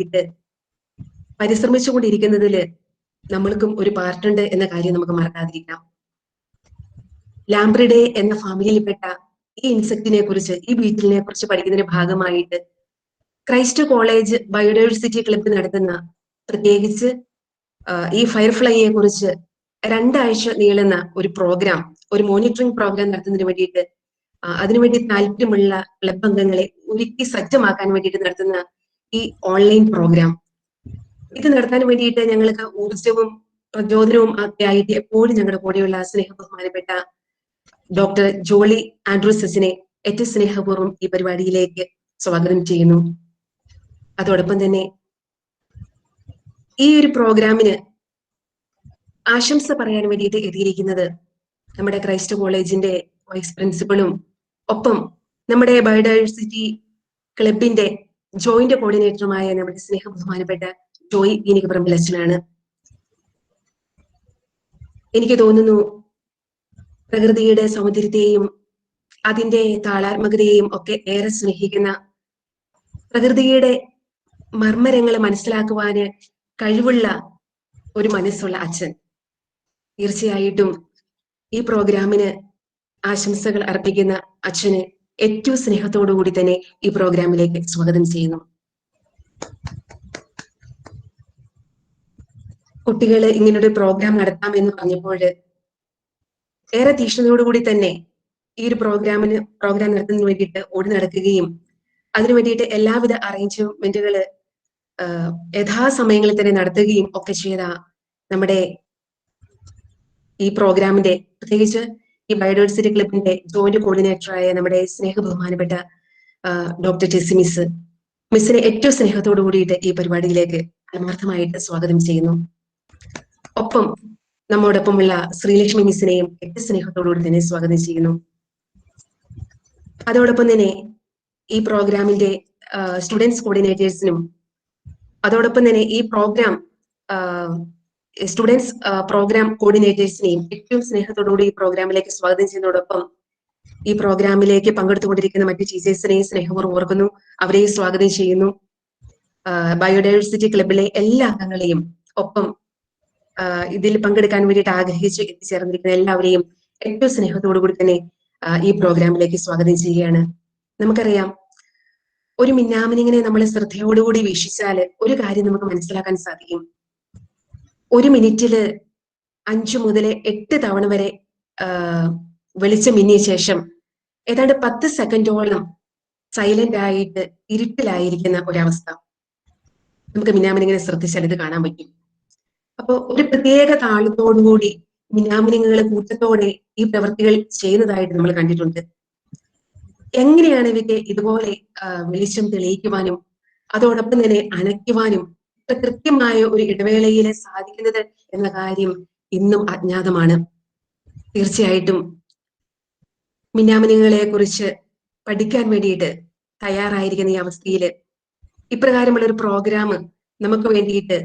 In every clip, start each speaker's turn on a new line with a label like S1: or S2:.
S1: വേണ്ടിയിട്ട് പരിശ്രമിച്ചുകൊണ്ടിരിക്കുന്നതിൽ നമ്മൾക്കും ഒരു പാർട്ടുണ്ട് എന്ന കാര്യം നമുക്ക് മറക്കാതിരിക്കാം. ലാംബ്രിഡേ എന്ന ഫാമിലിയിൽപ്പെട്ട ഈ ഇൻസെക്റ്റിനെ കുറിച്ച്, ഈ ബീറ്റിലിനെ കുറിച്ച് പഠിക്കുന്നതിന്റെ ഭാഗമായിട്ട് ക്രൈസ്റ്റ് കോളേജ് ബയോഡൈവേഴ്സിറ്റി ക്ലബ്ബ് നടത്തുന്ന, പ്രത്യേകിച്ച് ഈ ഫയർഫ്ലൈയെ കുറിച്ച് 2 ആഴ്ച നീളുന്ന ഒരു പ്രോഗ്രാം, ഒരു മോണിറ്ററിംഗ് പ്രോഗ്രാം നടത്തുന്നതിന് വേണ്ടിയിട്ട് അതിനുവേണ്ടി താല്പര്യമുള്ള ക്ലബ് അംഗങ്ങളെ ഒരുക്കി സജ്ജമാക്കാൻ വേണ്ടിയിട്ട് നടത്തുന്ന ഈ ഓൺലൈൻ പ്രോഗ്രാം, ഇത് നടത്താൻ വേണ്ടിയിട്ട് ഞങ്ങൾക്ക് ഊർജവും പ്രചോദനവും ഒക്കെ ആയിട്ട് എപ്പോഴും ഞങ്ങളുടെ കൂടെയുള്ള സ്നേഹബഹുമാനപ്പെട്ട ഡോക്ടർ ജോളി ആൻഡ്രൂസിനെ ഏറ്റവും സ്നേഹപൂർവ്വം ഈ പരിപാടിയിലേക്ക് സ്വാഗതം ചെയ്യുന്നു. അതോടൊപ്പം തന്നെ ഈ ഒരു പ്രോഗ്രാമിന് ആശംസ പറയാൻ വേണ്ടിയിട്ട് എത്തിയിരിക്കുന്നത് നമ്മുടെ ക്രൈസ്റ്റ് കോളേജിന്റെ വൈസ് പ്രിൻസിപ്പളും ഒപ്പം നമ്മുടെ ബയോഡൈവേഴ്സിറ്റി ക്ലബിന്റെ ജോയിന്റ് കോർഡിനേറ്ററുമായ നമ്മുടെ സ്നേഹബഹുമാനപ്പെട്ട ജോയ് വീനികപ്പറമ്പിലച്ഛനാണ്. എനിക്ക് തോന്നുന്നു പ്രകൃതിയുടെ സൗന്ദര്യത്തെയും അതിന്റെ താളാത്മകതയെയും ഒക്കെ ഏറെ സ്നേഹിക്കുന്ന, പ്രകൃതിയുടെ മർമ്മരങ്ങൾ മനസ്സിലാക്കുവാന് കഴിവുള്ള ഒരു മനസ്സുള്ള അച്ഛൻ. തീർച്ചയായിട്ടും ഈ പ്രോഗ്രാമിന് ആശംസകൾ അർപ്പിക്കുന്ന അച്ഛന് ഏറ്റവും സ്നേഹത്തോടു കൂടി തന്നെ ഈ പ്രോഗ്രാമിലേക്ക് സ്വാഗതം ചെയ്യുന്നു. കുട്ടികൾ ഇങ്ങനൊരു പ്രോഗ്രാം നടത്താം എന്ന് പറഞ്ഞപ്പോൾ ഏറെ തീക്ഷ്ണതയോടുകൂടി തന്നെ ഈ ഒരു പ്രോഗ്രാം നടത്തുന്നതിന് വേണ്ടിയിട്ട് ഓടി നടക്കുകയും അതിനു വേണ്ടിയിട്ട് എല്ലാവിധ അറേഞ്ച്മെന്റുകൾ യഥാസമയങ്ങളിൽ തന്നെ നടത്തുകയും ഒക്കെ ചെയ്ത നമ്മുടെ ഈ പ്രോഗ്രാമിന്റെ, പ്രത്യേകിച്ച് ഈ ബയോഡൈവേഴ്സിറ്റി ക്ലബിന്റെ ജോയിന്റ് കോർഡിനേറ്ററായ നമ്മുടെ സ്നേഹബഹുമാനപ്പെട്ട ഡോക്ടർ ടെസി മിസ്സിനെ ഏറ്റവും സ്നേഹത്തോടു കൂടിയിട്ട് ഈ പരിപാടിയിലേക്ക് ആത്മാർത്ഥമായിട്ട് സ്വാഗതം ചെയ്യുന്നു. ഒപ്പം നമ്മോടൊപ്പമുള്ള ശ്രീലക്ഷ്മി മിസ്സിനെയും ഏറ്റവും സ്നേഹത്തോടുകൂടി തന്നെ സ്വാഗതം ചെയ്യുന്നു. അതോടൊപ്പം തന്നെ ഈ പ്രോഗ്രാമിന്റെ സ്റ്റുഡൻസ് കോർഡിനേറ്റേഴ്സിനും, അതോടൊപ്പം തന്നെ ഈ പ്രോഗ്രാം സ്റ്റുഡൻസ് പ്രോഗ്രാം കോർഡിനേറ്റേഴ്സിനെയും ഏറ്റവും സ്നേഹത്തോടുകൂടി ഈ പ്രോഗ്രാമിലേക്ക് സ്വാഗതം ചെയ്യുന്നതോടൊപ്പം ഈ പ്രോഗ്രാമിലേക്ക് പങ്കെടുത്തുകൊണ്ടിരിക്കുന്ന മറ്റു ടീച്ചേഴ്സിനെയും സ്നേഹപൂർവ്വം ഓർക്കുന്നു, അവരെയും സ്വാഗതം ചെയ്യുന്നു. ബയോഡൈവേഴ്സിറ്റി ക്ലബിലെ എല്ലാ അംഗങ്ങളെയും, ഒപ്പം ഇതിൽ പങ്കെടുക്കാൻ വേണ്ടിയിട്ട് ആഗ്രഹിച്ച് എത്തിച്ചേർന്നിരിക്കുന്ന എല്ലാവരെയും ഏറ്റവും സ്നേഹത്തോടു കൂടി തന്നെ ഈ പ്രോഗ്രാമിലേക്ക് സ്വാഗതം ചെയ്യുകയാണ്. നമുക്കറിയാം, ഒരു മിന്നാമിനിങ്ങിനെ നമ്മൾ ശ്രദ്ധയോടുകൂടി വീക്ഷിച്ചാൽ ഒരു കാര്യം നമുക്ക് മനസ്സിലാക്കാൻ സാധിക്കും. 1 മിനിറ്റില് 5 മുതൽ 8 തവണ വരെ വെളിച്ചം മിന്നിയ ശേഷം ഏതാണ്ട് 10 സെക്കൻഡോളം സൈലന്റ് ആയിട്ട് ഇരുട്ടിലായിരിക്കുന്ന ഒരവസ്ഥ നമുക്ക് മിന്നാമിനിങ്ങിനെ ശ്രദ്ധിച്ചാൽ ഇത് കാണാൻ പറ്റും. അപ്പൊ ഒരു പ്രത്യേക താളത്തോടുകൂടി മിന്നാമിനിങ്ങുകൾ കൂട്ടത്തോടെ ഈ പ്രവൃത്തികൾ ചെയ്യുന്നതായിട്ട് നമ്മൾ കണ്ടിട്ടുണ്ട്. എങ്ങനെയാണ് ഇവയ്ക്ക് ഇതുപോലെ വെളിച്ചം തെളിയിക്കുവാനും അതോടൊപ്പം തന്നെ അണയ്ക്കുവാനും കൃത്യമായ ഒരു ഇടവേളയിൽ സാധിക്കുന്നത് എന്ന കാര്യം ഇന്നും അജ്ഞാതമാണ്. തീർച്ചയായിട്ടും മിന്നാമിനിങ്ങളെ കുറിച്ച് പഠിക്കാൻ വേണ്ടിയിട്ട് തയ്യാറായിരിക്കുന്ന ഈ അവസ്ഥയിൽ ഇപ്രകാരമുള്ള ഒരു പ്രോഗ്രാം നമുക്ക് വേണ്ടിയിട്ട്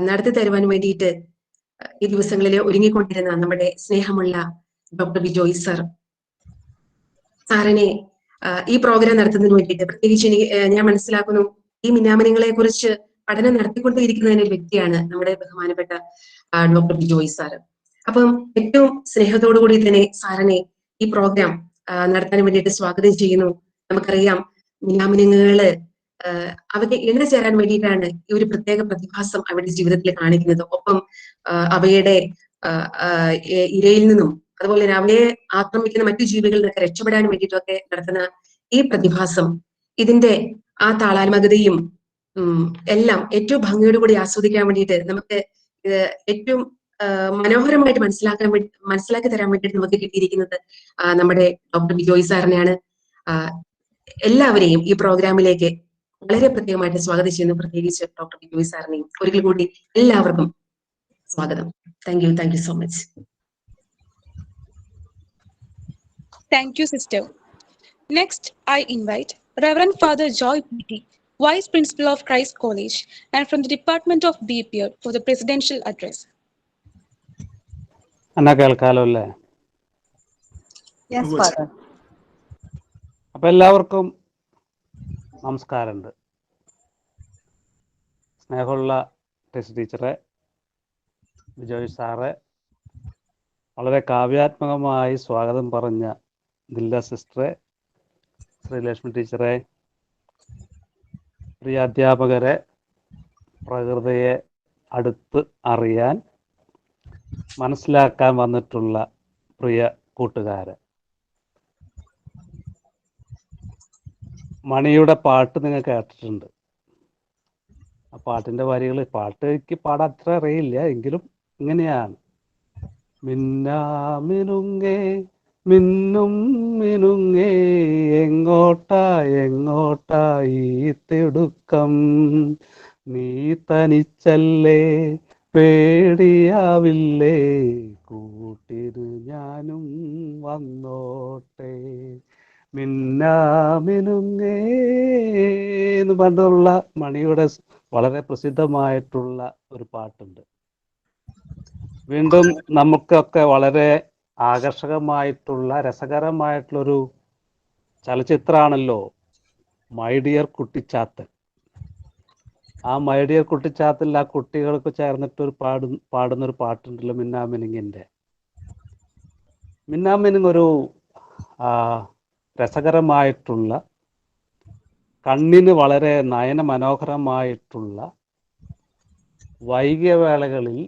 S1: നടത്തി തരുവാൻ വേണ്ടിയിട്ട് ഈ ദിവസങ്ങളിൽ ഒരുങ്ങിക്കൊണ്ടിരുന്ന നമ്മുടെ സ്നേഹമുള്ള ഡോക്ടർ ബിജോയ് സാറിനെ ഈ പ്രോഗ്രാം നടത്തുന്നതിന് വേണ്ടിയിട്ട്, പ്രത്യേകിച്ച് ഞാൻ മനസ്സിലാക്കുന്നു ഈ മിന്നാമിനിങ്ങളെ കുറിച്ച് പഠനം നടത്തിക്കൊണ്ടിരിക്കുന്ന ഒരു വ്യക്തിയാണ് നമ്മുടെ ബഹുമാനപ്പെട്ട ഡോക്ടർ ബിജോയ് സാറ്. അപ്പം ഏറ്റവും സ്നേഹത്തോടു കൂടി തന്നെ സാറിനെ ഈ പ്രോഗ്രാം നടത്താൻ വേണ്ടിയിട്ട് സ്വാഗതം ചെയ്യുന്നു. നമുക്കറിയാം, മിന്നാമിനിങ്ങള് അവയ്ക്ക് ഇണചേരാൻ വേണ്ടിയിട്ടാണ് ഈ ഒരു പ്രത്യേക പ്രതിഭാസം അവരുടെ ജീവിതത്തിൽ കാണിക്കുന്നത്. ഒപ്പം അവയുടെ ഇരയിൽ നിന്നും അതുപോലെ തന്നെ അവയെ ആക്രമിക്കുന്ന മറ്റു ജീവികളിൽ നിന്നൊക്കെ രക്ഷപ്പെടാൻ വേണ്ടിയിട്ടൊക്കെ നടത്തുന്ന ഈ പ്രതിഭാസം, ഇതിന്റെ ആ താളാത്മകതയും എല്ലാം ഏറ്റവും ഭംഗിയോടുകൂടി ആസ്വദിക്കാൻ വേണ്ടിയിട്ട് നമുക്ക് ഏറ്റവും മനോഹരമായിട്ട് മനസ്സിലാക്കി തരാൻ വേണ്ടിയിട്ട് നമുക്ക് കിട്ടിയിരിക്കുന്നത് നമ്മുടെ ഡോക്ടർ ബിജോയ് സാറിനെയാണ്. എല്ലാവരെയും ഈ പ്രോഗ്രാമിലേക്ക് വളരെ പ്രത്യേകമായിട്ട് സ്വാഗതം ചെയ്യുന്നു. പ്രത്യേകിച്ച് ഡോക്ടർ ബിജോയ് സാറിനെയും ഒരിക്കൽ കൂടി എല്ലാവർക്കും സ്വാഗതം. Thank you so much.
S2: Thank you, sister. Next, I invite Reverend Father Joy P.T., Vice Principal of Christ College and from the Department of BPR for the Presidential Address.
S3: Anna കേൾക്കാലോ അല്ലേ?
S4: Yes, Father.
S3: അപ്പോൾ എല്ലാവർക്കും നമസ്കാരമുണ്ട്. സ്നേഹമുള്ള test ടീച്ചറെ, ബിജോയ് സാറെ, വളരെ കാവ്യാത്മകമായി സ്വാഗതം പറഞ്ഞ ദില്ല സിസ്റ്ററെ, ശ്രീലക്ഷ്മി ടീച്ചറെ, പ്രിയ അധ്യാപകരെ, പ്രകൃതിയെ അടുത്ത് അറിയാൻ മനസ്സിലാക്കാൻ വന്നിട്ടുള്ള പ്രിയ കൂട്ടുകാരെ, മണിയുടെ പാട്ട് നിങ്ങൾ കേട്ടിട്ടുണ്ട്. ആ പാട്ടിൻ്റെ വരികൾ, പാട്ട് എനിക്ക് പാടാൻ അത്ര അറിയില്ല, എങ്കിലും ഇങ്ങനെയാണ്: മിന്നാമിനുങ്ങേ മിന്നും മിനുങ്ങേ എങ്ങോട്ടാ എങ്ങോട്ടാ ഈ തിടുക്കം, നീ തനിച്ചല്ലേ പേടിയാവില്ലേ കൂട്ടിന് ഞാനും വന്നോട്ടെ, മിന്നാമിനുങ്ങേ എന്ന് പറഞ്ഞുള്ള മണിയുടെ വളരെ പ്രസിദ്ധമായിട്ടുള്ള ഒരു പാട്ടുണ്ട്. വീണ്ടും നമുക്കൊക്കെ വളരെ ആകർഷകമായിട്ടുള്ള രസകരമായിട്ടുള്ളൊരു ചലച്ചിത്രമാണല്ലോ മൈ ഡിയർ കുട്ടിച്ചാത്തൻ. ആ മൈ ഡിയർ കുട്ടിച്ചാത്തൽ ആ കുട്ടികൾക്ക് ചേർന്നിട്ട് പാടുന്നൊരു പാട്ടുണ്ടല്ലോ, മിന്നാമിനുങ്ങിൻ്റെ. മിന്നാമിനുങ്ങ് ഒരു രസകരമായിട്ടുള്ള, കണ്ണിന് വളരെ നയന മനോഹരമായിട്ടുള്ള, വൈകിയ വേളകളിൽ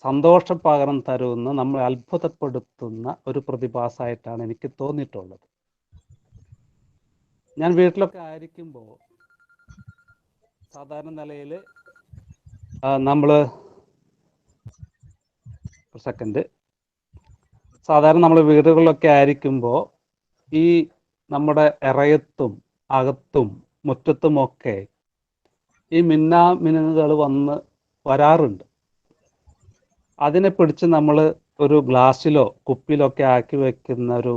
S3: സന്തോഷം പകർന്നു തരുന്ന, നമ്മളെ അത്ഭുതപ്പെടുത്തുന്ന ഒരു പ്രതിഭാസമായിട്ടാണ് എനിക്ക് തോന്നിയിട്ടുള്ളത്. ഞാൻ വീട്ടിലൊക്കെ ആയിരിക്കുമ്പോൾ സാധാരണ നിലയിൽ നമ്മൾ വീടുകളിലൊക്കെ ആയിരിക്കുമ്പോൾ ഈ നമ്മുടെ ഇറയത്തും അകത്തും മുറ്റത്തുമൊക്കെ ഈ മിന്നാമിനുങ്ങുകൾ വരാറുണ്ട്. അതിനെ പിടിച്ച് നമ്മൾ ഒരു ഗ്ലാസ്സിലോ കുപ്പിയിലോ ഒക്കെ ആക്കി വെക്കുന്ന ഒരു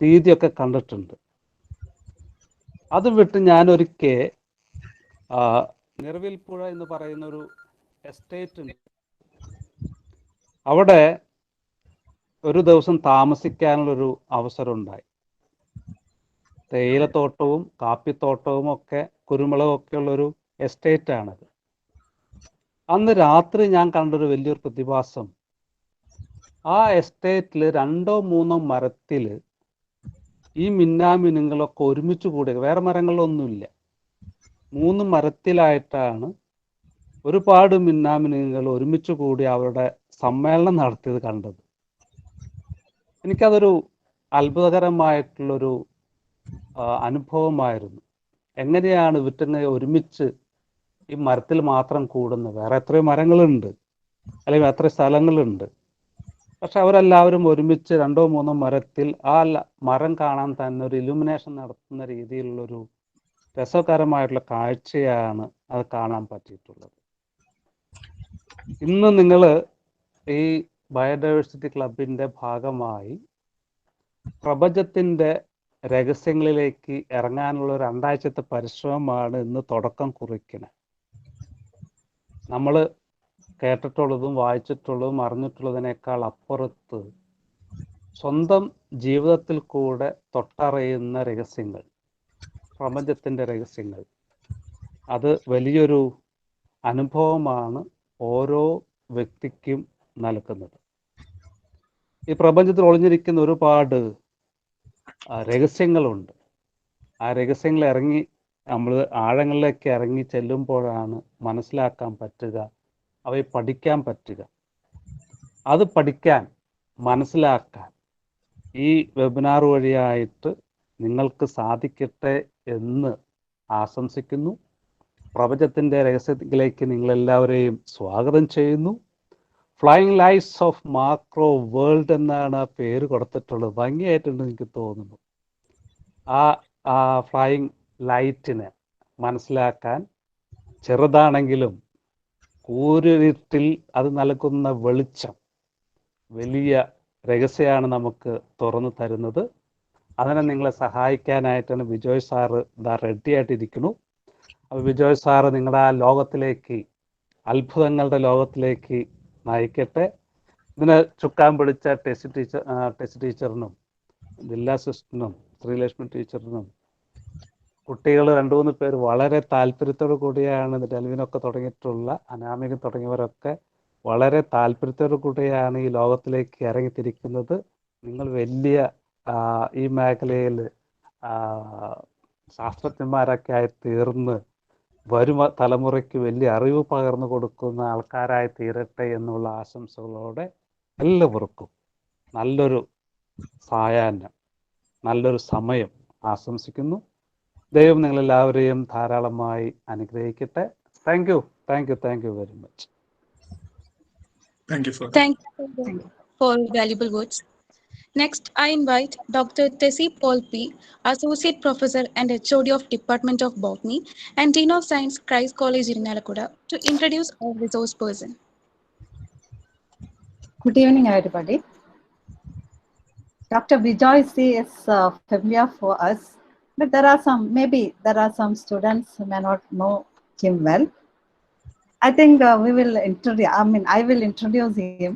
S3: രീതിയൊക്കെ കണ്ടിട്ടുണ്ട്. അത് വിട്ട് ഞാനൊരിക്കൽ നിറവിൽപ്പുഴ എന്ന് പറയുന്ന ഒരു എസ്റ്റേറ്റ് ഉണ്ട്. അവിടെ ഒരു ദിവസം താമസിക്കാനുള്ളൊരു അവസരം ഉണ്ടായി. തേയിലത്തോട്ടവും കാപ്പിത്തോട്ടവും ഒക്കെ കുരുമുളകും ഒക്കെ ഉള്ളൊരു എസ്റ്റേറ്റാണത്. അന്ന് രാത്രി ഞാൻ കണ്ടൊരു വലിയൊരു പ്രതിഭാസം, ആ എസ്റ്റേറ്റിൽ 2 or 3 മരത്തിൽ ഈ മിന്നാമിനുങ്ങളൊക്കെ ഒരുമിച്ച് കൂടി, വേറെ മരങ്ങളൊന്നുമില്ല, 3 മരത്തിലായിട്ടാണ് ഒരുപാട് മിന്നാമിനുങ്ങൾ ഒരുമിച്ച് കൂടി അവരുടെ സമ്മേളനം നടത്തിയത് കണ്ടത്. എനിക്കതൊരു അത്ഭുതകരമായിട്ടുള്ളൊരു അനുഭവമായിരുന്നു. എങ്ങനെയാണ് ഇവറ്റിങ്ങനെ ഒരുമിച്ച് ഈ മരത്തിൽ മാത്രം കൂടുന്നത്? വേറെ എത്രയോ മരങ്ങളുണ്ട്, അല്ലെങ്കിൽ എത്ര സ്ഥലങ്ങളുണ്ട്. പക്ഷെ അവരെല്ലാവരും ഒരുമിച്ച് 2 or 3 മരത്തിൽ ആ മരം കാണാൻ തന്നെ ഒരു ഇലുമിനേഷൻ നടത്തുന്ന രീതിയിലുള്ളൊരു രസകരമായിട്ടുള്ള കാഴ്ചയാണ് അത് കാണാൻ പറ്റിയിട്ടുള്ളത്. ഇന്ന് നിങ്ങൾ ഈ ബയോഡൈവേഴ്സിറ്റി ക്ലബിൻ്റെ ഭാഗമായി പ്രപഞ്ചത്തിൻ്റെ രഹസ്യങ്ങളിലേക്ക് ഇറങ്ങാനുള്ള 2 ആഴ്ചത്തെ പരിശ്രമമാണ് ഇന്ന് തുടക്കം കുറിക്കുന്നത്. നമ്മൾ കേട്ടിട്ടുള്ളതും വായിച്ചിട്ടുള്ളതും അറിഞ്ഞിട്ടുള്ളതിനേക്കാൾ അപ്പുറത്ത് സ്വന്തം ജീവിതത്തിൽ കൂടെ തൊട്ടറിയുന്ന രഹസ്യങ്ങൾ, പ്രപഞ്ചത്തിൻ്റെ രഹസ്യങ്ങൾ, അത് വലിയൊരു അനുഭവമാണ് ഓരോ വ്യക്തിക്കും നൽകുന്നത്. ഈ പ്രപഞ്ചത്തിൽ ഒളിഞ്ഞിരിക്കുന്ന ഒരുപാട് രഹസ്യങ്ങളുണ്ട്. ആ രഹസ്യങ്ങൾ നമ്മൾ ആഴങ്ങളിലേക്ക് ഇറങ്ങി ചെല്ലുമ്പോഴാണ് മനസ്സിലാക്കാൻ പറ്റുക, അവയെ പഠിക്കാൻ പറ്റുക. അത് പഠിക്കാൻ, മനസ്സിലാക്കാൻ ഈ വെബിനാർ വഴിയായിട്ട് നിങ്ങൾക്ക് സാധിക്കട്ടെ എന്ന് ആശംസിക്കുന്നു. പ്രപഞ്ചത്തിൻ്റെ രഹസ്യത്തിലേക്ക് നിങ്ങളെല്ലാവരെയും സ്വാഗതം ചെയ്യുന്നു. Flying lights of macro world എന്നാണ് ആ പേര് കൊടുത്തിട്ടുള്ളത്. ഭംഗിയായിട്ടുണ്ട് എനിക്ക് തോന്നുന്നു. ആ ഫ്ലൈയിങ് ലൈറ്റിനെ മനസ്സിലാക്കാൻ, ചെറുതാണെങ്കിലും കൂരിരുട്ടിൽ അത് നൽകുന്ന വെളിച്ചം വലിയ രഹസ്യമാണ് നമുക്ക് തുറന്നു തരുന്നത്. അതിനെ നിങ്ങളെ സഹായിക്കാനായിട്ടാണ് ബിജോയ് സാറ് റെഡി ആയിട്ടിരിക്കുന്നു. അപ്പോൾ ബിജോയ് സാറ് നിങ്ങളുടെ ആ ലോകത്തിലേക്ക്, അത്ഭുതങ്ങളുടെ ലോകത്തിലേക്ക് നയിക്കട്ടെ. ഇതിനെ ചുക്കാൻ പിടിച്ച ടെസ്റ്റ് ടീച്ചറിനും ജില്ലാ സിസ്റ്ററിനും ശ്രീലക്ഷ്മി ടീച്ചറിനും കുട്ടികൾ 2-3 പേര് വളരെ താല്പര്യത്തോടു കൂടിയാണ് ഡെൽവിനൊക്കെ തുടങ്ങിയിട്ടുള്ള അനാമിക തുടങ്ങിയവരൊക്കെ വളരെ താല്പര്യത്തോടു കൂടിയാണ് ഈ ലോകത്തിലേക്ക് ഇറങ്ങിത്തിരിക്കുന്നത്. നിങ്ങൾ വലിയ ഈ മേഖലയിൽ ശാസ്ത്രജ്ഞന്മാരൊക്കെ ആയി തീർന്ന് വരും തലമുറയ്ക്ക് വലിയ അറിവ് പകർന്നു കൊടുക്കുന്ന ആൾക്കാരായി തീരട്ടെ എന്നുള്ള ആശംസകളോടെ എല്ലാവർക്കും നല്ലൊരു സായാഹ്നം, നല്ലൊരു സമയം ആശംസിക്കുന്നു. ദൈവം നിങ്ങളെല്ലാവരെയും ധാരാളമായി അനുഗ്രഹിക്കട്ടെ. Thank you very much.
S2: Thank you for valuable words. Next, I invite Dr. Tessie Paul P., Associate Professor and HOD of Department of Botany and Dean of Science, Christ College, Irinalakuda, to introduce our resource person.
S4: Good evening, everybody. Dr. Bijoy C. is familiar for us, but there are some students who may not know him well. I think I will introduce him.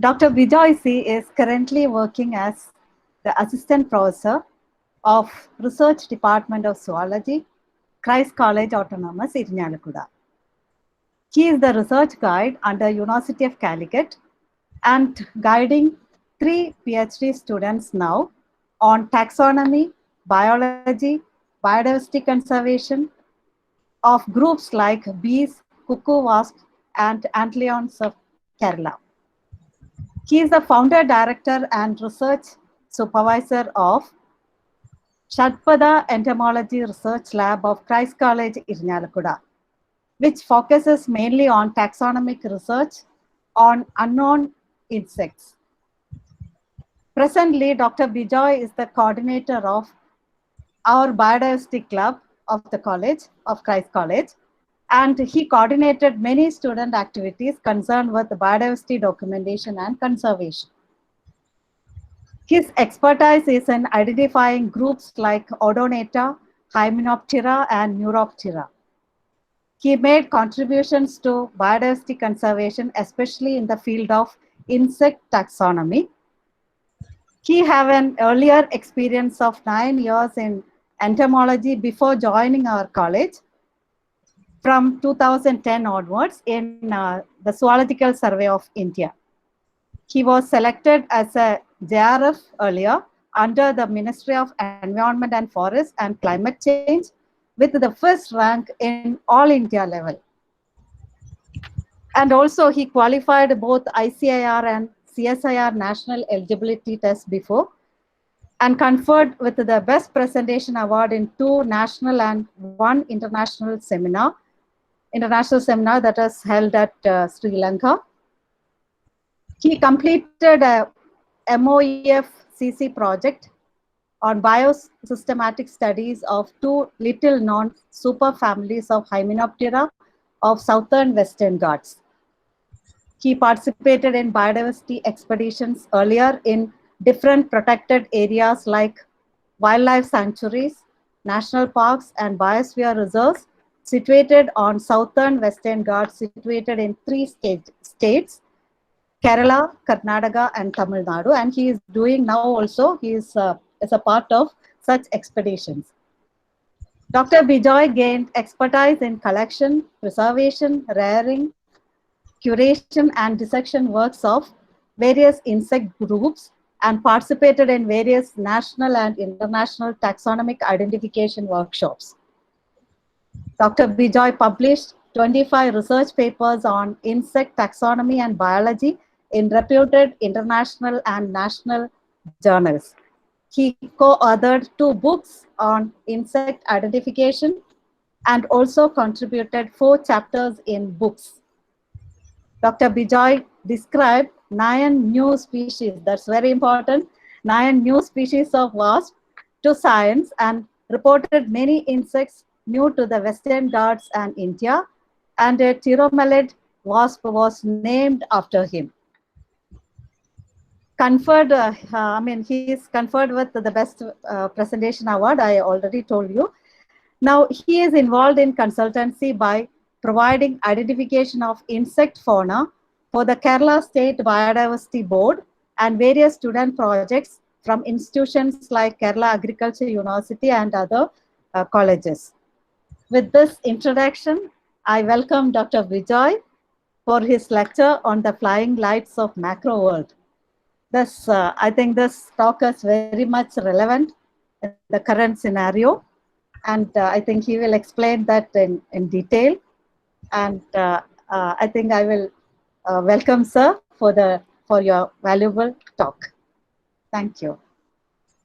S4: Dr. Bijoy C. is currently working as the Assistant Professor of Research Department of Zoology, Christ College Autonomous, Irinalakuda. He is the research guide under University of Calicut and guiding 3 PhD students now on taxonomy, biology, biodiversity conservation of groups like bees, cuckoo wasp, and antlions of Kerala. He is the founder, director, and research supervisor of Shadpada Entomology Research Lab of Christ College, Irinalakuda, which focuses mainly on taxonomic research on unknown insects. Presently, Dr. Bijoy is the coordinator of our biodiversity club of the college, of Christ College, and he coordinated many student activities concerned with biodiversity documentation and conservation. His expertise is in identifying groups like Odonata, Hymenoptera, and Neuroptera. He made contributions to biodiversity conservation, especially in the field of insect taxonomy. He had an earlier experience of 9 years in entomology before joining our college from 2010 onwards in the Zoological Survey of India. He was selected as a JRF earlier under the Ministry of Environment and Forest and Climate Change with the first rank in all India level. And also he qualified both ICIR and CSIR national eligibility tests before and conferred with the Best Presentation Award in 2 national and 1 international seminar that was held at Sri Lanka. He completed a MOEF CC project on biosystematic studies of 2 little known superfamilies of Hymenoptera of southern Western Ghats. He participated in biodiversity expeditions earlier in different protected areas like wildlife sanctuaries, national parks, and biosphere reserves situated on southern Western Ghats, situated in 3 states, Kerala, Karnataka, and Tamil Nadu. And he is doing now also, he is as a part of such expeditions. Dr. Bijoy gained expertise in collection, preservation, rearing, curation, and dissection works of various insect groups and participated in various national and international taxonomic identification workshops. Dr. Bijoy published 25 research papers on insect taxonomy and biology in reputed international and national journals. He co-authored 2 books on insect identification and also contributed 4 chapters in books. Dr. Bijoy described 9 new species, that's very important, 9 new species of wasp to science and reported many insects new to the Western Ghats and India, and a Tyromelid wasp was named after him. Conferred, he is conferred with the Best Presentation Award, I already told you. Now, he is involved in consultancy by providing identification of insect fauna for the Kerala State Biodiversity Board and various student projects from institutions like Kerala Agriculture University and other colleges. With this introduction, I welcome Dr. Vijay for his lecture on the flying lights of macro world. I think this talk is very much relevant in the current scenario, and I think he will explain that in detail. And I think I will welcome sir for your valuable talk. Thank you.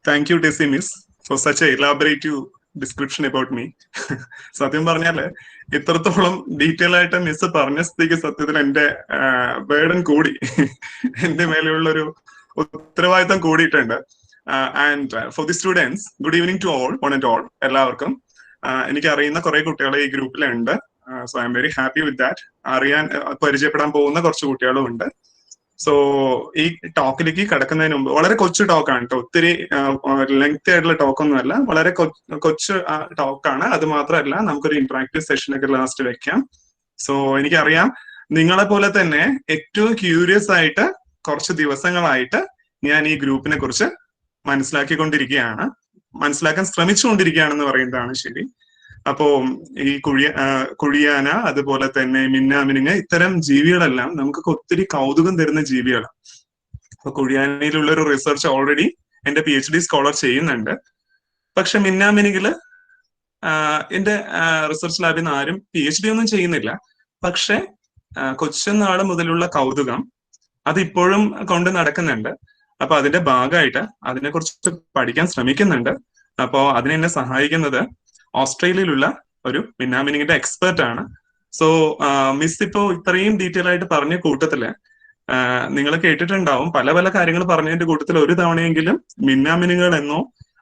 S5: Thank you, Tessie Miss, for such an elaborative description about me. സത്യം പറഞ്ഞാല് ഇത്രത്തോളം detail ആയിട്ട് miss പറഞ്ഞ സ്ഥിതിക്ക് സത്യത്തിൽ എന്റെ burden കൂടി, എന്റെ മേലെയുള്ള ഒരു ഉത്തരവാദിത്തം കൂടിയിട്ടുണ്ട്. And for the students, good evening to all, one and all. എല്ലാവർക്കും എനിക്ക് അറിയുന്ന കുറെ കുട്ടികൾ ഈ ഗ്രൂപ്പിലുണ്ട്. So I am very happy with that. പരിചയപ്പെടാൻ പോകുന്ന കുറച്ച് കുട്ടികളും ഉണ്ട്. സോ ഈ ടോക്കിലേക്ക് കടക്കുന്നതിന് മുമ്പ് വളരെ കൊച്ചു ടോക്കാണ് കേട്ടോ, ഒത്തിരി ലെങ്തി ആയിട്ടുള്ള ടോക്കൊന്നുമല്ല, വളരെ കൊച്ചു ടോക്കാണ്. അത് മാത്രമല്ല, നമുക്കൊരു ഇന്ററാക്റ്റീവ് സെഷനൊക്കെ ലാസ്റ്റ് വെക്കാം. സോ എനിക്കറിയാം നിങ്ങളെ പോലെ തന്നെ ഏറ്റവും ക്യൂരിയസ് ആയിട്ട് കുറച്ച് ദിവസങ്ങളായിട്ട് ഞാൻ ഈ ഗ്രൂപ്പിനെ കുറിച്ച് മനസ്സിലാക്കാൻ ശ്രമിച്ചുകൊണ്ടിരിക്കുകയാണെന്ന് പറയുന്നതാണ് ശരി. അപ്പോ ഈ കുഴിയാന, അതുപോലെ തന്നെ മിന്നാമിനുങ്ങ, ഇത്തരം ജീവികളെല്ലാം നമുക്ക് ഒത്തിരി കൗതുകം തരുന്ന ജീവികളാണ്. അപ്പൊ കുഴിയാനയിലുള്ള ഒരു റിസർച്ച് ഓൾറെഡി എന്റെ PhD സ്കോളർ ചെയ്യുന്നുണ്ട്. പക്ഷെ മിന്നാമിനുകള് എന്റെ റിസർച്ച് ലാബിൽ നിന്ന് ആരും PhD ഒന്നും ചെയ്യുന്നില്ല. പക്ഷെ കൊച്ചുനാള് മുതലുള്ള കൗതുകം അതിപ്പോഴും കൊണ്ട് നടക്കുന്നുണ്ട്. അപ്പൊ അതിന്റെ ഭാഗമായിട്ട് അതിനെക്കുറിച്ച് പഠിക്കാൻ ശ്രമിക്കുന്നുണ്ട്. അപ്പോ അതിനെന്നെ സഹായിക്കുന്നത് ഓസ്ട്രേലിയയിലുള്ള ഒരു മിന്നാമിനിങ്ങിന്റെ എക്സ്പെർട്ട് ആണ്. സോ മിസ് ഇപ്പോ ഇത്രയും ഡീറ്റെയിൽ ആയിട്ട് പറഞ്ഞ കൂട്ടത്തില് നിങ്ങൾ കേട്ടിട്ടുണ്ടാവും, പല പല കാര്യങ്ങൾ പറഞ്ഞതിന്റെ കൂട്ടത്തിൽ ഒരു തവണയെങ്കിലും മിന്നാമിനുകൾ എന്നോ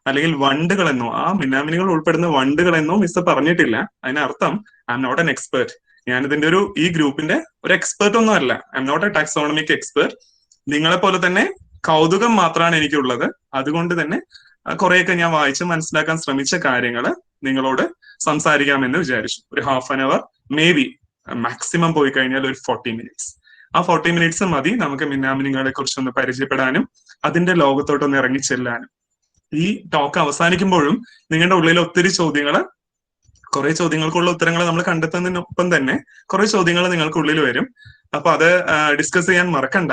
S5: അല്ലെങ്കിൽ വണ്ടുകളെന്നോ, ആ മിന്നാമിനുകൾ ഉൾപ്പെടുന്ന വണ്ടുകളെന്നോ മിസ് പറഞ്ഞിട്ടില്ല. അതിനർത്ഥം I M not an expert. ഞാനിതിന്റെ ഈ ഗ്രൂപ്പിന്റെ ഒരു എക്സ്പെർട്ട് ഒന്നും അല്ല. I M not a taxonomic expert. നിങ്ങളെ പോലെ തന്നെ കൗതുകം മാത്രമാണ് എനിക്കുള്ളത്. അതുകൊണ്ട് തന്നെ കുറെയൊക്കെ ഞാൻ വായിച്ച് മനസ്സിലാക്കാൻ ശ്രമിച്ച കാര്യങ്ങൾ നിങ്ങളോട് സംസാരിക്കാമെന്ന് വിചാരിച്ചു. ഒരു half an hour, may be maximum പോയി കഴിഞ്ഞാൽ ഒരു 40 മിനിറ്റ്സ്. ആ 40 മിനിറ്റ്സ് മതി നമുക്ക് മിന്നാമിനുകളെ കുറിച്ചൊന്ന് പരിചയപ്പെടാനും അതിന്റെ ലോകത്തോട്ടൊന്ന് ഇറങ്ങിച്ചെല്ലാനും. ഈ ടോക്ക് അവസാനിക്കുമ്പോഴും നിങ്ങളുടെ ഉള്ളിൽ ഒത്തിരി കുറെ ചോദ്യങ്ങൾക്കുള്ള ഉത്തരങ്ങൾ നമ്മൾ കണ്ടെത്തുന്നതിനൊപ്പം തന്നെ കുറെ ചോദ്യങ്ങൾ നിങ്ങൾക്കുള്ളിൽ വരും. അപ്പൊ അത് ഡിസ്കസ് ചെയ്യാൻ മറക്കണ്ട.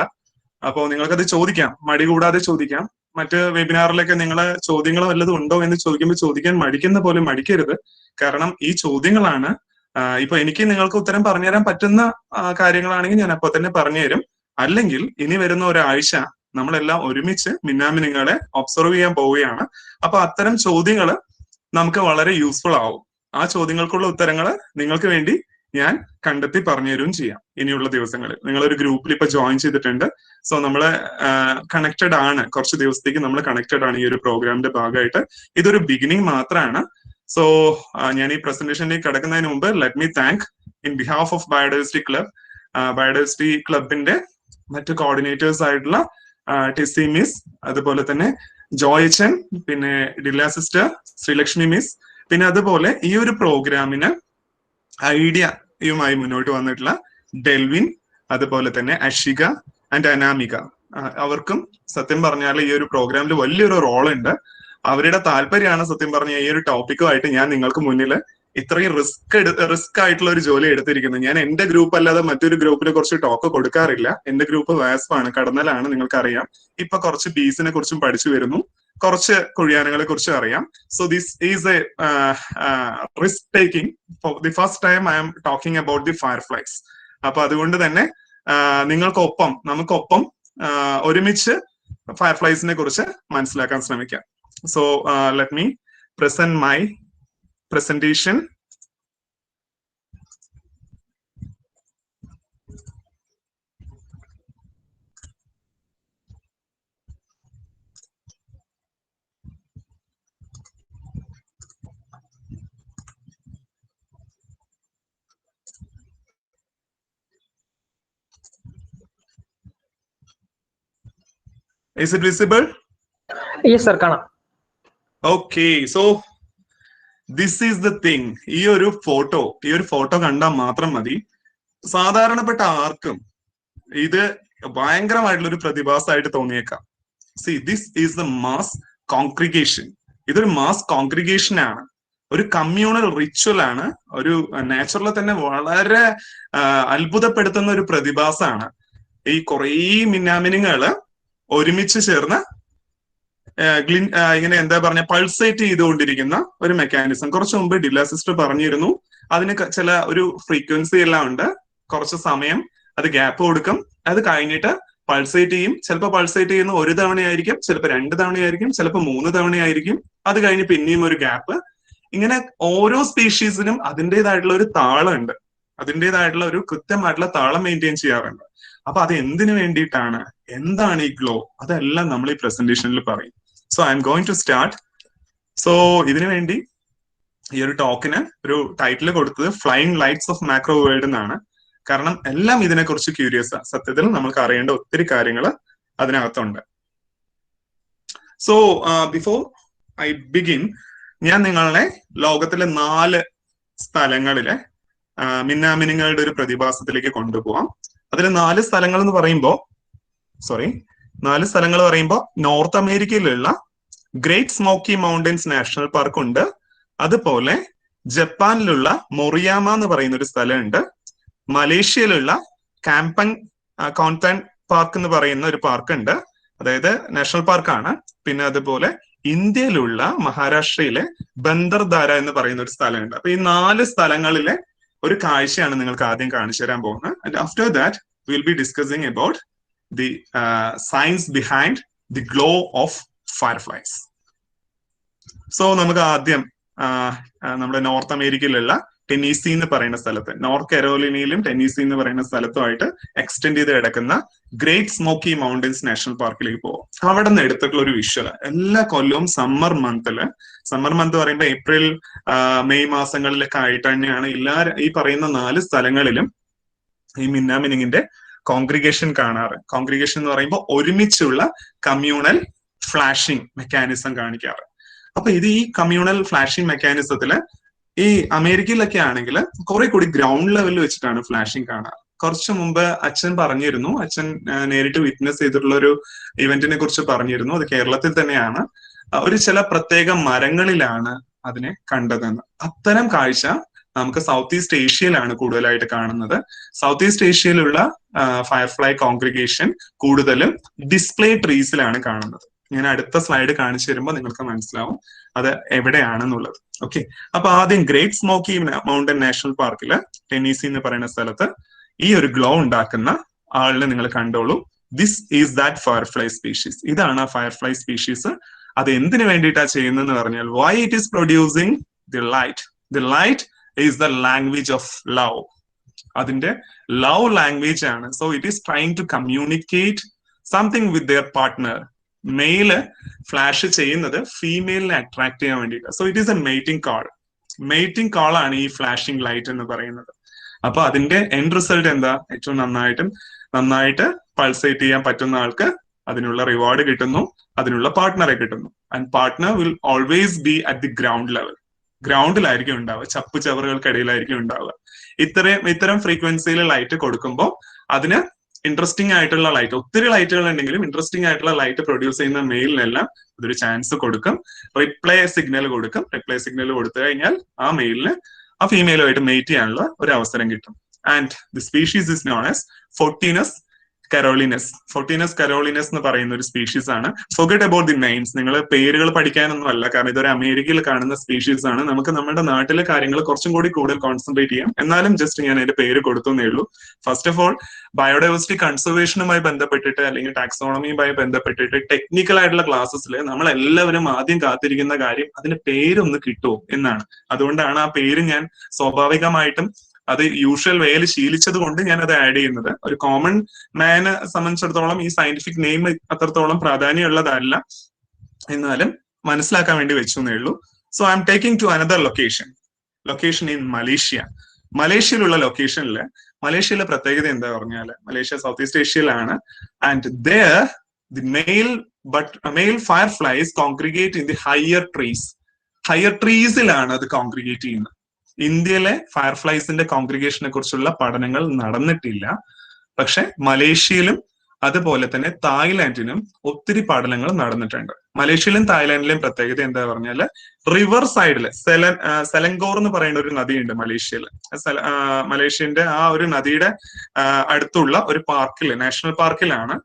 S5: അപ്പോ നിങ്ങൾക്കത് ചോദിക്കാം, മടി കൂടാതെ ചോദിക്കാം. മറ്റ് വെബിനാറിലൊക്കെ നിങ്ങളെ ചോദ്യങ്ങൾ വല്ലതും ഉണ്ടോ എന്ന് ചോദിക്കുമ്പോൾ ചോദിക്കാൻ മടിക്കുന്ന പോലെ മടിക്കരുത്. കാരണം ഈ ചോദ്യങ്ങളാണ് ഇപ്പൊ എനിക്ക് നിങ്ങൾക്ക് ഉത്തരം പറഞ്ഞുതരാൻ പറ്റുന്ന കാര്യങ്ങളാണെങ്കിൽ ഞാൻ അപ്പൊ തന്നെ പറഞ്ഞുതരും. അല്ലെങ്കിൽ ഇനി വരുന്ന ഒരാഴ്ച നമ്മളെല്ലാം ഒരുമിച്ച് മിന്നാമിനുങ്ങളെ ഒബ്സർവ് ചെയ്യാൻ പോവുകയാണ്. അപ്പൊ അത്തരം ചോദ്യങ്ങൾ നമുക്ക് വളരെ യൂസ്ഫുൾ ആവും. ആ ചോദ്യങ്ങൾക്കുള്ള ഉത്തരങ്ങൾ നിങ്ങൾക്ക് വേണ്ടി ഞാൻ കണ്ടെത്തി പറഞ്ഞു തരുകയും ചെയ്യാം ഇനിയുള്ള ദിവസങ്ങളിൽ. നിങ്ങളൊരു ഗ്രൂപ്പിൽ ഇപ്പൊ ജോയിൻ ചെയ്തിട്ടുണ്ട്. സോ നമ്മള് കണക്റ്റഡ് ആണ്, കുറച്ച് ദിവസത്തേക്ക് നമ്മൾ കണക്റ്റഡ് ആണ് ഈ ഒരു പ്രോഗ്രാമിന്റെ ഭാഗമായിട്ട്. ഇതൊരു ബിഗിനിങ് മാത്രമാണ്. സോ ഞാൻ ഈ പ്രസന്റേഷനിലേക്ക് കടക്കുന്നതിന് മുമ്പ് let me thank in behalf of biodiversity club, biodiversity ക്ലബിന്റെ മറ്റ് കോർഡിനേറ്റേഴ്സ് ആയിട്ടുള്ള ടെസ്സി മിസ്, അതുപോലെ തന്നെ ജോയച്ചൻ, പിന്നെ ഡില്ല സിസ്റ്റർ, ശ്രീലക്ഷ്മി മിസ്, പിന്നെ അതുപോലെ ഈ ഒരു പ്രോഗ്രാമിന് ഐഡിയയുമായി മുന്നോട്ട് വന്നിട്ടുള്ള ഡെൽവിൻ, അതുപോലെ തന്നെ അഷിക ആൻഡ് അനാമിക. അവർക്കും സത്യം പറഞ്ഞാൽ ഈ ഒരു പ്രോഗ്രാമിൽ വലിയൊരു റോൾ ഉണ്ട്. അവരുടെ താല്പര്യമാണ് സത്യം പറഞ്ഞ ഈ ഒരു ടോപ്പിക്കുമായിട്ട് ഞാൻ നിങ്ങൾക്ക് മുന്നിൽ ഇത്രയും റിസ്ക് ആയിട്ടുള്ള ഒരു ജോലി എടുത്തിരിക്കുന്നത്. ഞാൻ എന്റെ ഗ്രൂപ്പ് അല്ലാതെ മറ്റൊരു ഗ്രൂപ്പിനെ കുറിച്ച് ടോക്ക് കൊടുക്കാറില്ല. എന്റെ ഗ്രൂപ്പ് വാസ്പാണ്, കടന്നലാണ്, നിങ്ങൾക്കറിയാം. ഇപ്പൊ കുറച്ച് ബീസിനെ കുറിച്ചും പഠിച്ചു വരുന്നു, കുറച്ച് കുഴിയാനകളെ കുറിച്ചും അറിയാം. So this is A risk taking. For the first time I am talking about the fireflies. അപ്പൊ അതുകൊണ്ട് തന്നെ നമുക്കൊപ്പം ഒരുമിച്ച് ഫയർഫ്ലൈസിനെ കുറിച്ച് മനസ്സിലാക്കാൻ ശ്രമിക്കാം. So let me present my presentation. Is it visible?
S6: Yes, sir. Kana.
S5: Okay, so this is the thing. ഈ ഒരു ഫോട്ടോ കണ്ടാൽ മാത്രം മതി. സാധാരണപ്പെട്ട ആർക്കും ഇത് ഭയങ്കരമായിട്ടുള്ള ഒരു പ്രതിഭാസമായിട്ട് തോന്നിയേക്കാം. See, this is the mass congregation. ഇതൊരു മാസ് കോൺഗ്രിഗേഷൻ ആണ്. ഒരു കമ്മ്യൂണൽ റിച്വൽ ആണ്, ഒരു നാച്ചുറലിൽ തന്നെ വളരെ അത്ഭുതപ്പെടുത്തുന്ന ഒരു പ്രതിഭാസമാണ് ഈ കുറേ മിന്നാമിനുകള് ഒരുമിച്ച് ചേർന്ന് ഇങ്ങനെ എന്താ പറഞ്ഞ പൾസേറ്റ് ചെയ്തുകൊണ്ടിരിക്കുന്ന ഒരു മെക്കാനിസം. കുറച്ചു മുമ്പ് ഡില്ല സിസ്റ്റർ പറഞ്ഞിരുന്നു, അതിന് ചില ഒരു ഫ്രീക്വൻസി എല്ലാം ഉണ്ട്, കുറച്ച് സമയം അത് ഗ്യാപ്പ് കൊടുക്കും, അത് കഴിഞ്ഞിട്ട് പൾസേറ്റ് ചെയ്യും. ചിലപ്പോൾ പൾസേറ്റ് ചെയ്യുന്ന ഒരു തവണയായിരിക്കും, ചിലപ്പോൾ 2 തവണയായിരിക്കും, ചിലപ്പോൾ 3 തവണയായിരിക്കും, അത് കഴിഞ്ഞ് പിന്നെയും ഒരു ഗ്യാപ്പ്. ഇങ്ങനെ ഓരോ സ്പീഷീസിനും അതിൻ്റെതായിട്ടുള്ള ഒരു താളമുണ്ട്, അതിൻ്റെതായിട്ടുള്ള ഒരു കൃത്യമായിട്ടുള്ള താളം മെയിൻറ്റെയിൻ ചെയ്യാറുണ്ട്. അപ്പൊ അത് എന്തിനു വേണ്ടിയിട്ടാണ്, എന്താണ് ഈ ഗ്ലോ, അതെല്ലാം നമ്മൾ ഈ പ്രസന്റേഷനിൽ പറയും. So I M going to start. So ഇതിനു വേണ്ടി ഈ ഒരു ടോക്കിന് ഒരു ടൈറ്റിൽ കൊടുത്തത് flying lights of macro world എന്നാണ്. കാരണം എല്ലാം ഇതിനെക്കുറിച്ച് ക്യൂരിയസ് ആണ്. സത്യത്തിൽ നമ്മൾക്ക് അറിയേണ്ട ഒത്തിരി കാര്യങ്ങൾ അതിനകത്തുണ്ട്. സോ ബിഫോർ ഐ ബിഗിൻ, ഞാൻ നിങ്ങളെ ലോകത്തിലെ 4 സ്ഥലങ്ങളിലെ മിന്നാമിനുങ്ങളുടെ ഒരു പ്രതിഭാസത്തിലേക്ക് കൊണ്ടുപോകാം. അതിൽ 4 സ്ഥലങ്ങൾ എന്ന് പറയുമ്പോൾ 4 സ്ഥലങ്ങൾ പറയുമ്പോൾ നോർത്ത് അമേരിക്കയിലുള്ള Great Smoky Mountains National Park ഉണ്ട്, അതുപോലെ ജപ്പാനിലുള്ള മൊറിയാമ എന്ന് പറയുന്ന ഒരു സ്ഥലമുണ്ട്, മലേഷ്യയിലുള്ള കാമ്പങ് കോൺതാൻ പാർക്ക് എന്ന് പറയുന്ന ഒരു പാർക്ക് ഉണ്ട്, അതായത് നാഷണൽ പാർക്കാണ്. പിന്നെ അതുപോലെ ഇന്ത്യയിലുള്ള മഹാരാഷ്ട്രയിലെ ബന്ദർദാര എന്ന് പറയുന്ന ഒരു സ്ഥലമുണ്ട്. അപ്പൊ ഈ 4 സ്ഥലങ്ങളിലെ ഒരു കാഴ്ചയാണ് നിങ്ങൾക്ക് ആദ്യം കാണിച്ചു തരാൻ പോകുന്നത്. And after that will be discussing about the science behind the glow of fireflies. So നമുക്ക് ആദ്യം നമ്മുടെ നോർത്ത് അമേരിക്കയിലുള്ള ടെന്നീസി എന്ന് പറയുന്ന സ്ഥലത്ത്, നോർത്ത് കരോലിനയിലും ടെന്നീസി എന്ന് പറയുന്ന സ്ഥലത്തുമായിട്ട് എക്സ്റ്റെൻഡ് ചെയ്ത് കിടക്കുന്ന ഗ്രേറ്റ് സ്മോക്കി മൗണ്ടൻസ് നാഷണൽ പാർക്കിലേക്ക് പോകും. അവിടെ നിന്ന് എടുത്തിട്ടുള്ള ഒരു വിഷ്വൽ എല്ലാ കൊല്ലവും സമ്മർ മന്ത് പറയുമ്പോൾ ഏപ്രിൽ മെയ് മാസങ്ങളിലൊക്കെ ആയിട്ട് തന്നെയാണ് ഈ പറയുന്ന 4 സ്ഥലങ്ങളിലും ഈ മിന്നാമിനിങ്ങിന്റെ കോൺഗ്രിഗേഷൻ കാണാറ്. കോൺഗ്രിഗേഷൻ എന്ന് പറയുമ്പോൾ ഒരുമിച്ചുള്ള കമ്മ്യൂണൽ ഫ്ലാഷിംഗ് മെക്കാനിസം കാണിക്കാറ്. അപ്പൊ ഇത് ഈ കമ്മ്യൂണൽ ഫ്ലാഷിംഗ് മെക്കാനിസത്തില് ഈ അമേരിക്കയിലൊക്കെ ആണെങ്കിൽ കുറെ കൂടി ഗ്രൗണ്ട് ലെവലിൽ വെച്ചിട്ടാണ് ഫ്ലാഷിംഗ് കാണാറ്. കുറച്ചു മുമ്പ് അച്ഛൻ പറഞ്ഞിരുന്നു, അച്ഛൻ നേരിട്ട് വിറ്റ്നസ് ചെയ്തിട്ടുള്ള ഒരു ഇവന്റിനെ കുറിച്ച് പറഞ്ഞിരുന്നു. അത് കേരളത്തിൽ തന്നെയാണ്, ഒരു ചില പ്രത്യേക മരങ്ങളിലാണ് അതിനെ കണ്ടതെന്ന്. അത്തരം കാഴ്ച നമുക്ക് സൗത്ത് ഈസ്റ്റ് ഏഷ്യയിലാണ് കൂടുതലായിട്ട് കാണുന്നത്. സൗത്ത് ഈസ്റ്റ് ഏഷ്യയിലുള്ള ഫയർഫ്ലൈ കോൺഗ്രിഗേഷൻ കൂടുതലും ഡിസ്പ്ലേ ട്രീസിലാണ് കാണുന്നത്. ഞാൻ അടുത്ത സ്ലൈഡ് കാണിച്ചു തരുമ്പോൾ നിങ്ങൾക്ക് മനസ്സിലാവും അത് എവിടെയാണെന്നുള്ളത്. ഓക്കെ, അപ്പൊ ആദ്യം ഗ്രേറ്റ് സ്മോക്കി മൗണ്ടൻ നാഷണൽ പാർക്കില് ടെന്നീസി എന്ന് പറയുന്ന സ്ഥലത്ത് ഈ ഒരു ഗ്ലോ ഉണ്ടാക്കുന്ന ആളിനെ നിങ്ങൾ കണ്ടോളൂ. This is that firefly species. ഇതാണ് ആ ഫയർഫ്ലൈ സ്പീഷീസ്. അത് എന്തിനു വേണ്ടിയിട്ടാണ് ചെയ്യുന്നതെന്ന് പറഞ്ഞാൽ, why it is producing the light. The light is the language of love. അതിന്റെ ലവ് ലാംഗ്വേജ് ആണ്. So it is trying to communicate something with their partner. Male flash ചെയ്യുന്നത് ഫീമെയിലിനെ അട്രാക്ട് ചെയ്യാൻ വേണ്ടിയിട്ട്. So it is a mating call ആണ് ഈ flashing light എന്ന് പറയുന്നത്. അപ്പൊ അതിന്റെ എൻഡ് റിസൾട്ട് എന്താ? ഏറ്റവും നന്നായിട്ട് പൾസേറ്റ് ചെയ്യാൻ പറ്റുന്ന ആൾക്ക് അതിനുള്ള റിവാർഡ് കിട്ടുന്നു, അതിനുള്ള പാർട്ട്ണറെ കിട്ടുന്നു. And partner will always be at the ground level. ഗ്രൗണ്ടിലായിരിക്കും ഉണ്ടാവുക, ചവറുകൾക്കിടയിലായിരിക്കും ഉണ്ടാവുക. ഇത്തരം ഫ്രീക്വൻസിയിൽ ലൈറ്റ് കൊടുക്കുമ്പോൾ അതിന് ഇൻട്രസ്റ്റിംഗ് ആയിട്ടുള്ള ലൈറ്റ്, ഒത്തിരി ലൈറ്റുകൾ ഉണ്ടെങ്കിലും ഇൻട്രസ്റ്റിംഗ് ആയിട്ടുള്ള ലൈറ്റ് പ്രൊഡ്യൂസ് ചെയ്യുന്ന മെയിലിനെല്ലാം അതൊരു ചാൻസ് കൊടുക്കും. റിപ്ലൈ സിഗ്നൽ കൊടുക്കും. റിപ്ലൈ സിഗ്നൽ കൊടുത്തു കഴിഞ്ഞാൽ ആ മെയിലിന് ആ ഫീമെയിലുമായിട്ട് മേറ്റ് ചെയ്യാനുള്ള ഒരു അവസരം കിട്ടും. And the species is known as Photinus carolinus എന്ന് പറയുന്ന ഒരു സ്പീഷീസ് ആണ്. Forget about the names. നിങ്ങൾ പേരുകൾ പഠിക്കാനൊന്നും അല്ല, കാരണം ഇതൊരു അമേരിക്കയിൽ കാണുന്ന സ്പീഷീസ് ആണ്. നമുക്ക് നമ്മുടെ നാട്ടിലെ കാര്യങ്ങൾ കുറച്ചും കൂടി കൂടുതൽ കോൺസെൻട്രേറ്റ് ചെയ്യാം. എന്നാലും ജസ്റ്റ് ഞാൻ അതിന്റെ പേര് കൊടുത്തേ ഉള്ളൂ. ഫസ്റ്റ് ഓഫ് ഓൾ, ബയോഡൈവേഴ്സിറ്റി കൺസർവേഷനുമായി ബന്ധപ്പെട്ടിട്ട് അല്ലെങ്കിൽ ടാക്സോണമിയുമായി ബന്ധപ്പെട്ടിട്ട് ടെക്നിക്കൽ ആയിട്ടുള്ള ക്ലാസ്സസിൽ നമ്മൾ എല്ലാവരും ആദ്യം കാത്തിരിക്കുന്ന കാര്യം അതിന്റെ പേരൊന്ന് കിട്ടുമോ എന്നാണ്. അതുകൊണ്ടാണ് ആ പേര് ഞാൻ സ്വാഭാവികമായിട്ടും അത് യൂഷ്വൽ വേയിൽ ശീലിച്ചത് കൊണ്ട് ഞാൻ അത് ആഡ് ചെയ്യുന്നത്. ഒരു കോമൺ മാനെ സംബന്ധിച്ചിടത്തോളം ഈ സയന്റിഫിക് നെയിം അത്രത്തോളം പ്രാധാന്യമുള്ളതല്ല, എന്നാലും മനസ്സിലാക്കാൻ വേണ്ടി വെച്ചു എന്നേ ഉള്ളൂ. So I M taking to another location in മലേഷ്യയിലുള്ള ലൊക്കേഷനില് മലേഷ്യയിലെ പ്രത്യേകത എന്താ പറഞ്ഞാല്, മലേഷ്യ സൗത്ത് ഈസ്റ്റ് ഏഷ്യയിലാണ്. And there the male fireflies congregate in the higher treesലാണ് അത് കോൺഗ്രിഗേറ്റ് ചെയ്യുന്നത്. ഇന്ത്യയിലെ ഫയർഫ്ലൈസിന്റെ കോൺഗ്രിഗേഷനെ കുറിച്ചുള്ള പഠനങ്ങൾ നടന്നിട്ടില്ല. പക്ഷെ മലേഷ്യയിലും അതുപോലെ തന്നെ തായ്ലാന്റിനും ഒത്തിരി പഠനങ്ങൾ നടന്നിട്ടുണ്ട്. മലേഷ്യയിലും തായ്ലാന്റിലെയും പ്രത്യേകത എന്താ പറഞ്ഞാല് റിവർ സൈഡില് സെലങ്കോർ എന്ന് പറയുന്ന ഒരു നദിയുണ്ട് മലേഷ്യയിൽ. മലേഷ്യന്റെ ആ ഒരു നദിയുടെ അടുത്തുള്ള ഒരു പാർക്കിൽ, നാഷണൽ പാർക്കിലാണ്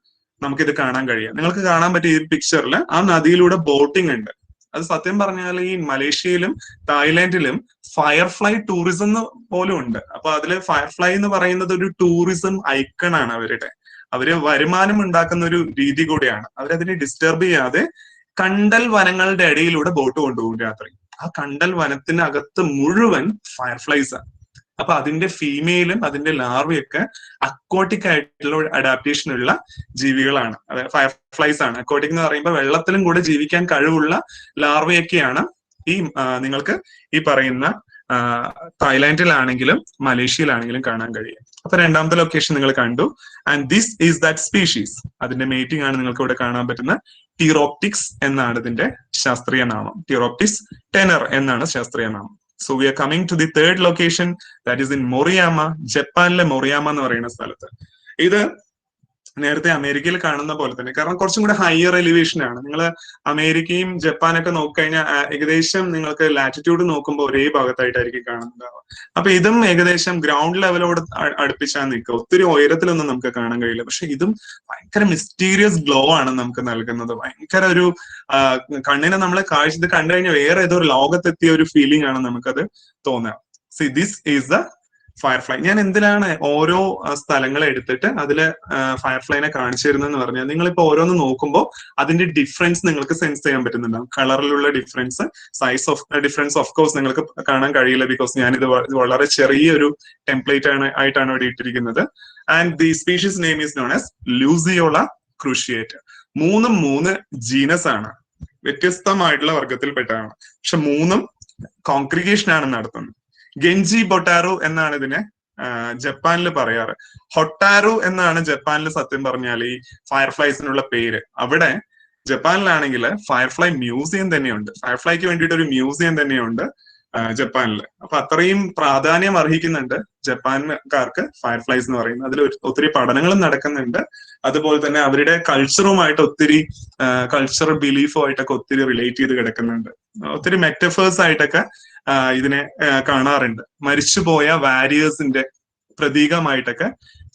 S5: നമുക്കിത് കാണാൻ കഴിയുക. നിങ്ങൾക്ക് കാണാൻ പറ്റിയ ഈ പിക്ചറിൽ ആ നദിയിലൂടെ ബോട്ടിംഗ് ഉണ്ട്. അത് സത്യം പറഞ്ഞാൽ ഈ മലേഷ്യയിലും തായ്ലാന്റിലും ഫയർഫ്ലൈ ടൂറിസം പോലും ഉണ്ട്. അപ്പൊ അതില് ഫയർഫ്ലൈ എന്ന് പറയുന്നത് ഒരു ടൂറിസം ഐക്കൺ ആണ് അവരുടെ. അവര് വരുമാനം ഉണ്ടാക്കുന്ന ഒരു രീതി കൂടിയാണ്. അവരതിനെ ഡിസ്റ്റർബ് ചെയ്യാതെ കണ്ടൽ വനങ്ങളുടെ ഇടയിലൂടെ ബോട്ട് കൊണ്ടുപോകും രാത്രി. ആ കണ്ടൽ വനത്തിനകത്ത് മുഴുവൻ ഫയർഫ്ലൈസ് ആണ്. അപ്പൊ അതിന്റെ ഫീമെയിലും അതിന്റെ ലാർവയൊക്കെ അക്വാട്ടിക് ആയിട്ടുള്ള അഡാപ്റ്റേഷൻ ഉള്ള ജീവികളാണ്, അതായത് ഫയർഫ്ലൈസ് ആണ്. അക്വാട്ടിക് എന്ന് പറയുമ്പോൾ വെള്ളത്തിലും കൂടെ ജീവിക്കാൻ കഴിവുള്ള ലാർവയൊക്കെയാണ് ഈ നിങ്ങൾക്ക് ഈ പറയുന്ന തായ്ലാന്റിലാണെങ്കിലും മലേഷ്യയിലാണെങ്കിലും കാണാൻ കഴിയും. അപ്പൊ രണ്ടാമത്തെ ലൊക്കേഷൻ നിങ്ങൾ കണ്ടു. And this is that species. അതിന്റെ മേറ്റിംഗ് ആണ് നിങ്ങൾക്ക് ഇവിടെ കാണാൻ പറ്റുന്ന ടീറോപ്റ്റിക്സ് എന്നാണ് ഇതിന്റെ ശാസ്ത്രീയ നാമം. ടീറോപ്റ്റിക്സ് ടെനർ എന്നാണ് ശാസ്ത്രീയ നാമം. So we are coming to the third location, that is in Moriyama, ജപ്പാനിലെ മൊറിയാമ എന്ന് പറയുന്ന സ്ഥലത്ത്. ഇത് നേരത്തെ അമേരിക്കയിൽ കാണുന്ന പോലെ തന്നെ, കാരണം കുറച്ചും കൂടെ ഹയർ എലിവേഷൻ ആണ്. നിങ്ങൾ അമേരിക്കയും ജപ്പാനൊക്കെ നോക്കിക്കഴിഞ്ഞാൽ ഏകദേശം നിങ്ങൾക്ക് ലാറ്റിറ്റ്യൂഡ് നോക്കുമ്പോൾ ഒരേ ഭാഗത്തായിട്ടായിരിക്കും കാണുന്നുണ്ടാവുക. അപ്പൊ ഇതും ഏകദേശം ഗ്രൗണ്ട് ലെവലോട് അടുപ്പിച്ചാൽ നിൽക്കുക. ഒത്തിരി ഉയരത്തിലൊന്നും നമുക്ക് കാണാൻ കഴിയില്ല. പക്ഷെ ഇതും ഭയങ്കര മിസ്റ്റീരിയസ് ഗ്ലോ ആണ് നമുക്ക് നൽകുന്നത്. ഭയങ്കര ഒരു കണ്ണിനെ നമ്മൾ കാഴ്ച ഇത് കണ്ടു കഴിഞ്ഞാൽ വേറെ ഏതോ ഒരു ലോകത്തെത്തിയ ഒരു ഫീലിംഗ് ആണ് നമുക്കത് തോന്നുക. See this is the firefly. ഞാൻ എന്തിനാണ് ഓരോ സ്ഥലങ്ങളെ എടുത്തിട്ട് അതില് ഫയർഫ്ലൈനെ കാണിച്ചു തരുന്നതെന്ന് പറഞ്ഞാൽ, നിങ്ങളിപ്പോ ഓരോന്ന് നോക്കുമ്പോൾ അതിന്റെ ഡിഫറൻസ് നിങ്ങൾക്ക് സെൻസ് ചെയ്യാൻ പറ്റുന്നുണ്ടാവും. കളറിലുള്ള difference, size of difference of course നിങ്ങൾക്ക് കാണാൻ കഴിയില്ല, ബിക്കോസ് ഞാനിത് വളരെ ചെറിയൊരു ടെംപ്ലേറ്റ് ആയിട്ടാണ് ഇവിടെ ഇട്ടിരിക്കുന്നത്. And the species name is known as Luciola cruciata. മൂന്ന് ജീനസ് ആണ്, വ്യത്യസ്തമായിട്ടുള്ള വർഗത്തിൽപ്പെട്ടതാണ്. പക്ഷെ മൂന്നും കോൺഗ്രിഗേഷൻ ആണ് നടത്തുന്നത്. ഗെഞ്ചി ബൊട്ടാറു എന്നാണ് ഇതിനെ ജപ്പാനിൽ പറയാറ്. ഹൊട്ടാറു എന്നാണ് ജപ്പാനിൽ സത്യം പറഞ്ഞാൽ ഈ ഫയർഫ്ലൈസിനുള്ള പേര്. അവിടെ ജപ്പാനിലാണെങ്കിൽ ഫയർഫ്ലൈ മ്യൂസിയം തന്നെയുണ്ട്. ഫയർഫ്ലൈക്ക് വേണ്ടിയിട്ട് ഒരു മ്യൂസിയം തന്നെയുണ്ട് ജപ്പാനിൽ. അപ്പൊ അത്രയും പ്രാധാന്യം അർഹിക്കുന്നുണ്ട് ജപ്പാൻകാർക്ക് ഫയർഫ്ലൈസ് എന്ന് പറയുന്നത്. അതിൽ ഒത്തിരി പഠനങ്ങളും നടക്കുന്നുണ്ട്. അതുപോലെ തന്നെ അവരുടെ കൾച്ചറുമായിട്ട് ഒത്തിരി കൾച്ചറൽ ബിലീഫുമായിട്ടൊക്കെ ഒത്തിരി റിലേറ്റ് ചെയ്ത് കിടക്കുന്നുണ്ട്. ഒത്തിരി മെറ്റഫേഴ്സ് ആയിട്ടൊക്കെ ഇതിനെ കാണാറുണ്ട്. മരിച്ചുപോയ വാരിയേഴ്സിന്റെ പ്രതീകമായിട്ടൊക്കെ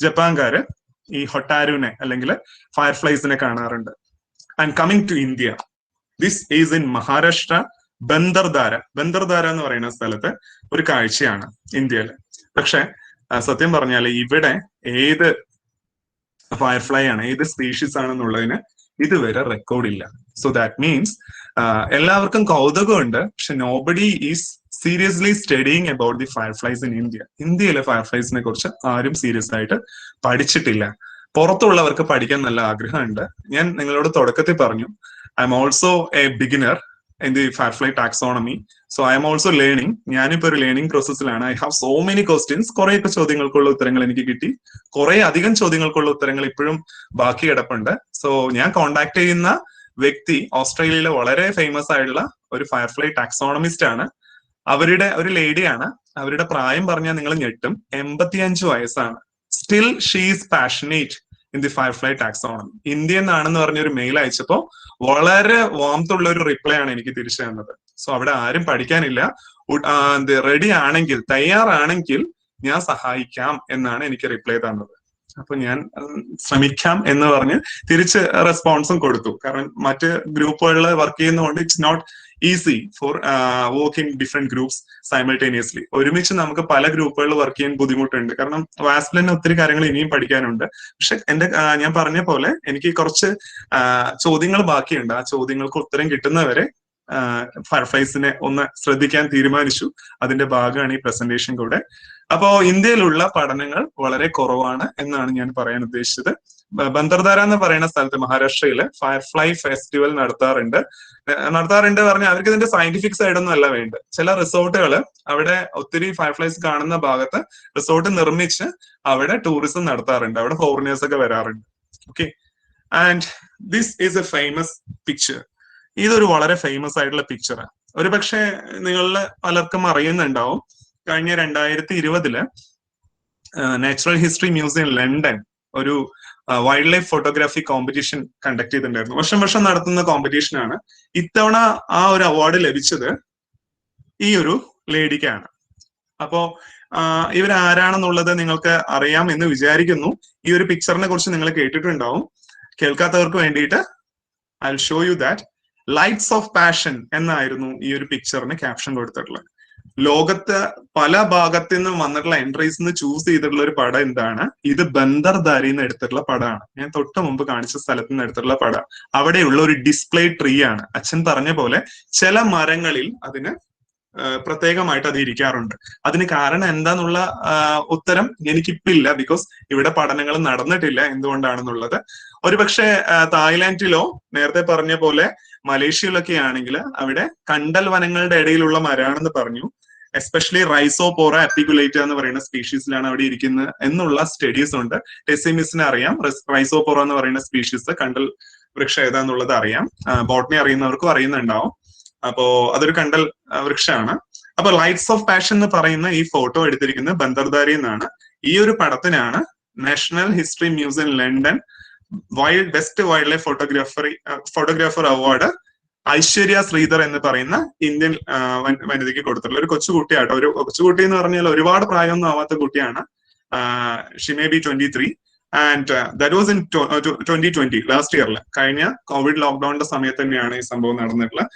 S5: ജപ്പാൻകാര് ഈ ഹൊട്ടാരുവിനെ അല്ലെങ്കിൽ ഫയർഫ്ലൈസിനെ കാണാറുണ്ട്. And coming to India, this is in Maharashtra, Bhandardara. Bhandardara എന്ന് പറയുന്ന സ്ഥലത്ത് ഒരു കാഴ്ചയാണ് ഇന്ത്യയില്. പക്ഷെ സത്യം പറഞ്ഞാൽ ഇവിടെ ഏത് ഫയർഫ്ലൈ ആണ്, ഏത് സ്പീഷീസ് ആണെന്നുള്ളതിന് ഇതുവരെ റെക്കോർഡില്ല. സോ ദാറ്റ് മീൻസ് എല്ലാവർക്കും കൗതുകമുണ്ട്, പക്ഷെ nobody is seriously studying about the fireflies in India. ഇന്ത്യയിലെ ഫയർഫ്ലൈസിനെ കുറിച്ച് ആരും സീരിയസ് ആയിട്ട് പഠിച്ചിട്ടില്ല. പുറത്തുള്ളവർക്ക് പഠിക്കാൻ നല്ല ആഗ്രഹമുണ്ട്. ഞാൻ നിങ്ങളോട് തുടക്കത്തിൽ പറഞ്ഞു, I am also A beginner in the firefly taxonomy, so I am also learning. ഞാനിപ്പോ ഒരു ലേണിംഗ് പ്രോസസ്സിലാണ്. I have so many questions. കുറെയൊക്കെ ചോദ്യങ്ങൾക്കുള്ള ഉത്തരങ്ങൾ എനിക്ക് കിട്ടി, കുറെ അധികം ചോദ്യങ്ങൾക്കുള്ള ഉത്തരങ്ങൾ ഇപ്പോഴും ബാക്കി കിടപ്പുണ്ട്. സോ ഞാൻ കോണ്ടാക്ട് ചെയ്യുന്ന വ്യക്തി ഓസ്ട്രേലിയയിലെ വളരെ ഫേമസ് ആയിട്ടുള്ള ഒരു ഫയർഫ്ലൈ ടാക്സോണമിസ്റ്റ് ആണ്. അവരുടെ ഒരു ലേഡിയാണ്. അവരുടെ പ്രായം പറഞ്ഞാൽ നിങ്ങൾ ഞെട്ടും, 85 വയസ്സാണ്. Still she is passionate in the firefly taxonomy. Indian ആണെന്ന് പറഞ്ഞൊരു മെയിൽ അയച്ചപ്പോ വളരെ വാംത്തുള്ള ഒരു റിപ്ലൈ ആണ് എനിക്ക് തിരിച്ചു തന്നത്. സോ അവിടെ ആരും പഠിക്കാനില്ല, റെഡി ആണെങ്കിൽ, തയ്യാറാണെങ്കിൽ ഞാൻ സഹായിക്കാം എന്നാണ് എനിക്ക് റിപ്ലൈ തന്നത്. അപ്പൊ ഞാൻ ശ്രമിക്കാം എന്ന് പറഞ്ഞ് തിരിച്ച് റെസ്പോൺസും കൊടുത്തു. കാരണം മറ്റ് ഗ്രൂപ്പുകളിൽ വർക്ക് ചെയ്യുന്നതുകൊണ്ട് it's not easy for work in different groups simultaneously. ഒരുമിച്ച് നമുക്ക് പല ഗ്രൂപ്പുകളിൽ വർക്ക് ചെയ്യാൻ ബുദ്ധിമുട്ടുണ്ട്. കാരണം വാസ്പ്ലിന് ഒത്തിരി കാര്യങ്ങൾ ഇനിയും പഠിക്കാനുണ്ട്. പക്ഷെ ഞാൻ പറഞ്ഞ പോലെ എനിക്ക് കുറച്ച് ചോദ്യങ്ങൾ ബാക്കിയുണ്ട്. ആ ചോദ്യങ്ങൾക്ക് ഉത്തരം കിട്ടുന്നവരെ ഫയർഫ്ലൈസിനെ ഒന്ന് ശ്രദ്ധിക്കാൻ തീരുമാനിച്ചു. അതിന്റെ ഭാഗമാണ് ഈ പ്രസന്റേഷൻ കൂടെ. അപ്പോ ഇന്ത്യയിലുള്ള പഠനങ്ങൾ വളരെ കുറവാണ് എന്നാണ് ഞാൻ പറയാൻ ഉദ്ദേശിച്ചത്. ബന്ദർദാര എന്ന് പറയുന്ന സ്ഥലത്ത് മഹാരാഷ്ട്രയില് ഫയർഫ്ലൈ ഫെസ്റ്റിവൽ നടത്താറുണ്ട് പറഞ്ഞാൽ അവർക്ക് ഇതിന്റെ സയന്റിഫിക് സൈഡൊന്നും അല്ല വേണ്ടത്. ചില റിസോർട്ടുകൾ അവിടെ ഒത്തിരി ഫയർഫ്ലൈസ് കാണുന്ന ഭാഗത്ത് റിസോർട്ട് നിർമ്മിച്ച് അവിടെ ടൂറിസം നടത്താറുണ്ട്. അവിടെ ഫോറിനേഴ്സ് ഒക്കെ വരാറുണ്ട്. Okay, and this is A famous picture. ഇതൊരു വളരെ ഫേമസ് ആയിട്ടുള്ള പിക്ചറാണ്. ഒരുപക്ഷെ നിങ്ങളിൽ പലർക്കും അറിയുന്നുണ്ടാവും, കഴിഞ്ഞ 2020 നാച്ചുറൽ ഹിസ്റ്ററി മ്യൂസിയം ലണ്ടൻ ഒരു wild life photography competition conduct ചെയ്തിട്ടുണ്ടായിരുന്നു. വർഷം നടത്തുന്ന കോമ്പറ്റീഷൻ ആണ്. ഇത്തവണ ആ ഒരു അവാർഡ് ലഭിച്ചത് ഈ ഒരു ലേഡിക്കാണ്. അപ്പോ ഇവരാരാണെന്നുള്ളത് നിങ്ങൾക്ക് അറിയാം എന്ന് വിചാരിക്കുന്നു. ഈ ഒരു പിക്ചറിനെ കുറിച്ച് നിങ്ങൾ കേട്ടിട്ടുണ്ടാവും. കേൾക്കാത്തവർക്ക് വേണ്ടിയിട്ട് I will show you that. Lights of passion എന്നായിരുന്നു ഈ ഒരു പിക്ചറിന് ക്യാപ്ഷൻ കൊടുത്തിട്ടുള്ളത്. ലോകത്ത് പല ഭാഗത്തു നിന്നും വന്നിട്ടുള്ള എൻട്രീസ് നിന്ന് ചൂസ് ചെയ്തിട്ടുള്ള ഒരു പടം എന്താണ്? ഇത് ബന്ദർദാരിയിൽ നിന്ന് എടുത്തിട്ടുള്ള പടമാണ്. ഞാൻ തൊട്ട് മുമ്പ് കാണിച്ച സ്ഥലത്ത് നിന്ന് എടുത്തിട്ടുള്ള പടം. അവിടെയുള്ള ഒരു ഡിസ്പ്ലേ ട്രീ ആണ്. അച്ഛൻ പറഞ്ഞ പോലെ ചില മരങ്ങളിൽ അതിന് പ്രത്യേകമായിട്ട് അത് ഇരിക്കാറുണ്ട്. അതിന് കാരണം എന്താന്നുള്ള ഉത്തരം എനിക്കിപ്പില്ല, ബിക്കോസ് ഇവിടെ പഠനങ്ങൾ നടന്നിട്ടില്ല എന്തുകൊണ്ടാണെന്നുള്ളത്. ഒരുപക്ഷെ തായ്ലാന്റിലോ നേരത്തെ പറഞ്ഞ പോലെ മലേഷ്യയിലൊക്കെ ആണെങ്കിൽ അവിടെ കണ്ടൽ വനങ്ങളുടെ ഇടയിലുള്ള മരമാണെന്ന് പറഞ്ഞു. എസ്പെഷ്യലി റൈസോപോറ അപ്പിക്കുലേറ്റ എന്ന് പറയുന്ന സ്പീഷീസിലാണ് അവിടെ ഇരിക്കുന്നത് എന്നുള്ള സ്റ്റഡീസ് ഉണ്ട്. ടെസിമിസിനെ അറിയാം. റൈസോപോറ എന്ന് പറയുന്ന സ്പീഷീസ് കണ്ടൽ വൃക്ഷം ഏതാന്നുള്ളത് അറിയാം. ബോട്ടണി അറിയുന്നവർക്കും അറിയുന്നുണ്ടാവും. അപ്പോ അതൊരു കണ്ടൽ വൃക്ഷമാണ്. അപ്പൊ ലൈറ്റ്സ് ഓഫ് പാഷൻ എന്ന് പറയുന്ന ഈ ഫോട്ടോ എടുത്തിരിക്കുന്നത് ബന്ദർദാരി എന്നാണ്. ഈ ഒരു പടത്തിനാണ് national history museum London best wild life photographer award Aishwarya Sridhar എന്ന് പറയുന്ന ഇന്ത്യൻ വനിതയ്ക്ക് കൊടുത്തിട്ടുള്ള ഒരു കൊച്ചുകുട്ടിയാട്ടോ. ഒരു കൊച്ചുകുട്ടി എന്ന് പറഞ്ഞാൽ ഒരുപാട് പ്രായമൊന്നും ആവാത്ത കുട്ടിയാണ്. Xi may be 23 and that was in 2020 last ഇയറിൽ. കഴിഞ്ഞ കോവിഡ് ലോക്ക്ഡൌണിന്റെ സമയത്ത് തന്നെയാണ് ഈ സംഭവം നടന്നിട്ടുള്ളത്.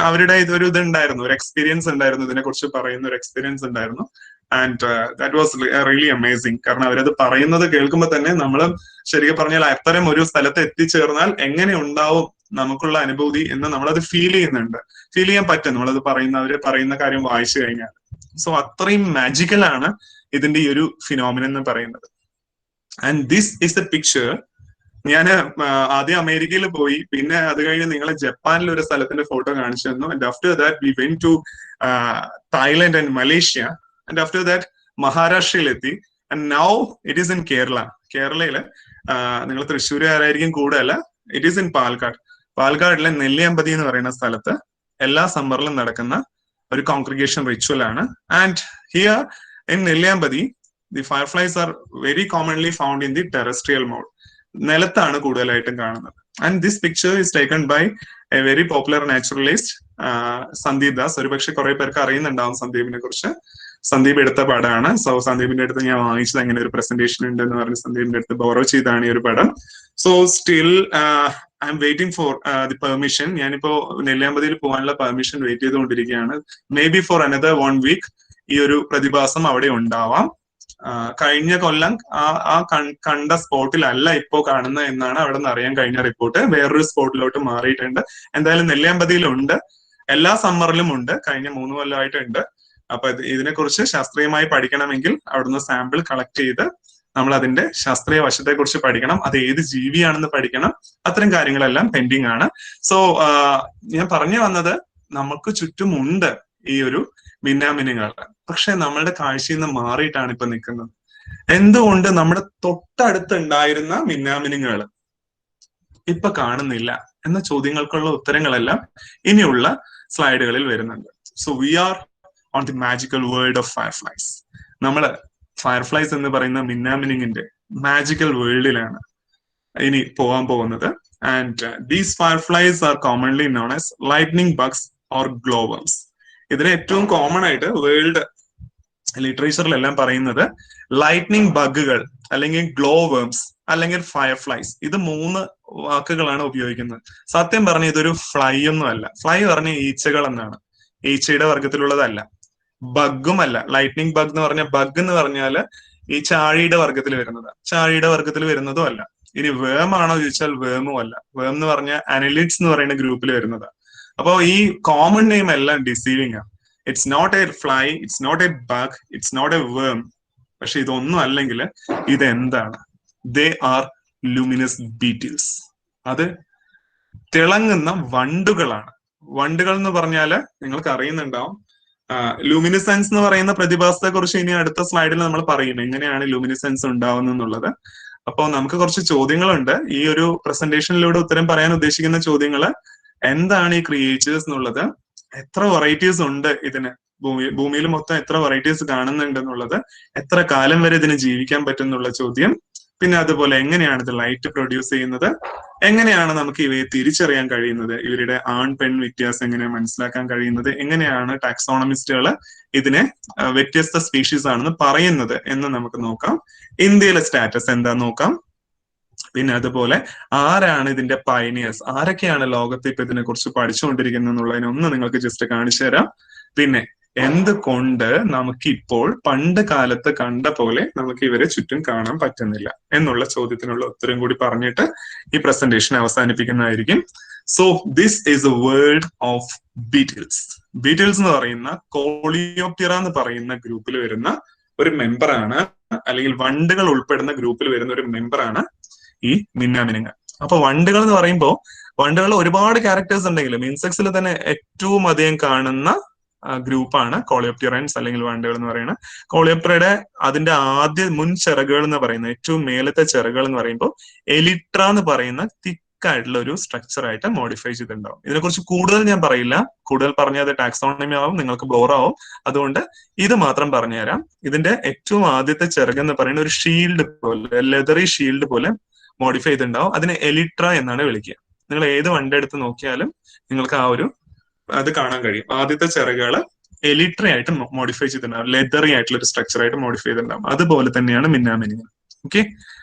S5: അവരുടെ ഇതൊരു ഇതുണ്ടായിരുന്നു, ഒരു എക്സ്പീരിയൻസ് ഉണ്ടായിരുന്നു, ഇതിനെ കുറിച്ച് പറയുന്ന ഒരു എക്സ്പീരിയൻസ് ഉണ്ടായിരുന്നു. And that was really amazing. കാരണം അവരത് പറയുന്നത് കേൾക്കുമ്പോൾ തന്നെ നമ്മൾ ശരിക്കും പറഞ്ഞാൽ അത്തരം ഒരു സ്ഥലത്ത് എത്തിച്ചേർന്നാൽ എങ്ങനെ ഉണ്ടാവും നമുക്കുള്ള അനുഭൂതി എന്ന് നമ്മളത് ഫീൽ ചെയ്യാൻ പറ്റും നമ്മളത് അവര് പറയുന്ന കാര്യം വായിച്ചു കഴിഞ്ഞാൽ. സോ അത്രയും മാജിക്കലാണ് ഇതിന്റെ ഈ ഒരു ഫിനോമിനൻ എന്ന് പറയുന്നത്. And this is A picture. ഞാൻ ആദ്യം അമേരിക്കയിൽ പോയി, പിന്നെ അത് കഴിഞ്ഞ് നിങ്ങളെ ജപ്പാനിൽ ഒരു സ്ഥലത്തിന്റെ ഫോട്ടോ കാണിച്ചു തന്നു. And after that we went to Thailand and Malaysia. And after that മഹാരാഷ്ട്രയിലെത്തി. And now it is in Kerala. കേരളയില് നിങ്ങൾ തൃശ്ശൂരുകാരായിരിക്കും കൂടുതൽ. ഇറ്റ് ഈസ് ഇൻ പാലക്കാടിലെ നെല്ലിയമ്പതി എന്ന് പറയുന്ന സ്ഥലത്ത് എല്ലാ സമ്മറിലും നടക്കുന്ന ഒരു കോൺഗ്രിഗേഷൻ റിച്വൽ ആണ്. And here in Nelliyampathy the fireflies are very commonly found in the terrestrial mode. നിലത്താണ് കൂടുതലായിട്ടും കാണുന്നത്. And this picture is taken by a very popular naturalist, Sandeep Das. ഒരുപക്ഷെ കുറെ പേർക്ക് അറിയുന്നുണ്ടാവും സന്ദീപിനെ കുറിച്ച്. സന്ദീപ് എടുത്ത പടമാണ്. സോ സന്ദീപിന്റെ അടുത്ത് ഞാൻ വാങ്ങിച്ചത് അങ്ങനെ ഒരു പ്രസന്റേഷൻ ഉണ്ട് എന്ന് പറഞ്ഞ് സന്ദീപിന്റെ അടുത്ത് ബോറോ ചെയ്താണ് ഈ ഒരു പടം. So still I am waiting for the permission. ഞാനിപ്പോ നെല്ലിയാമ്പതിയിൽ പോകാനുള്ള പെർമിഷൻ വെയിറ്റ് ചെയ്തുകൊണ്ടിരിക്കുകയാണ്. May be for another 1 week ഈ ഒരു പ്രതിഭാസം അവിടെ ഉണ്ടാവാം. കഴിഞ്ഞ കൊല്ലം ആ കണ്ട സ്പോട്ടിലല്ല ഇപ്പോ കാണുന്നത് എന്നാണ് അവിടെ നിന്ന് അറിയാൻ കഴിഞ്ഞ റിപ്പോർട്ട്. വേറൊരു സ്പോട്ടിലോട്ട് മാറിയിട്ടുണ്ട്. എന്തായാലും നെല്ലിയാമ്പതിയിലുണ്ട്, എല്ലാ സമ്മറിലും ഉണ്ട്, കഴിഞ്ഞ 3 കൊല്ലമായിട്ടുണ്ട്. അപ്പൊ ഇതിനെക്കുറിച്ച് ശാസ്ത്രീയമായി പഠിക്കണമെങ്കിൽ അവിടുന്ന് സാമ്പിൾ കളക്ട് ചെയ്ത് നമ്മൾ അതിന്റെ ശാസ്ത്രീയ വശത്തെ കുറിച്ച് പഠിക്കണം. അത് ഏത് ജീവിയാണെന്ന് പഠിക്കണം. അത്തരം കാര്യങ്ങളെല്ലാം പെൻഡിങ് ആണ്. സോ ഞാൻ പറഞ്ഞു വന്നത്, നമുക്ക് ചുറ്റുമുണ്ട് ഈ ഒരു മിന്നാമിനുകൾ. പക്ഷെ നമ്മളുടെ കാഴ്ചയിൽ നിന്ന് മാറിയിട്ടാണ് ഇപ്പൊ നിൽക്കുന്നത്. എന്തുകൊണ്ട് നമ്മുടെ തൊട്ടടുത്ത് ഉണ്ടായിരുന്ന മിന്നാമിനുകൾ ഇപ്പൊ കാണുന്നില്ല എന്ന ചോദ്യങ്ങൾക്കുള്ള ഉത്തരങ്ങളെല്ലാം ഇനിയുള്ള സ്ലൈഡുകളിൽ വരുന്നുണ്ട്. So we R on the magical world of fireflies. നമ്മള് ഫയർഫ്ലൈസ് എന്ന് പറയുന്ന മിന്നാമിനിങ്ങിന്റെ മാജിക്കൽ വേൾഡിലാണ് ഇനി പോകാൻ പോകുന്നത്. And these fireflies R commonly known as lightning Bugs or glow വർംസ്. ഇതിന് ഏറ്റവും കോമൺ ആയിട്ട് വേൾഡ് ലിറ്ററേച്ചറിലെല്ലാം പറയുന്നത് ലൈറ്റ്നിങ് ബഗുകൾ അല്ലെങ്കിൽ ഗ്ലോ വേംസ് അല്ലെങ്കിൽ ഫയർഫ്ലൈസ്. ഇത് 3 വാക്കുകളാണ് ഉപയോഗിക്കുന്നത്. സത്യം പറഞ്ഞ ഇതൊരു ഫ്ലൈ ഒന്നും അല്ല. ഫ്ലൈ പറഞ്ഞ ഈച്ചകൾ എന്നാണ്. ഈച്ചയുടെ വർഗത്തിലുള്ളതല്ല. ബഗും അല്ല. ലൈറ്റ്നിങ് ബഗ് എന്ന് പറഞ്ഞ ബഗ് എന്ന് പറഞ്ഞാല് ഈ ചാഴിയുടെ വർഗത്തിൽ വരുന്നത്, ചാഴിയുടെ വർഗത്തിൽ വരുന്നതും അല്ല. ഇനി വേം ആണോ ചോദിച്ചാൽ വേമും അല്ല. വേം എന്ന് പറഞ്ഞ അനലിഡ്സ് എന്ന് പറയുന്ന ഗ്രൂപ്പിൽ വരുന്നതാണ്. അപ്പോ ഈ കോമൺ നെയിം എല്ലാം ഡിസീവിങ് ആണ്. It's not a fly, it's not a bug, it's not a worm. പക്ഷെ ഇതൊന്നും അല്ലെങ്കിൽ ഇതെന്താണ്? They are luminous beetles. അത് തിളങ്ങുന്ന വണ്ടുകളാണ്. വണ്ടുകൾ എന്ന് പറഞ്ഞാല് നിങ്ങൾക്ക് അറിയുന്നുണ്ടാവും. ലൂമിനിസെൻസ് എന്ന് പറയുന്ന പ്രതിഭാസത്തെ കുറിച്ച് ഇനി അടുത്ത സ്ലൈഡിൽ നമ്മൾ പറയും എങ്ങനെയാണ് ലൂമിനിസെൻസ് ഉണ്ടാവുന്നത് എന്നുള്ളത്. അപ്പോൾ നമുക്ക് കുറച്ച് ചോദ്യങ്ങളുണ്ട്. ഈ ഒരു പ്രസന്റേഷനിലൂടെ ഉത്തരം പറയാൻ ഉദ്ദേശിക്കുന്ന ചോദ്യങ്ങള്: എന്താണ് ഈ ക്രിയേച്ചേഴ്സ് എന്നുള്ളത്, എത്ര വെറൈറ്റീസ് ഉണ്ട് ഇതിന്, ഭൂമിയിൽ മൊത്തം എത്ര വെറൈറ്റീസ് കാണുന്നുണ്ട് എന്നുള്ളത്, എത്ര കാലം വരെ ഇതിന് ജീവിക്കാൻ പറ്റും എന്നുള്ള ചോദ്യം, പിന്നെ അതുപോലെ എങ്ങനെയാണ് ഇത് ലൈറ്റ് പ്രൊഡ്യൂസ് ചെയ്യുന്നത്, എങ്ങനെയാണ് നമുക്ക് ഇവയെ തിരിച്ചറിയാൻ കഴിയുന്നത്, ഇവരുടെ ആൺ പെൺ വ്യത്യാസം എങ്ങനെയാണ് മനസ്സിലാക്കാൻ കഴിയുന്നത്, എങ്ങനെയാണ് ടാക്സോണമിസ്റ്റുകൾ ഇതിനെ വ്യത്യസ്ത സ്പീഷീസ് ആണെന്ന് പറയുന്നത് എന്ന് നമുക്ക് നോക്കാം. ഇന്ത്യയിലെ സ്റ്റാറ്റസ് എന്താ നോക്കാം. പിന്നെ അതുപോലെ ആരാണ് ഇതിന്റെ പയനിയേഴ്സ്, ആരൊക്കെയാണ് ലോകത്ത് ഇപ്പൊ ഇതിനെ കുറിച്ച് പഠിച്ചുകൊണ്ടിരിക്കുന്നത് എന്നുള്ളതിനൊന്ന് നിങ്ങൾക്ക് ജസ്റ്റ് കാണിച്ചു തരാം. പിന്നെ എന്തുകൊണ്ട് നമുക്കിപ്പോൾ പണ്ട് കാലത്ത് കണ്ട പോലെ നമുക്ക് ഇവരെ ചുറ്റും കാണാൻ പറ്റുന്നില്ല എന്നുള്ള ചോദ്യത്തിനുള്ള ഉത്തരം കൂടി പറഞ്ഞിട്ട് ഈ പ്രസന്റേഷൻ അവസാനിപ്പിക്കുന്നതായിരിക്കും. So this is a world of beetles. Beetles എന്ന് പറയുന്ന കോളിയോപ്റ്ററ എന്ന് പറയുന്ന ഗ്രൂപ്പിൽ വരുന്ന ഒരു മെമ്പറാണ്, അല്ലെങ്കിൽ വണ്ടുകൾ ഉൾപ്പെടുന്ന ഗ്രൂപ്പിൽ വരുന്ന ഒരു മെമ്പറാണ് ഈ മിന്നാമിനുങ്ങ. അപ്പൊ വണ്ടുകൾ എന്ന് പറയുമ്പോൾ വണ്ടുകൾ ഒരുപാട് ക്യാരക്ടേഴ്സ് ഉണ്ടെങ്കിലും ഇൻസെക്ട്സിൽ തന്നെ ഏറ്റവും അധികം കാണുന്ന ഗ്രൂപ്പാണ് കോളിയോപ്റ്ററൻസ് അല്ലെങ്കിൽ വണ്ടുകൾ എന്ന് പറയുന്നത്. കോളിയോപ്റ്ററയുടെ അതിന്റെ ആദ്യ മുൻ ചിറകുകൾ എന്ന് പറയുന്നത്, ഏറ്റവും മേലത്തെ ചിറകുകൾ എന്ന് പറയുമ്പോൾ എലിട്ര എന്ന് പറയുന്ന തിക്കായിട്ടുള്ള ഒരു സ്ട്രക്ചർ ആയിട്ട് മോഡിഫൈ ചെയ്തിട്ടുണ്ടാവും. ഇതിനെക്കുറിച്ച് കൂടുതൽ ഞാൻ പറയില്ല, കൂടുതൽ പറഞ്ഞാൽ അത് ടാക്സോണമി ആവും, നിങ്ങൾക്ക് ബോറാവും. അതുകൊണ്ട് ഇത് മാത്രം പറഞ്ഞുതരാം. ഇതിന്റെ ഏറ്റവും ആദ്യത്തെ ചിറക് എന്ന് പറയുന്ന ഒരു ഷീൽഡ് പോലെ, ലെതറി ഷീൽഡ് പോലെ മോഡിഫൈ ചെയ്തിട്ടുണ്ടാവും. അതിനെ എലിട്ര എന്നാണ് വിളിക്കുക. നിങ്ങൾ ഏത് വണ്ടി എടുത്ത് നോക്കിയാലും നിങ്ങൾക്ക് ആ ഒരു അത് കാണാൻ കഴിയും. ആദ്യത്തെ ചിറകുകള് എലിട്ര ആയിട്ട് മോഡിഫൈ ചെയ്തിട്ടുണ്ടാവും, ലെതറി ആയിട്ടുള്ള ഒരു സ്ട്രക്ചർ ആയിട്ട് മോഡിഫൈ ചെയ്തിട്ടുണ്ടാവും. അതുപോലെ തന്നെയാണ് മിന്നാമിനുങ്ങ. ഓക്കെ,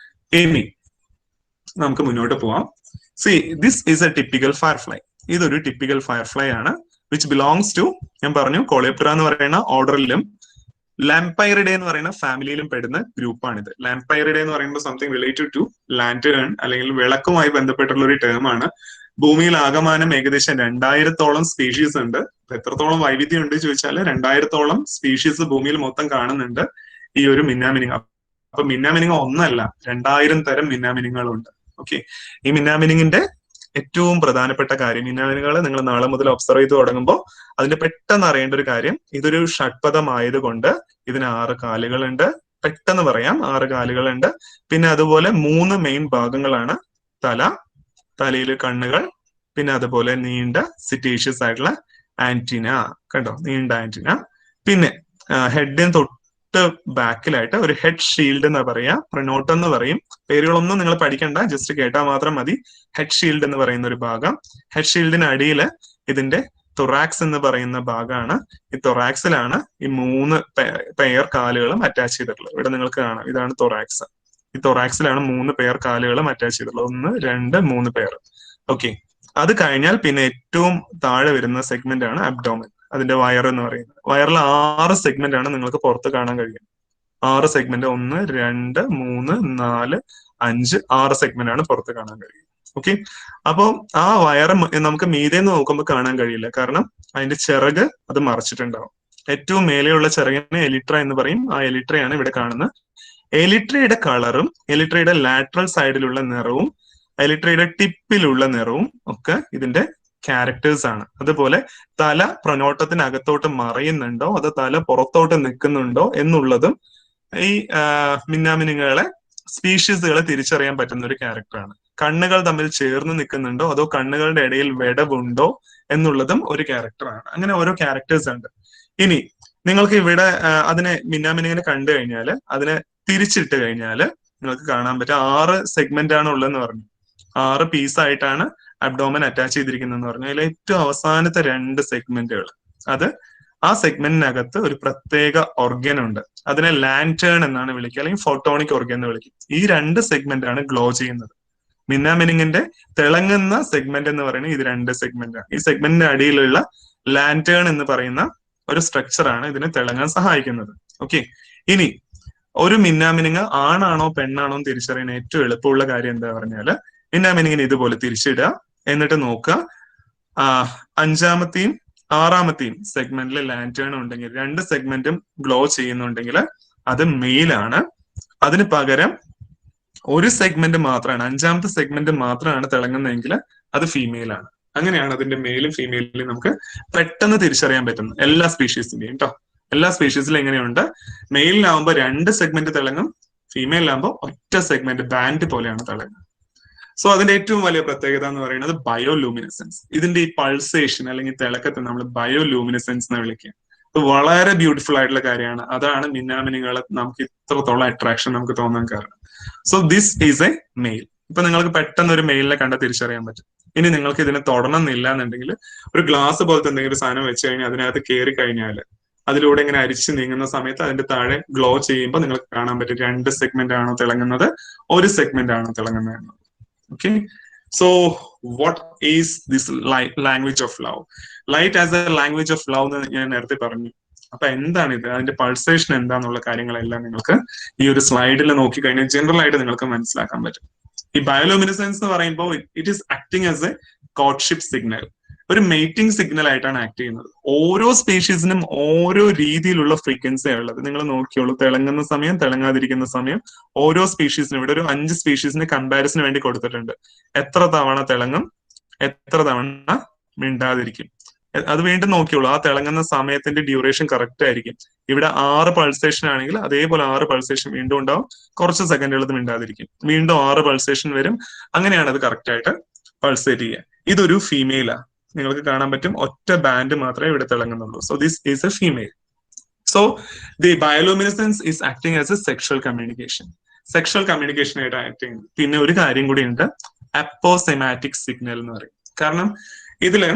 S5: ഇനി നമുക്ക് മുന്നോട്ട് പോവാം. See this is A typical firefly. ഇതൊരു ടിപ്പിക്കൽ ഫയർഫ്ലൈ ആണ്, വിച്ച് ബിലോങ്സ് ടു, ഞാൻ പറഞ്ഞു കോളിയോപ്റ്ററ എന്ന് പറയുന്ന ഓർഡറിലും ലാംപൈറിഡേ എന്ന് പറയുന്ന ഫാമിലിയിലും പെടുന്ന ഗ്രൂപ്പാണിത്. ലാംപൈറിഡേ എന്ന് പറയുമ്പോൾ സംതിങ് റിലേറ്റഡ് ടു ലാന്റേൺ അല്ലെങ്കിൽ വിളക്കുമായി ബന്ധപ്പെട്ടുള്ള ഒരു ടേം ആണ്. ഭൂമിയിൽ ആകമാനം ഏകദേശം 2000-ഓളം സ്പീഷീസ് ഉണ്ട്. എത്രത്തോളം വൈവിധ്യം ഉണ്ട് ചോദിച്ചാൽ 2000-ഓളം സ്പീഷീസ് ഭൂമിയിൽ മൊത്തം കാണുന്നുണ്ട് ഈ ഒരു മിന്നാമിനുങ്ങ. അപ്പൊ മിന്നാമിനുങ്ങ ഒന്നല്ല, 2000 തരം മിന്നാമിനുങ്ങളുണ്ട്. ഓക്കെ, ഈ മിന്നാമിനുങ്ങിന്റെ ഏറ്റവും പ്രധാനപ്പെട്ട കാര്യം, മിന്നാമിനുകൾ നിങ്ങൾ നാളെ മുതൽ ഒബ്സർവ് ചെയ്ത് തുടങ്ങുമ്പോൾ അതിന്റെ പെട്ടെന്ന് അറിയേണ്ട ഒരു കാര്യം, ഇതൊരു ഷഡ്പദമായതുകൊണ്ട് ഇതിന് 6 കാലുകളുണ്ട്. പെട്ടെന്ന് പറയാം, 6 കാലുകളുണ്ട്. പിന്നെ അതുപോലെ 3 മെയിൻ ഭാഗങ്ങളാണ്. തലയിൽ കണ്ണുകൾ, പിന്നെ അതുപോലെ നീണ്ട സിറ്റേഷ്യസ് ആയിട്ടുള്ള ആന്റിന, കണ്ടോ, നീണ്ട ആന്റിന. പിന്നെ ഹെഡിന് തൊട്ട് ബാക്കിലായിട്ട് ഒരു ഹെഡ് ഷീൽഡ് എന്ന് പറയാ, പ്രൊനോട്ടം എന്ന് പറയും. പേരുകളൊന്നും നിങ്ങൾ പഠിക്കണ്ട, ജസ്റ്റ് കേട്ടാൽ മാത്രം മതി. ഹെഡ് ഷീൽഡ് എന്ന് പറയുന്ന ഒരു ഭാഗം. ഹെഡ് ഷീൽഡിന് അടിയിൽ ഇതിന്റെ തൊറാക്സ് എന്ന് പറയുന്ന ഭാഗമാണ്. ഈ തൊറാക്സിലാണ് ഈ 3 പെയർ കാലുകളും അറ്റാച്ച് ചെയ്തിട്ടുള്ളത്. ഇവിടെ നിങ്ങൾക്ക് കാണാം, ഇതാണ് തൊറാക്സ്. ഈ തൊറാക്സിലാണ് 3 പെയർ കാലുകളും അറ്റാച്ച് ചെയ്തിട്ടുള്ളത്. 1, 2, 3 പെയർ. ഓക്കെ, അത് കഴിഞ്ഞാൽ പിന്നെ ഏറ്റവും താഴെ വരുന്ന സെഗ്മെന്റ് ആണ് അബ്ഡോമൻ, അതിന്റെ വയർ എന്ന് പറയുന്നത്. വയറിൽ 6 സെഗ്മെന്റ് ആണ് നിങ്ങൾക്ക് പുറത്ത് കാണാൻ കഴിയും. 6 സെഗ്മെന്റ്, 1, 2, 3, 4, 5, 6 സെഗ്മെന്റ് ആണ് പുറത്ത് കാണാൻ കഴിയും. ഓക്കെ, അപ്പൊ ആ വയറ് നമുക്ക് മീതെന്ന് നോക്കുമ്പോൾ കാണാൻ കഴിയില്ല, കാരണം അതിന്റെ ചിറക് അത് മറച്ചിട്ടുണ്ടാവും. ഏറ്റവും മേലെയുള്ള ചിറകിനെ എലിട്ര എന്ന് പറയും. ആ എലിട്രയാണ് ഇവിടെ കാണുന്നത്. എലിട്രയുടെ കളറും എലിട്രയുടെ ലാറ്ററൽ സൈഡിലുള്ള നിറവും എലിട്രയുടെ ടിപ്പിലുള്ള നിറവും ഒക്കെ ഇതിന്റെ ക്യാരക്ടേഴ്സ് ആണ്. അതുപോലെ തല പ്രൊനോട്ടത്തിനകത്തോട്ട് മറയുന്നുണ്ടോ അതോ തല പുറത്തോട്ട് നിൽക്കുന്നുണ്ടോ എന്നുള്ളതും ഈ മിന്നാമിനുങ്ങളെ സ്പീഷീസുകളെ തിരിച്ചറിയാൻ പറ്റുന്ന ഒരു ക്യാരക്ടറാണ്. കണ്ണുകൾ തമ്മിൽ ചേർന്ന് നിൽക്കുന്നുണ്ടോ അതോ കണ്ണുകളുടെ ഇടയിൽ വിടവുണ്ടോ എന്നുള്ളതും ഒരു ക്യാരക്ടറാണ്. അങ്ങനെ ഓരോ ക്യാരക്ടേഴ്സ് ഉണ്ട്. ഇനി നിങ്ങൾക്ക് ഇവിടെ അതിനെ മിന്നാമിനുങ്ങിനെ കണ്ടു കഴിഞ്ഞാൽ അതിനെ തിരിച്ചിട്ട് കഴിഞ്ഞാൽ നിങ്ങൾക്ക് കാണാൻ പറ്റും 6 സെഗ്മെന്റ് ആണ് ഉള്ളതെന്ന് പറഞ്ഞു. 6 പീസായിട്ടാണ് അബ്ഡോമൻ അറ്റാച്ച് ചെയ്തിരിക്കുന്നതെന്ന് പറഞ്ഞു. അതിൽ ഏറ്റവും അവസാനത്തെ 2 സെഗ്മെന്റുകൾ, അത് ആ സെഗ്മെന്റിനകത്ത് ഒരു പ്രത്യേക ഓർഗൻ ഉണ്ട്. അതിനെ ലാന്റേൺ എന്നാണ് വിളിക്കുക, അല്ലെങ്കിൽ ഫോട്ടോണിക് ഓർഗൻ എന്ന് വിളിക്കും. ഈ 2 സെഗ്മെന്റ് ആണ് ഗ്ലോ ചെയ്യുന്നത്. മിന്നാമിനുങ്ങിന്റെ തിളങ്ങുന്ന സെഗ്മെന്റ് എന്ന് പറയുന്നത് ഇത് 2 സെഗ്മെന്റ് ആണ്. ഈ സെഗ്മെന്റിന്റെ അടിയിലുള്ള ലാന്റേൺ എന്ന് പറയുന്ന ഒരു സ്ട്രക്ചർ ആണ് ഇതിനെ തിളങ്ങാൻ സഹായിക്കുന്നത്. ഓക്കെ, ഇനി ഒരു മിന്നാമിനുങ്ങ് ആണാണോ പെണ്ണാണോ എന്ന് തിരിച്ചറിയാൻ ഏറ്റവും എളുപ്പമുള്ള കാര്യം എന്താ പറഞ്ഞാല്, മിന്നാമിനുങ്ങിനെ ഇതുപോലെ തിരിച്ചിടുക, എന്നിട്ട് നോക്കുക 5ാമത്തെയും 6ാമത്തെയും സെഗ്മെന്റിൽ ലാന്റേൺ ഉണ്ടെങ്കിൽ 2 സെഗ്മെന്റും ഗ്ലോ ചെയ്യുന്നുണ്ടെങ്കിൽ അത് മെയിലാണ്. അതിന് പകരം ഒരു സെഗ്മെന്റ് മാത്രമാണ്, 5ാമത്തെ സെഗ്മെന്റ് മാത്രമാണ് തിളങ്ങുന്നതെങ്കിൽ അത് ഫീമെയിൽ ആണ്. അങ്ങനെയാണ് അതിന്റെ മെയിലും ഫീമെയിലും നമുക്ക് പെട്ടെന്ന് തിരിച്ചറിയാൻ പറ്റുന്നത് എല്ലാ സ്പീഷീസിന്റെയും കേട്ടോ. എല്ലാ സ്പീഷീസിലും എങ്ങനെയുണ്ട്, മെയിലിനാവുമ്പോൾ 2 സെഗ്മെന്റ് തിളങ്ങും, ഫീമെയിലാകുമ്പോൾ ഒറ്റ സെഗ്മെന്റ് ബാൻഡ് പോലെയാണ് തിളങ്ങുന്നത്. സോ അതിന്റെ ഏറ്റവും വലിയ പ്രത്യേകത എന്ന് പറയുന്നത് ബയോലൂമിനസെൻസ്. ഇതിന്റെ ഈ പൾസേഷൻ അല്ലെങ്കിൽ തിളക്കത്തെ നമ്മൾ ബയോലൂമിനസെൻസ് എന്ന് വിളിക്കുക. വളരെ ബ്യൂട്ടിഫുൾ ആയിട്ടുള്ള കാര്യമാണ്. അതാണ് മിന്നാമിനിങ്ങളെ നമുക്ക് ഇത്രത്തോളം അട്രാക്ഷൻ നമുക്ക് തോന്നാൻ കാരണം. So this is a male. ഇപ്പൊ നിങ്ങൾക്ക് പെട്ടെന്ന് ഒരു മെയിലിനെ കണ്ട തിരിച്ചറിയാൻ പറ്റും. ഇനി നിങ്ങൾക്ക് ഇതിനെ തൊടണമെന്നില്ല എന്നുണ്ടെങ്കിൽ ഒരു ഗ്ലാസ് പോലത്തെ എന്തെങ്കിലും സാധനം വെച്ച് കഴിഞ്ഞാൽ അതിനകത്ത് കയറി കഴിഞ്ഞാൽ അതിലൂടെ ഇങ്ങനെ അരിച്ച് നീങ്ങുന്ന സമയത്ത് അതിന്റെ താഴെ ഗ്ലോ ചെയ്യുമ്പോൾ നിങ്ങൾക്ക് കാണാൻ പറ്റും 2 സെഗ്മെന്റ് ആണോ തിളങ്ങുന്നത്, 1 സെഗ്മെന്റ് ആണോ തിളങ്ങുന്നത്. Okay, so what is this language of love? Light as a language of love എന്ന് ഞാൻ നേരത്തെ പറഞ്ഞു. അപ്പൊ എന്താണ് ഇത്, അതിന്റെ പൾസേഷൻ എന്താന്നുള്ള കാര്യങ്ങളെല്ലാം നിങ്ങൾക്ക് ഈ ഒരു സ്ലൈഡിൽ നോക്കിക്കഴിഞ്ഞാൽ ജനറൽ ആയിട്ട് നിങ്ങൾക്ക് മനസ്സിലാക്കാൻ പറ്റും. ഈ ബയോലുമിനസെൻസ് എന്ന് പറയുമ്പോൾ it is acting as a courtship signal, ഒരു മെയ്റ്റിംഗ് സിഗ്നൽ ആയിട്ടാണ് ആക്ട് ചെയ്യുന്നത്. ഓരോ സ്പീഷീസിനും ഓരോ രീതിയിലുള്ള ഫ്രീക്വൻസി ഉള്ളത്. നിങ്ങൾ നോക്കിയോളൂ, തിളങ്ങുന്ന സമയം, തിളങ്ങാതിരിക്കുന്ന സമയം, ഓരോ സ്പീഷീസിനും ഇവിടെ ഒരു 5 സ്പീഷീസിന് കമ്പാരിസന് വേണ്ടി കൊടുത്തിട്ടുണ്ട്. എത്ര തവണ തിളങ്ങും, എത്ര തവണ മിണ്ടാതിരിക്കും. അത് വീണ്ടും നോക്കിയോളൂ, ആ തിളങ്ങുന്ന സമയത്തിന്റെ ഡ്യൂറേഷൻ കറക്റ്റ് ആയിരിക്കും. ഇവിടെ 6 പൾസേഷൻ ആണെങ്കിൽ അതേപോലെ 6 പൾസേഷൻ വീണ്ടും ഉണ്ടാവും. കുറച്ച് സെക്കൻഡുകൾ ഇത് മിണ്ടാതിരിക്കും, വീണ്ടും 6 പൾസേഷൻ വരും. അങ്ങനെയാണ് അത് കറക്റ്റ് ആയിട്ട് പൾസേറ്റ് ചെയ്യുക. ഇതൊരു ഫീമെയിലാ, നിങ്ങൾക്ക് കാണാൻ പറ്റും, ഒറ്റ ബാൻഡ് മാത്രമേ ഇവിടെ തിളങ്ങുന്നുള്ളൂ. So this is a female. So the bioluminescence is acting as a sexual communication. Sexual communication ആയിട്ട് ആക്ട് ചെയ്യുന്നത്. പിന്നെ ഒരു കാര്യം കൂടി ഉണ്ട്, അപ്പോസെമാറ്റിക് സിഗ്നൽ എന്ന് പറയും. കാരണം ഇതില്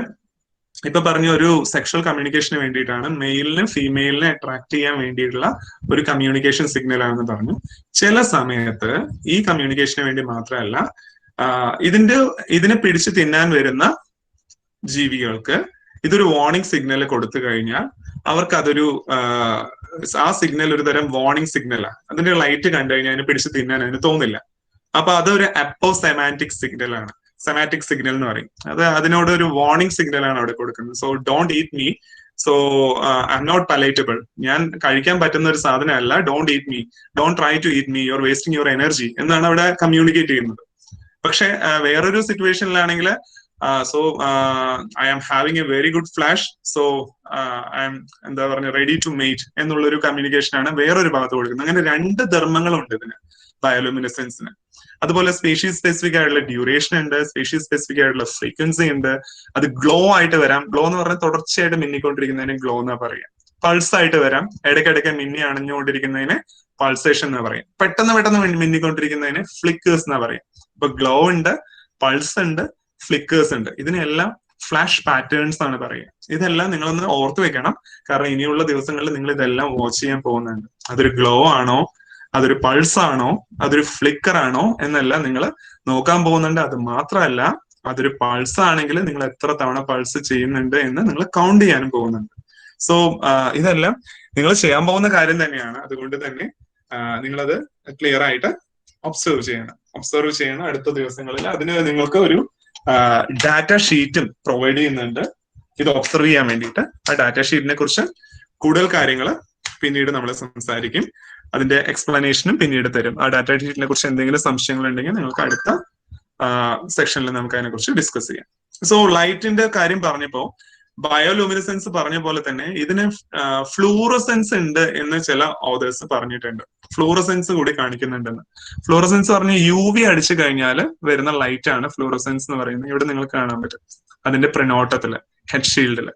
S5: ഇപ്പൊ പറഞ്ഞ ഒരു സെക്ഷൽ കമ്മ്യൂണിക്കേഷന് വേണ്ടിയിട്ടാണ്, മെയിലിന് ഫീമെയിലിനെ അട്രാക്ട് ചെയ്യാൻ വേണ്ടിയിട്ടുള്ള ഒരു കമ്മ്യൂണിക്കേഷൻ സിഗ്നൽ ആണെന്ന് പറഞ്ഞു. ചില സമയത്ത് ഈ കമ്മ്യൂണിക്കേഷന് വേണ്ടി മാത്രമല്ല, ഇതിനെ പിടിച്ചു തിന്നാൻ വരുന്ന ജീവികൾക്ക് ഇതൊരു വാർണിംഗ് സിഗ്നൽ കൊടുത്തു കഴിഞ്ഞാൽ അവർക്ക് അതൊരു ആ സിഗ്നൽ ഒരു തരം വാർണിംഗ് സിഗ്നലാണ്. അതിന്റെ ലൈറ്റ് കണ്ടു കഴിഞ്ഞാൽ അതിനെ പിടിച്ച് തിന്നാൻ അതിന് തോന്നില്ല. അപ്പൊ അതൊരു അപ്പോസെമാറ്റിക് സിഗ്നൽ ആണ്. സെമാറ്റിക് സിഗ്നൽ എന്ന് പറയും. അത് അതിനോട് ഒരു വാർണിംഗ് സിഗ്നൽ ആണ് അവിടെ കൊടുക്കുന്നത്. So don't eat me, so I M not palatable, ഞാൻ കഴിക്കാൻ പറ്റുന്ന ഒരു സാധനമല്ല, don't eat me, don't try to eat me, you are wasting your energy എന്നാണ് അവിടെ കമ്മ്യൂണിക്കേറ്റ് ചെയ്യുന്നത്. പക്ഷെ വേറൊരു സിറ്റുവേഷനിലാണെങ്കിൽ so I am having a very good flash, so I am എന്താ പറഞ്ഞ റെഡി ടു മെയ്റ്റ് എന്നുള്ളൊരു കമ്മ്യൂണിക്കേഷൻ ആണ് വേറൊരു ഭാഗത്ത് കൊടുക്കുന്നത്. അങ്ങനെ 2 ധർമ്മങ്ങളുണ്ട് ഇതിന്, ബയോലുമിനസെൻസിന്. അതുപോലെ സ്പീഷീസ് സ്പെസിഫിക് ആയിട്ടുള്ള ഡ്യൂറേഷൻ ഉണ്ട്, സ്പീഷീസ് സ്പെസിഫിക് ആയിട്ടുള്ള ഫ്രീക്വൻസി ഉണ്ട്. അത് ഗ്ലോ ആയിട്ട് വരാം. ഗ്ലോ എന്ന് പറഞ്ഞാൽ തുടർച്ചയായിട്ട് മിന്നിക്കൊണ്ടിരിക്കുന്നതിന് ഗ്ലോ എന്നാ പറയാം. പൾസ് ആയിട്ട് വരാം, ഇടയ്ക്കിടയ്ക്ക് മിന്നി അണഞ്ഞുകൊണ്ടിരിക്കുന്നതിന് പൾസേഷൻ എന്ന് പറയും. പെട്ടെന്ന് മിന്നിക്കൊണ്ടിരിക്കുന്നതിന് ഫ്ലിക്കേഴ്സ് എന്നാ പറയും. ഇപ്പൊ ഗ്ലോ ഉണ്ട്, പൾസ് ഉണ്ട്, ഫ്ലിക്കേഴ്സ് ഉണ്ട്. ഇതിനെല്ലാം ഫ്ലാഷ് പാറ്റേൺസ് ആണ് പറയുക. ഇതെല്ലാം നിങ്ങളൊന്ന് ഓർത്ത് വെക്കണം, കാരണം ഇനിയുള്ള ദിവസങ്ങളിൽ നിങ്ങൾ ഇതെല്ലാം വാച്ച് ചെയ്യാൻ പോകുന്നുണ്ട്. അതൊരു ഗ്ലോ ആണോ, അതൊരു പൾസ് ആണോ, അതൊരു ഫ്ലിക്കർ ആണോ എന്നെല്ലാം നിങ്ങൾ നോക്കാൻ പോകുന്നുണ്ട്. അത് മാത്രമല്ല, അതൊരു പൾസ് ആണെങ്കിൽ നിങ്ങൾ എത്ര തവണ പൾസ് ചെയ്യുന്നുണ്ട് എന്ന് നിങ്ങൾ കൗണ്ട് ചെയ്യാനും പോകുന്നുണ്ട്. സോ ഇതെല്ലാം നിങ്ങൾ ചെയ്യാൻ പോകുന്ന കാര്യം തന്നെയാണ്. അതുകൊണ്ട് തന്നെ നിങ്ങളത് ക്ലിയർ ആയിട്ട് ഒബ്സർവ് ചെയ്യണം അടുത്ത ദിവസങ്ങളിൽ. അതിന് നിങ്ങൾക്ക് ഒരു ഡാറ്റ ഷീറ്റും പ്രൊവൈഡ് ചെയ്യുന്നുണ്ട് ഇത് ഒബ്സർവ് ചെയ്യാൻ വേണ്ടിയിട്ട്. ആ ഡാറ്റ ഷീറ്റിനെ കുറിച്ച് കൂടുതൽ കാര്യങ്ങൾ പിന്നീട് നമ്മൾ സംസാരിക്കും. അതിന്റെ എക്സ്പ്ലനേഷനും പിന്നീട് തരും. ആ ഡാറ്റ ഷീറ്റിനെ കുറിച്ച് എന്തെങ്കിലും സംശയങ്ങൾ ഉണ്ടെങ്കിൽ നിങ്ങൾക്ക് അടുത്ത സെക്ഷനിൽ നമുക്ക് അതിനെ കുറിച്ച് ഡിസ്കസ് ചെയ്യാം. സോ ലൈറ്റിന്റെ കാര്യം പറഞ്ഞപ്പോ ബയോലുമിനസെൻസ് പറഞ്ഞ പോലെ തന്നെ ഇതിന് ഫ്ലൂറസെൻസ് ഉണ്ട് എന്ന് ചില ഓതേഴ്സ് പറഞ്ഞിട്ടുണ്ട്. ഫ്ലൂറസെൻസ് കൂടി കാണിക്കുന്നുണ്ടെന്ന്. ഫ്ലൂറസെൻസ് പറഞ്ഞ UV അടിച്ചു കഴിഞ്ഞാൽ വരുന്ന ലൈറ്റ് ആണ് ഫ്ലൂറസെൻസ് എന്ന് പറയുന്നത്. ഇവിടെ നിങ്ങൾക്ക് കാണാൻ പറ്റും അതിന്റെ പ്രിനോട്ടത്തില്, ഹെഡ് ഷീൽഡില്.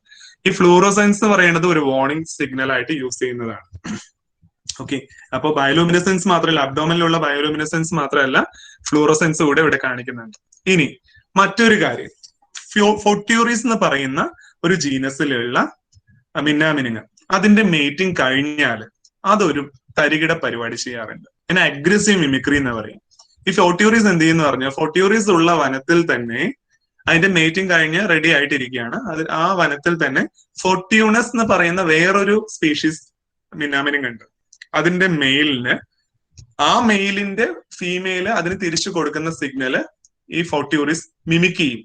S5: ഈ ഫ്ലൂറസെൻസ് എന്ന് പറയുന്നത് ഒരു വാർണിംഗ് സിഗ്നൽ ആയിട്ട് യൂസ് ചെയ്യുന്നതാണ്. ഓക്കെ, അപ്പൊ ബയോലുമിനസെൻസ് മാത്രമല്ല, അബ്ഡോമനിലുള്ള ബയോലുമിനസെൻസ് മാത്രമല്ല, ഫ്ലൂറസെൻസ് കൂടെ ഇവിടെ കാണിക്കുന്നുണ്ട്. ഇനി മറ്റൊരു കാര്യം, ഫോട്യൂറീസ് എന്ന് പറയുന്ന ഒരു ജീനസിലുള്ള മിന്നാമിനുങ്ങ, അതിന്റെ മേറ്റിംഗ് കഴിഞ്ഞാൽ അതൊരു തരികിട പരിപാടി ചെയ്യാറുണ്ട്. അതിന് അഗ്രസീവ് മിമിക്രി എന്ന് പറയും. ഈ ഫോട്യൂറീസ് എന്ത് ചെയ്യുന്ന പറഞ്ഞാൽ, ഫോട്യൂറീസ് ഉള്ള വനത്തിൽ തന്നെ അതിന്റെ മേറ്റിംഗ് കഴിഞ്ഞ് റെഡി ആയിട്ടിരിക്കുകയാണ്. ആ വനത്തിൽ തന്നെ ഫോട്യൂണസ് എന്ന് പറയുന്ന വേറൊരു സ്പീഷീസ് മിന്നാമിനുങ്ങ ഉണ്ട്. അതിന്റെ മെയിലിന് ആ മെയിലിന്റെ ഫീമെയില് അതിന് തിരിച്ചു കൊടുക്കുന്ന സിഗ്നല് ഈ ഫോട്യൂറിസ് മിമിക് ചെയ്യും.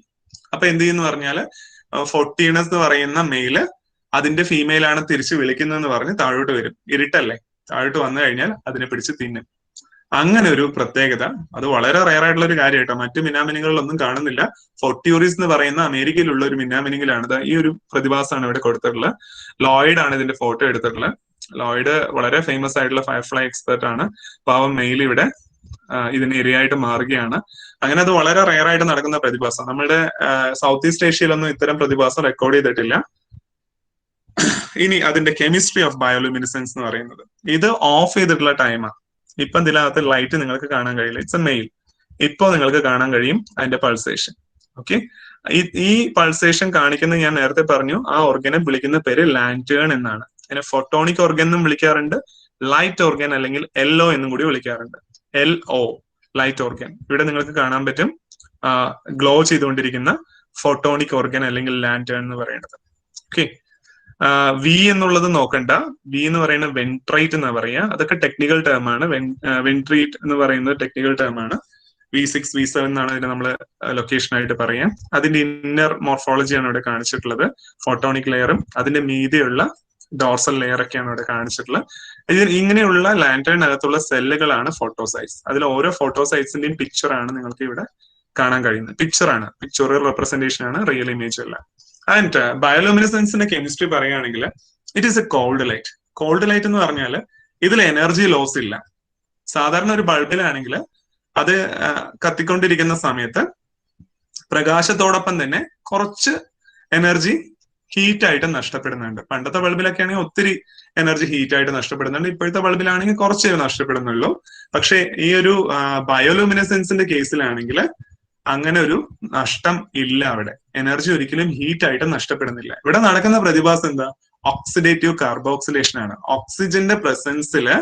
S5: അപ്പൊ എന്ത് ചെയ്യുന്ന പറഞ്ഞാല് ഫോർട്ടീനസ് എന്ന് പറയുന്ന മെയില് അതിന്റെ ഫീമെയിലാണ് തിരിച്ചു വിളിക്കുന്നതെന്ന് പറഞ്ഞ് താഴോട്ട് വരും. ഇരുട്ടല്ലേ, താഴോട്ട് വന്നു കഴിഞ്ഞാൽ അതിനെ പിടിച്ച് തിന്നും. അങ്ങനെ ഒരു പ്രത്യേകത, അത് വളരെ റയർ ആയിട്ടുള്ള ഒരു കാര്യം കേട്ടോ. മറ്റു മിന്നാമിനുകളിലൊന്നും കാണുന്നില്ല. ഫോർട്യൂറിസ് എന്ന് പറയുന്ന അമേരിക്കയിലുള്ള ഒരു മിന്നാമിനുങ്ങിലാണ് ഈ ഒരു പ്രതിഭാസമാണ് ഇവിടെ കൊടുത്തിട്ടുള്ളത്. ലോയിഡ് ആണ് ഇതിന്റെ ഫോട്ടോ എടുത്തിട്ടുള്ളത്. ലോയിഡ് വളരെ ഫേമസ് ആയിട്ടുള്ള ഫയർഫ്ലൈ എക്സ്പെർട്ട് ആണ്. പാവം മെയിൽ ഇവിടെ ഇതിന് ഇരയായിട്ട് മാറുകയാണ്. അങ്ങനെ അത് വളരെ റയർ ആയിട്ട് നടക്കുന്ന പ്രതിഭാസം. നമ്മുടെ സൗത്ത് ഈസ്റ്റ് ഏഷ്യയിലൊന്നും ഇത്തരം പ്രതിഭാസം റെക്കോർഡ് ചെയ്തിട്ടില്ല. ഇനി അതിന്റെ കെമിസ്ട്രി ഓഫ് ബയോലുമിനിസെൻസ് എന്ന് പറയുന്നത്, ഇത് ഓഫ് ചെയ്തിട്ടുള്ള ടൈമാണ്. ഇപ്പൊ ഇതിനകത്ത് ലൈറ്റ് നിങ്ങൾക്ക് കാണാൻ കഴിയില്ല, ഇറ്റ്സ് എ മെയിൽ. ഇപ്പൊ നിങ്ങൾക്ക് കാണാൻ കഴിയും അതിന്റെ പൾസേഷൻ. ഓക്കെ, ഈ പൾസേഷൻ കാണിക്കുന്നത് ഞാൻ നേരത്തെ പറഞ്ഞു, ആ ഓർഗനെ വിളിക്കുന്ന പേര് ലാന്റേൺ എന്നാണ്. അതിനെ ഫോട്ടോണിക് ഓർഗൻ എന്നും വിളിക്കാറുണ്ട്, ലൈറ്റ് ഓർഗൻ അല്ലെങ്കിൽ LO എന്നും കൂടി വിളിക്കാറുണ്ട്. LO, light organ. ഇവിടെ നിങ്ങൾക്ക് കാണാൻ പറ്റും ഗ്ലോ ചെയ്തുകൊണ്ടിരിക്കുന്ന ഫോട്ടോണിക് ഓർഗൻ അല്ലെങ്കിൽ ലാന്റേൺ എന്ന് പറയുന്നത്. ഓക്കെ, വി എന്നുള്ളത് നോക്കണ്ട, വി എന്ന് പറയുന്നത് വെൻട്രൈറ്റ് എന്നാ പറയാ, അതൊക്കെ ടെക്നിക്കൽ ടേം ആണ്. വെൻട്രീറ്റ് എന്ന് പറയുന്നത് ടെക്നിക്കൽ ടേം ആണ്. V6 V7 എന്നാണ് അതിന് നമ്മൾ ലൊക്കേഷൻ ആയിട്ട് പറയാം. അതിന്റെ ഇന്നർ മോർഫോളജിയാണ് ഇവിടെ കാണിച്ചിട്ടുള്ളത്. ഫോട്ടോണിക് ലെയറും അതിന്റെ മീതെയുള്ള ഡോർസൽ ലെയർ ഒക്കെയാണ് ഇവിടെ കാണിച്ചിട്ടുള്ളത്. ഇങ്ങനെയുള്ള ലാന്റേണിനകത്തുള്ള സെല്ലുകളാണ് ഫോട്ടോസൈറ്റ്സ്. അതിൽ ഓരോ ഫോട്ടോസൈറ്റ്സിന്റെയും പിക്ചർ ആണ് നിങ്ങൾക്ക് ഇവിടെ കാണാൻ കഴിയുന്നത്. പിക്ചറാണ്, പിക്ചറൽ റെപ്രസെന്റേഷൻ ആണ്, റിയൽ ഇമേജ് അല്ല. ആൻഡ് ബയോലുമിനിസെൻസിന്റെ കെമിസ്ട്രി പറയുകയാണെങ്കിൽ it is a cold light. Cold light എന്ന് പറഞ്ഞാൽ ഇതിൽ എനർജി ലോസ് ഇല്ല. സാധാരണ ഒരു ബൾബിലാണെങ്കിൽ അത് കത്തിക്കൊണ്ടിരിക്കുന്ന സമയത്ത് പ്രകാശത്തോടൊപ്പം തന്നെ കുറച്ച് എനർജി ഹീറ്റ് ആയിട്ട് നഷ്ടപ്പെടുന്നുണ്ട്. പണ്ടത്തെ ബൾബിലൊക്കെ ആണെങ്കിൽ ഒത്തിരി എനർജി ഹീറ്റ് ആയിട്ട് നഷ്ടപ്പെടുന്നുണ്ട്. ഇപ്പോഴത്തെ ബൾബിലാണെങ്കിൽ കുറച്ചേ നഷ്ടപ്പെടുന്നുള്ളൂ. പക്ഷെ ഈ ഒരു ബയോലുമിനിസെൻസിന്റെ കേസിലാണെങ്കിൽ അങ്ങനെ ഒരു നഷ്ടം ഇല്ല. അവിടെ എനർജി ഒരിക്കലും ഹീറ്റ് ആയിട്ട് നഷ്ടപ്പെടുന്നില്ല. ഇവിടെ നടക്കുന്ന പ്രതിഭാസം എന്താ? ഓക്സിഡേറ്റീവ് കാർബോക്സിലേഷൻ ആണ്. ഓക്സിജന്റെ പ്രസൻസില്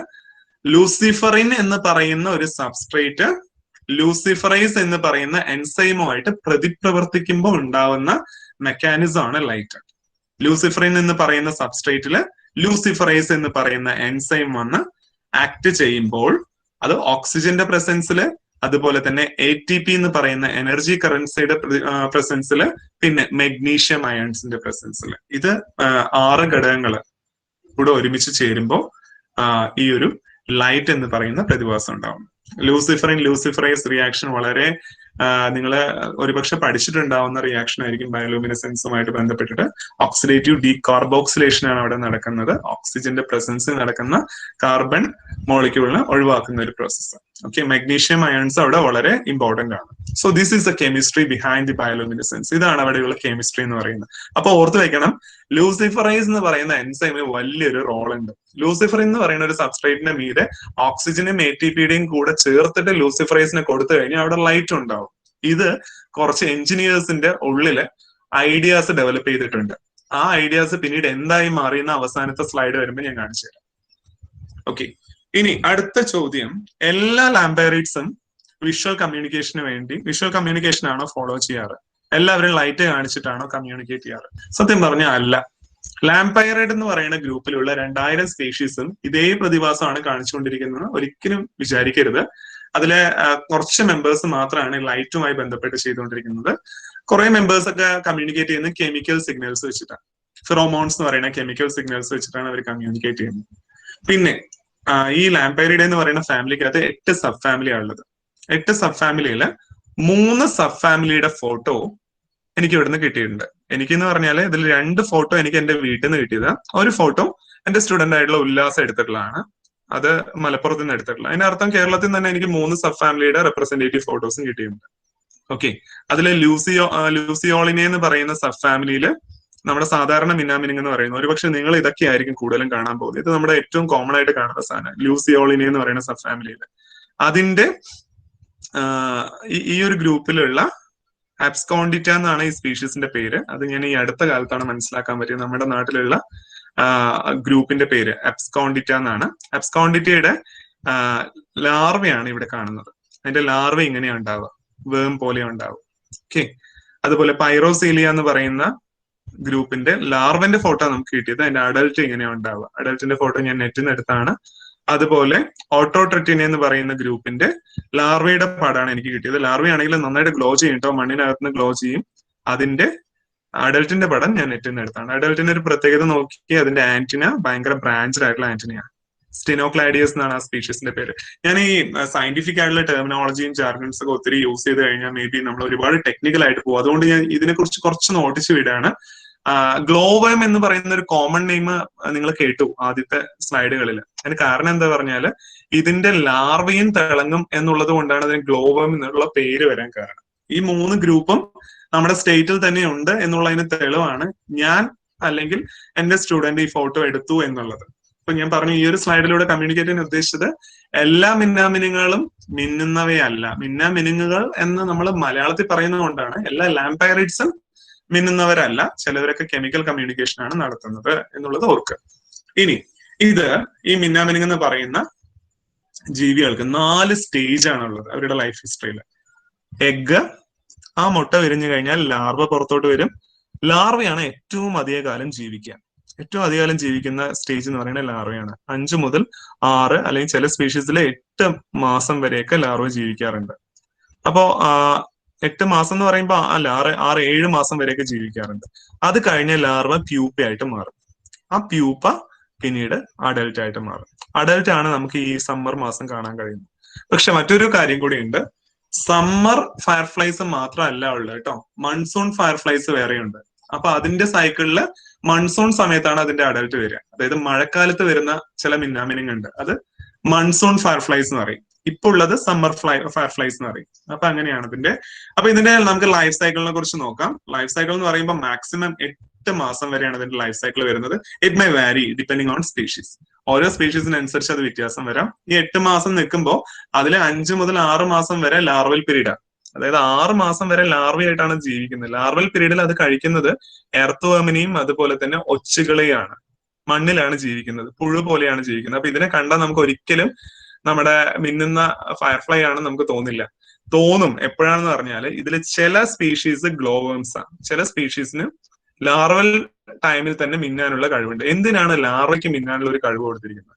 S5: ലൂസിഫറിൻ എന്ന് പറയുന്ന ഒരു സബ്സ്ട്രേറ്റ് ലൂസിഫറൈസ് എന്ന് പറയുന്ന എൻസൈമുമായിട്ട് പ്രതിപ്രവർത്തിക്കുമ്പോൾ ഉണ്ടാവുന്ന മെക്കാനിസം ആണ് ലൈറ്റ്. ലൂസിഫറിൻ എന്ന് പറയുന്ന സബ്സ്ട്രേറ്റില് ലൂസിഫറൈസ് എന്ന് പറയുന്ന എൻസൈം വന്ന് ആക്ട് ചെയ്യുമ്പോൾ അത് ഓക്സിജന്റെ പ്രസൻസില്, അതുപോലെ തന്നെ ATP എന്ന് പറയുന്ന എനർജി കറൻസിയുടെ പ്രസൻസില്, പിന്നെ മെഗ്നീഷ്യം അയൺസിന്റെ പ്രസൻസില്, ഇത് 6 ഘടകങ്ങൾ കൂടെ ഒരുമിച്ച് ചേരുമ്പോൾ ഈ ഒരു ലൈറ്റ് എന്ന് പറയുന്ന പ്രതിഭാസം ഉണ്ടാവും. ലൂസിഫറൈസ് റിയാക്ഷൻ വളരെ നിങ്ങൾ ഒരുപക്ഷെ പഠിച്ചിട്ടുണ്ടാവുന്ന റിയാക്ഷൻ ആയിരിക്കും. ബയോലുമിനിസെൻസുമായിട്ട് ബന്ധപ്പെട്ടിട്ട് ഓക്സിഡേറ്റീവ് ഡീകാർബോക്സിലേഷൻ ആണ് അവിടെ നടക്കുന്നത്. ഓക്സിജന്റെ പ്രസൻസിൽ നടക്കുന്ന കാർബൺ മോളിക്യൂളിനെ ഒഴിവാക്കുന്ന ഒരു പ്രോസസ്സ്. ഓക്കെ, മെഗ്നീഷ്യം അയൺസ് അവിടെ വളരെ ഇമ്പോർട്ടന്റ് ആണ്. So this is the chemistry behind the bioluminescence. ഇതാണ് അവിടെയുള്ള കെമിസ്ട്രി എന്ന് പറയുന്നത്. അപ്പൊ ഓർത്ത് വെക്കണം, ലൂസിഫറൈസ് എന്ന് പറയുന്ന എൻസൈമിന് വലിയൊരു റോൾ ഉണ്ട്. ലൂസിഫർ എന്ന് പറയുന്ന ഒരു സബ്സ്ട്രേറ്റിന്റെ മീതെ ഓക്സിജനും ATPയുടെയും കൂടെ ചേർത്തിട്ട് ലൂസിഫറൈസിനെ കൊടുത്തു കഴിഞ്ഞാൽ അവിടെ ലൈറ്റ് ഉണ്ടാവും. ഇത് കുറച്ച് എഞ്ചിനീയേഴ്സിന്റെ ഉള്ളില് ഐഡിയാസ് ഡെവലപ്പ് ചെയ്തിട്ടുണ്ട്. ആ ഐഡിയാസ് പിന്നീട് എന്തായി മാറിയെന്ന അവസാനത്തെ സ്ലൈഡ് വരുമ്പോൾ ഞാൻ കാണിച്ചു തരാം. ഓക്കെ, ഇനി അടുത്ത ചോദ്യം, എല്ലാ ലാംപൈറൈറ്റ്സും വിഷ്വൽ കമ്മ്യൂണിക്കേഷന് വേണ്ടി വിഷ്വൽ കമ്മ്യൂണിക്കേഷൻ ആണോ ഫോളോ ചെയ്യാറ്? എല്ലാവരും ലൈറ്റ് കാണിച്ചിട്ടാണോ കമ്മ്യൂണിക്കേറ്റ് ചെയ്യാറ്? സത്യം പറഞ്ഞാൽ അല്ല. ലാംപൈറൈഡ് എന്ന് പറയുന്ന ഗ്രൂപ്പിലുള്ള 2000 സ്പീഷീസും ഇതേ പ്രതിഭാസമാണ് കാണിച്ചുകൊണ്ടിരിക്കുന്നത്. ഒരിക്കലും വിചാരിക്കരുത്. അതിലെ കുറച്ച് മെമ്പേഴ്സ് മാത്രമാണ് ലൈറ്റുമായി ബന്ധപ്പെട്ട് ചെയ്തുകൊണ്ടിരിക്കുന്നത്. കുറെ മെമ്പേഴ്സ് ഒക്കെ കമ്മ്യൂണിക്കേറ്റ് ചെയ്യുന്നത് കെമിക്കൽ സിഗ്നൽസ് വെച്ചിട്ടാണ്. ഫിറോമോൺസ് എന്ന് പറയുന്ന കെമിക്കൽ സിഗ്നൽസ് വെച്ചിട്ടാണ് അവർ കമ്മ്യൂണിക്കേറ്റ് ചെയ്യുന്നത്. പിന്നെ ഈ ലാംപൈറിഡേ എന്ന് പറയുന്ന ഫാമിലിക്കകത്ത് 8 സബ് ഫാമിലിയാണ് ഉള്ളത്. 8 സബ് ഫാമിലിയില് 3 സബ് ഫാമിലിയുടെ ഫോട്ടോ എനിക്ക് ഇവിടുന്ന് കിട്ടിയിട്ടുണ്ട്. എനിക്കെന്ന് പറഞ്ഞാല് ഇതിൽ 2 ഫോട്ടോ എനിക്ക് എന്റെ വീട്ടിൽ നിന്ന് കിട്ടിയത്. ഒരു ഫോട്ടോ എന്റെ സ്റ്റുഡന്റ് ആയിട്ടുള്ള ഉല്ലാസം എടുത്തിട്ടുള്ളതാണ്. അത് മലപ്പുറത്ത് നിന്ന് എടുത്തിട്ടുള്ള. അതിനർത്ഥം കേരളത്തിൽ തന്നെ എനിക്ക് 3 സബ് ഫാമിലിയുടെ റെപ്രസെന്റേറ്റീവ് ഫോട്ടോസും കിട്ടിയിട്ടുണ്ട്. ഓക്കെ, അതിലെ ലൂസിയോളിനെ എന്ന് പറയുന്ന സബ് ഫാമിലിയില് നമ്മുടെ സാധാരണ മിന്നാമിനിങ് എന്ന് പറയുന്നത്, ഒരുപക്ഷെ നിങ്ങൾ ഇതൊക്കെ ആയിരിക്കും കൂടുതലും കാണാൻ പോകുന്നത്. ഇത് നമ്മുടെ ഏറ്റവും കോമൺ ആയിട്ട് കാണുന്ന സാധനം ലൂസിയോളിനെ എന്ന് പറയുന്ന സബ് ഫാമിലിയില്. അതിന്റെ ഈ ഒരു ഗ്രൂപ്പിലുള്ള അബ്സ്കോണ്ടിറ്റ എന്നാണ് ഈ സ്പീഷീസിന്റെ പേര്. അത് ഞാൻ ഈ അടുത്ത കാലത്താണ് മനസ്സിലാക്കാൻ പറ്റിയത്. നമ്മുടെ നാട്ടിലുള്ള ഗ്രൂപ്പിന്റെ പേര് അബ്സ്കോണ്ടിറ്റ എന്നാണ്. അബ്സ്കോണ്ടിറ്റയുടെ ലാർവയാണ് ഇവിടെ കാണുന്നത്. അതിന്റെ ലാർവ ഇങ്ങനെയാണ് ഉണ്ടാവുക, വേം പോലെ ഉണ്ടാവും. ഓക്കെ, അതുപോലെ പൈറോസീലിയ എന്ന് പറയുന്ന ഗ്രൂപ്പിന്റെ ലാർവന്റെ ഫോട്ടോ നമുക്ക് കിട്ടിയത്. അതിന്റെ അഡൽട്ട് ഇങ്ങനെയാണ് ഉണ്ടാവുക. അഡൽട്ടിന്റെ ഫോട്ടോ ഞാൻ നെറ്റിൽ നിന്ന് എടുത്താണ്. അതുപോലെ ഓട്ടോട്രെറ്റിനെ എന്ന് പറയുന്ന ഗ്രൂപ്പിന്റെ ലാർവയുടെ പടമാണ് എനിക്ക് കിട്ടിയത്. ലാർവയാണെങ്കിൽ നന്നായിട്ട് ഗ്ലോ ചെയ്യും കേട്ടോ, മണ്ണിനകത്ത് നിന്ന് ഗ്ലോ ചെയ്യും. അതിന്റെ അഡൽട്ടിന്റെ പടം ഞാൻ നെറ്റിൽ നിന്ന് എടുത്താണ്. അഡൽട്ടിന്റെ ഒരു പ്രത്യേകത നോക്കി, അതിന്റെ ആന്റിന ഭയങ്കര ബ്രാഞ്ചഡ് ആയിട്ടുള്ള ആന്റിനയാണ്. സ്റ്റിനോക്ലാഡിയസ് എന്നാണ് ആ സ്പീഷീസിന്റെ പേര്. ഞാൻ ഈ സയന്റിഫിക് ആയിട്ടുള്ള ടെർമിനോളജിയും ജാർഗൺസ് ഒക്കെ ഒത്തിരി യൂസ് ചെയ്ത് കഴിഞ്ഞാൽ മേ ബി നമ്മൾ ഒരുപാട് ടെക്നിക്കൽ ആയിട്ട് പോകും. അതുകൊണ്ട് ഞാൻ ഇതിനെക്കുറിച്ച് കുറച്ച് നോട്ടിച്ച് വിടാണ്. ഗ്ലോവേം എന്ന് പറയുന്ന ഒരു കോമൺ നെയിം നിങ്ങൾ കേട്ടു ആദ്യത്തെ സ്ലൈഡുകളിൽ. അതിന് കാരണം എന്താ പറഞ്ഞാല് ഇതിന്റെ ലാർവയും തിളങ്ങും എന്നുള്ളത് കൊണ്ടാണ് അതിന് ഗ്ലോവേം എന്നുള്ള പേര് വരാൻ കാരണം. ഈ 3 ഗ്രൂപ്പും നമ്മുടെ സ്റ്റേറ്റിൽ തന്നെ ഉണ്ട് എന്നുള്ളതിന് തെളിവാണ് ഞാൻ അല്ലെങ്കിൽ എന്റെ സ്റ്റുഡന്റ് ഈ ഫോട്ടോ എടുത്തു എന്നുള്ളത്. ഇപ്പൊ ഞാൻ പറഞ്ഞു ഈ ഒരു സ്ലൈഡിലൂടെ കമ്മ്യൂണിക്കേറ്റ് ചെയ്യാൻ ഉദ്ദേശിച്ചത് എല്ലാ മിന്നാമിനുങ്ങളും മിന്നുന്നവയല്ല. മിന്നാമിനുങ്ങുകൾ എന്ന് നമ്മൾ മലയാളത്തിൽ പറയുന്നത് കൊണ്ടാണ് എല്ലാ ലാംപൈറൈറ്റ്സും മിന്നുന്നവരല്ല. ചിലവരൊക്കെ കെമിക്കൽ കമ്മ്യൂണിക്കേഷൻ ആണ് നടത്തുന്നത് എന്നുള്ളത് ഓർക്കുക. ഇനി ഇത് ഈ മിന്നാമിനുങ്ങ് എന്ന് പറയുന്ന ജീവികൾക്ക് 4 സ്റ്റേജ് ആണുള്ളത് അവരുടെ ലൈഫ് ഹിസ്റ്ററിയിൽ. എഗ്, ആ മുട്ട വിരിഞ്ഞു കഴിഞ്ഞാൽ ലാർവ പുറത്തോട്ട് വരും. ലാർവയാണ് ഏറ്റവും അധിക കാലം ജീവിക്കുക. ഏറ്റവും അധിക കാലം ജീവിക്കുന്ന സ്റ്റേജ് എന്ന് പറയുന്നത് ലാർവയാണ്. 5 മുതൽ 6 അല്ലെങ്കിൽ ചില സ്പീഷീസിലെ 8 മാസം വരെയൊക്കെ ലാർവ ജീവിക്കാറുണ്ട്. അപ്പോ 8 മാസം എന്ന് പറയുമ്പോൾ അല്ല 6-7 മാസം വരെയൊക്കെ ജീവിക്കാറുണ്ട്. അത് കഴിഞ്ഞ ലാർവ പ്യൂപ്പയായിട്ട് മാറും. ആ പ്യൂപ്പ പിന്നീട് അഡൽട്ട് ആയിട്ട് മാറും. അഡൽട്ട് ആണ് നമുക്ക് ഈ സമ്മർ മാസം കാണാൻ കഴിയുന്നത്. പക്ഷെ മറ്റൊരു കാര്യം കൂടി ഉണ്ട്. സമ്മർ ഫയർഫ്ലൈസ് മാത്രമല്ല ഉള്ളത് കേട്ടോ, മൺസൂൺ ഫയർഫ്ലൈസ് വേറെയുണ്ട്. അപ്പൊ അതിന്റെ സൈക്കിളില് മൺസൂൺ സമയത്താണ് അതിന്റെ അഡൽട്ട് വരിക. അതായത് മഴക്കാലത്ത് വരുന്ന ചില മിന്നാമിനുങ്ങ് ഉണ്ട്, അത് മൺസൂൺ ഫയർഫ്ലൈസ് എന്ന് പറയും. ഇപ്പൊ ഉള്ളത് സമ്മർ ഫയർഫ്ലൈസ് എന്ന് പറയും. അപ്പൊ അങ്ങനെയാണ് ഇതിന്റെ. അപ്പൊ ഇതിന്റെ നമുക്ക് ലൈഫ് സൈക്കിളിനെ കുറിച്ച് നോക്കാം. ലൈഫ് സൈക്കിൾ എന്ന് പറയുമ്പോൾ മാക്സിമം 8 മാസം വരെയാണ് ഇതിന്റെ ലൈഫ് സൈക്കിൾ വരുന്നത്. ഇറ്റ് മൈ വാരി ഡിപ്പെൻഡിങ് ഓൺ സ്പീഷീസ്. ഓരോ സ്പീഷീസിനനുസരിച്ച് അത് വ്യത്യാസം വരാം. ഈ 8 മാസം നിൽക്കുമ്പോൾ അതിൽ 5 മുതൽ 6 മാസം വരെ ലാർവൽ പീരീഡാണ്. അതായത് 6 മാസം വരെ ലാർവയായിട്ടാണ് ജീവിക്കുന്നത്. ലാർവൽ പീരീഡിൽ അത് കഴിക്കുന്നത് എർത്തുവർമിനെയും അതുപോലെ തന്നെ ഒച്ചുകളെയാണ്. മണ്ണിലാണ് ജീവിക്കുന്നത്, പുഴു പോലെയാണ് ജീവിക്കുന്നത്. അപ്പൊ ഇതിനെ കണ്ടാൽ നമുക്ക് ഒരിക്കലും നമ്മുടെ മിന്നുന്ന ഫയർഫ്ലൈ ആണെന്ന് നമുക്ക് തോന്നില്ല. തോന്നും എപ്പോഴാണെന്ന് പറഞ്ഞാൽ ഇതിൽ ചില സ്പീഷീസ് ഗ്ലോവേംസ് ആണ്. ചില സ്പീഷീസിന് ലാർവൽ ടൈമിൽ തന്നെ മിന്നാനുള്ള കഴിവുണ്ട്. എന്തിനാണ് ലാർവയ്ക്ക് മിന്നാനുള്ള ഒരു കഴിവ് കൊടുത്തിരിക്കുന്നത്?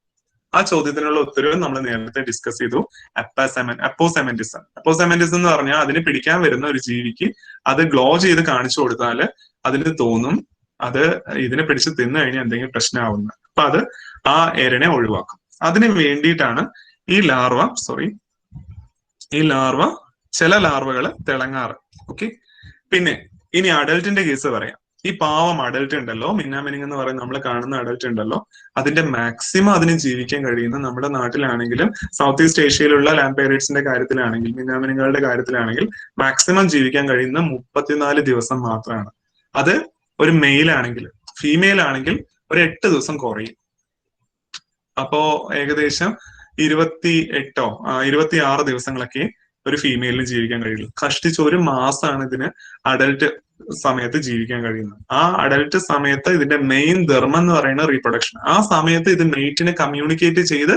S5: ആ ചോദ്യത്തിനുള്ള ഉത്തരവ് നമ്മൾ നേരത്തെ ഡിസ്കസ് ചെയ്തു. അപ്പോസെമന്റിസം. അപ്പോസെമന്റിസം എന്ന് പറഞ്ഞാൽ അതിന് പിടിക്കാൻ വരുന്ന ഒരു ജീവിക്ക് അത് ഗ്ലോ ചെയ്ത് കാണിച്ചു കൊടുത്താൽ അതിന് തോന്നും അത് ഇതിനെ പിടിച്ച് തിന്നു കഴിഞ്ഞാൽ എന്തെങ്കിലും പ്രശ്നമാവുന്നത്. അപ്പൊ അത് ആ എരനെ ഒഴിവാക്കും. അതിന് വേണ്ടിയിട്ടാണ് ഈ ലാർവ ചില ലാർവകൾ തിളങ്ങാറ്. ഓക്കെ. പിന്നെ ഇനി അഡൽട്ടിന്റെ കേസ് പറയാം. ഈ പാവം അഡൽട്ട് ഉണ്ടല്ലോ, മിന്നാമിനുങ്ങ് എന്ന് പറയുന്ന നമ്മൾ കാണുന്ന അഡൽട്ട് ഉണ്ടല്ലോ, അതിന്റെ മാക്സിമം അതിന് ജീവിക്കാൻ കഴിയുന്ന നമ്മുടെ നാട്ടിലാണെങ്കിലും സൗത്ത് ഈസ്റ്റ് ഏഷ്യയിലുള്ള ലാംപൈറൈറ്റ്സിന്റെ കാര്യത്തിലാണെങ്കിൽ മിന്നാമിനുങ്ങളുടെ കാര്യത്തിലാണെങ്കിൽ മാക്സിമം ജീവിക്കാൻ കഴിയുന്ന 34 ദിവസം മാത്രമാണ്. അത് ഒരു മെയിൽ ആണെങ്കിൽ. ഫീമെയിൽ ആണെങ്കിൽ ഒരു 8 ദിവസം കുറയും. അപ്പോ ഏകദേശം 26 ദിവസങ്ങളൊക്കെ ഒരു ഫീമെയിലിന് ജീവിക്കാൻ കഴിയുള്ളൂ. കഷ്ടിച്ച് 1 മാസമാണ് ഇതിന് അഡൽട്ട് സമയത്ത് ജീവിക്കാൻ കഴിയുന്നത്. ആ അഡൽട്ട് സമയത്ത് ഇതിന്റെ മെയിൻ ധർമ്മം എന്ന് പറയുന്നത് റീപ്രൊഡക്ഷൻ. ആ സമയത്ത് ഇത് മെയ്റ്റിനെ കമ്മ്യൂണിക്കേറ്റ് ചെയ്ത്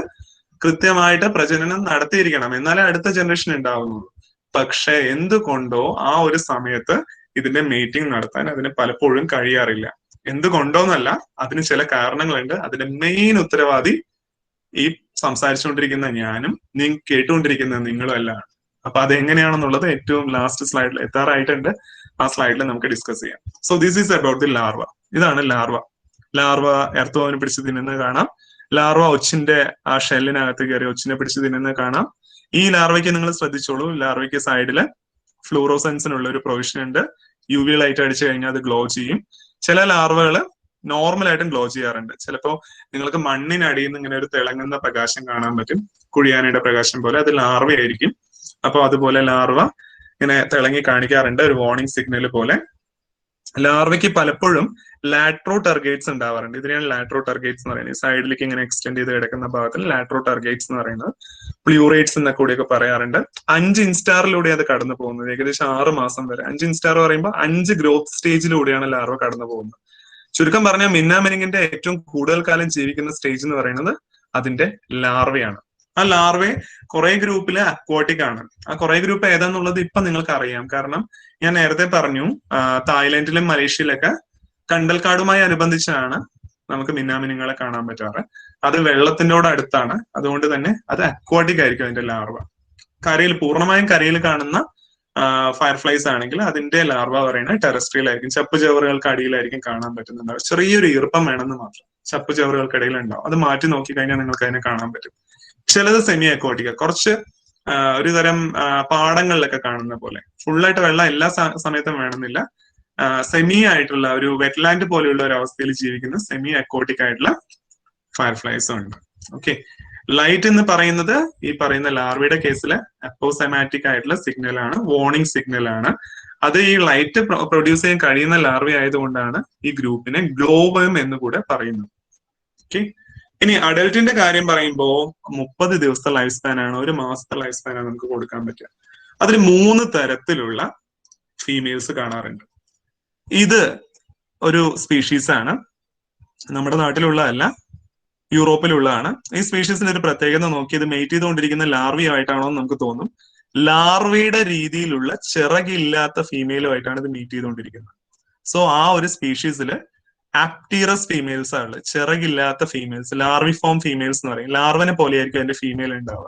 S5: കൃത്യമായിട്ട് പ്രജനനം നടത്തിയിരിക്കണം, എന്നാലേ അടുത്ത ജനറേഷൻ ഉണ്ടാവുന്നുള്ളൂ. പക്ഷെ എന്തുകൊണ്ടോ ആ ഒരു സമയത്ത് ഇതിന്റെ മീറ്റിംഗ് നടത്താൻ അതിന് പലപ്പോഴും കഴിയാറില്ല. എന്തുകൊണ്ടോന്നല്ല, അതിന് ചില കാരണങ്ങളുണ്ട്. അതിന്റെ മെയിൻ ഉത്തരവാദി ഈ സംസാരിച്ചുകൊണ്ടിരിക്കുന്ന ഞാനും കേട്ടുകൊണ്ടിരിക്കുന്ന നിങ്ങളും എല്ലാം. അപ്പൊ അതെങ്ങനെയാണെന്നുള്ളത് ഏറ്റവും ലാസ്റ്റ് സ്ലൈഡിൽ എത്താറായിട്ടുണ്ട്. ആ സ്ലൈഡിൽ നമുക്ക് ഡിസ്കസ് ചെയ്യാം. So this is about the larva. ഇതാണ് ലാർവ. ലാർവ എർത്തുവർമിനെ പിടിച്ച് തിന്നുന്നത് കാണാം. ലാർവ ഒച്ചിന്റെ ആ ഷെല്ലിനകത്ത് കയറി ഒച്ചിനെ പിടിച്ച് തിന്നുന്നത് കാണാം. ഈ ലാർവയ്ക്ക് നിങ്ങൾ ശ്രദ്ധിച്ചോളൂ, ലാർവയ്ക്ക് സൈഡില് ഫ്ലൂറോസെൻസിനുള്ള ഒരു പ്രൊവിഷൻ ഉണ്ട്. UV ലൈറ്റ് അടിച്ചു കഴിഞ്ഞാൽ അത് ഗ്ലോ ചെയ്യും. ചില ലാർവകൾ നോർമലായിട്ടും ഗ്ലോ ചെയ്യാറുണ്ട്. ചിലപ്പോ നിങ്ങൾക്ക് മണ്ണിനടിയിൽ നിന്ന് ഇങ്ങനെ ഒരു തിളങ്ങുന്ന പ്രകാശം കാണാൻ പറ്റും, കുഴിയാനയുടെ പ്രകാശം പോലെ. അത് ലാർവയായിരിക്കും. അപ്പൊ അതുപോലെ ലാർവ ഇങ്ങനെ തിളങ്ങി കാണിക്കാറുണ്ട്, ഒരു വാർണിംഗ് സിഗ്നൽ പോലെ. ലാർവയ്ക്ക് പലപ്പോഴും ലാട്രോ ടർഗേറ്റ്സ് ഉണ്ടാവാറുണ്ട്. ഇതിനെയാണ് ലാട്രോ ടർഗേറ്റ്സ് എന്ന് പറയുന്നത്. സൈഡിലേക്ക് ഇങ്ങനെ എക്സ്റ്റെൻഡ് ചെയ്ത് കിടക്കുന്ന ഭാഗത്തിൽ ലാട്രോ ടർഗേറ്റ്സ് എന്ന് പറയുന്നത്. പ്ലൂറേറ്റ്സ് എന്നൊക്കെ കൂടിയൊക്കെ പറയാറുണ്ട്. 5 ഇൻസ്റ്റാറിലൂടെ അത് കടന്നു പോകുന്നത്, ഏകദേശം 6 മാസം വരെ. 5 ഇൻസ്റ്റാർ പറയുമ്പോൾ 5 ഗ്രോത്ത് സ്റ്റേജിലൂടെയാണ് ലാർവ കടന്നു പോകുന്നത്. ചുരുക്കം പറഞ്ഞാൽ മിന്നാമിനുങ്ങിന്റെ ഏറ്റവും കൂടുതൽ കാലം ജീവിക്കുന്ന സ്റ്റേജ് എന്ന് പറയുന്നത് അതിന്റെ ലാർവയാണ്. ആ ലാർവെ കുറെ ഗ്രൂപ്പില് അക്വാട്ടിക് ആണ്. ആ കുറെ ഗ്രൂപ്പ് ഏതാന്നുള്ളത് ഇപ്പൊ നിങ്ങൾക്ക് അറിയാം. കാരണം ഞാൻ നേരത്തെ പറഞ്ഞു, തായ്ലൻഡിലും മലേഷ്യയിലൊക്കെ കണ്ടൽക്കാടുമായി അനുബന്ധിച്ചാണ് നമുക്ക് മിന്നാമിനുങ്ങളെ കാണാൻ പറ്റാറ്. അത് വെള്ളത്തിനോട് അടുത്താണ്. അതുകൊണ്ട് തന്നെ അത് അക്വാട്ടിക് ആയിരിക്കും അതിന്റെ ലാർവ. പൂർണ്ണമായും കരയിൽ കാണുന്ന ഫയർഫ്ലൈസ് ആണെങ്കിൽ അതിന്റെ ലാർവ പറയുന്നത് ടെറസ്ട്രിയൽ ആയിരിക്കും. ചപ്പ് ചവറുകൾക്ക് അടിയിലായിരിക്കും കാണാൻ പറ്റുന്നുണ്ടാവും. ചെറിയൊരു ഈർപ്പം വേണമെന്ന് മാത്രം ചപ്പ് ചവറുകൾക്കിടയിൽ ഉണ്ടാവും. അത് മാറ്റി നോക്കി കഴിഞ്ഞാൽ നിങ്ങൾക്ക് അതിനെ കാണാൻ പറ്റും. ചിലത് സെമി അക്വാട്ടിക്ക, കുറച്ച് ഒരു തരം പാടങ്ങളിലൊക്കെ കാണുന്ന പോലെ. ഫുള്ളായിട്ട് വെള്ളം എല്ലാ സമയത്തും വേണമെന്നില്ല. സെമി ആയിട്ടുള്ള ഒരു വെറ്റ്ലാൻഡ് പോലെയുള്ള ഒരു അവസ്ഥയിൽ ജീവിക്കുന്ന സെമി അക്വാട്ടിക് ആയിട്ടുള്ള ഫയർഫ്ലൈസും ഉണ്ട്. ഓക്കെ. ലൈറ്റ് എന്ന് പറയുന്നത് ഈ പറയുന്ന ലാർവയുടെ കേസിൽ അപ്പോസെമാറ്റിക് ആയിട്ടുള്ള സിഗ്നൽ ആണ്, വാർണിംഗ് സിഗ്നൽ ആണ്. അത് ഈ ലൈറ്റ് പ്രൊഡ്യൂസ് ചെയ്യാൻ കഴിയുന്ന ലാർവ ആയതുകൊണ്ടാണ് ഈ ഗ്രൂപ്പിനെ ഗ്ലോബം എന്ന് കൂടെ പറയുന്നത്. ഓക്കെ, ഇനി അഡൽട്ടിന്റെ കാര്യം പറയുമ്പോൾ 30 ദിവസത്തെ ലൈഫ് സ്പാൻ ആണ്, 1 മാസത്തെ ലൈഫ് സ്പാൻ ആണ് നമുക്ക് കൊടുക്കാൻ പറ്റുക. അതിൽ 3 തരത്തിലുള്ള ഫീമെയിൽസ് കാണാറുണ്ട്. ഇത് ഒരു സ്പീഷീസ് ആണ്, നമ്മുടെ നാട്ടിലുള്ളതല്ല, യൂറോപ്പിലുള്ളതാണ്. ഈ സ്പീഷീസിന്റെ ഒരു പ്രത്യേകത നോക്കി ഇത് മെയ്റ്റ് ചെയ്തുകൊണ്ടിരിക്കുന്ന ലാർവി ആയിട്ടാണോ എന്ന് നമുക്ക് തോന്നും. ലാർവയുടെ രീതിയിലുള്ള ചിറകില്ലാത്ത ഫീമെയിലുമായിട്ടാണ് ഇത് മീറ്റ് ചെയ്തുകൊണ്ടിരിക്കുന്നത്. സോ ആ ഒരു സ്പീഷീസില് ആപ്റ്റീറസ് ഫീമെയിൽസ് ആണ്, ചിറകില്ലാത്ത ഫീമെയിൽസ്, ലാർവി ഫോം ഫീമെയിൽസ് എന്ന് പറയും. ലാർവനെ പോലെയായിരിക്കും അതിന്റെ ഫീമെയിൽ ഉണ്ടാവുക.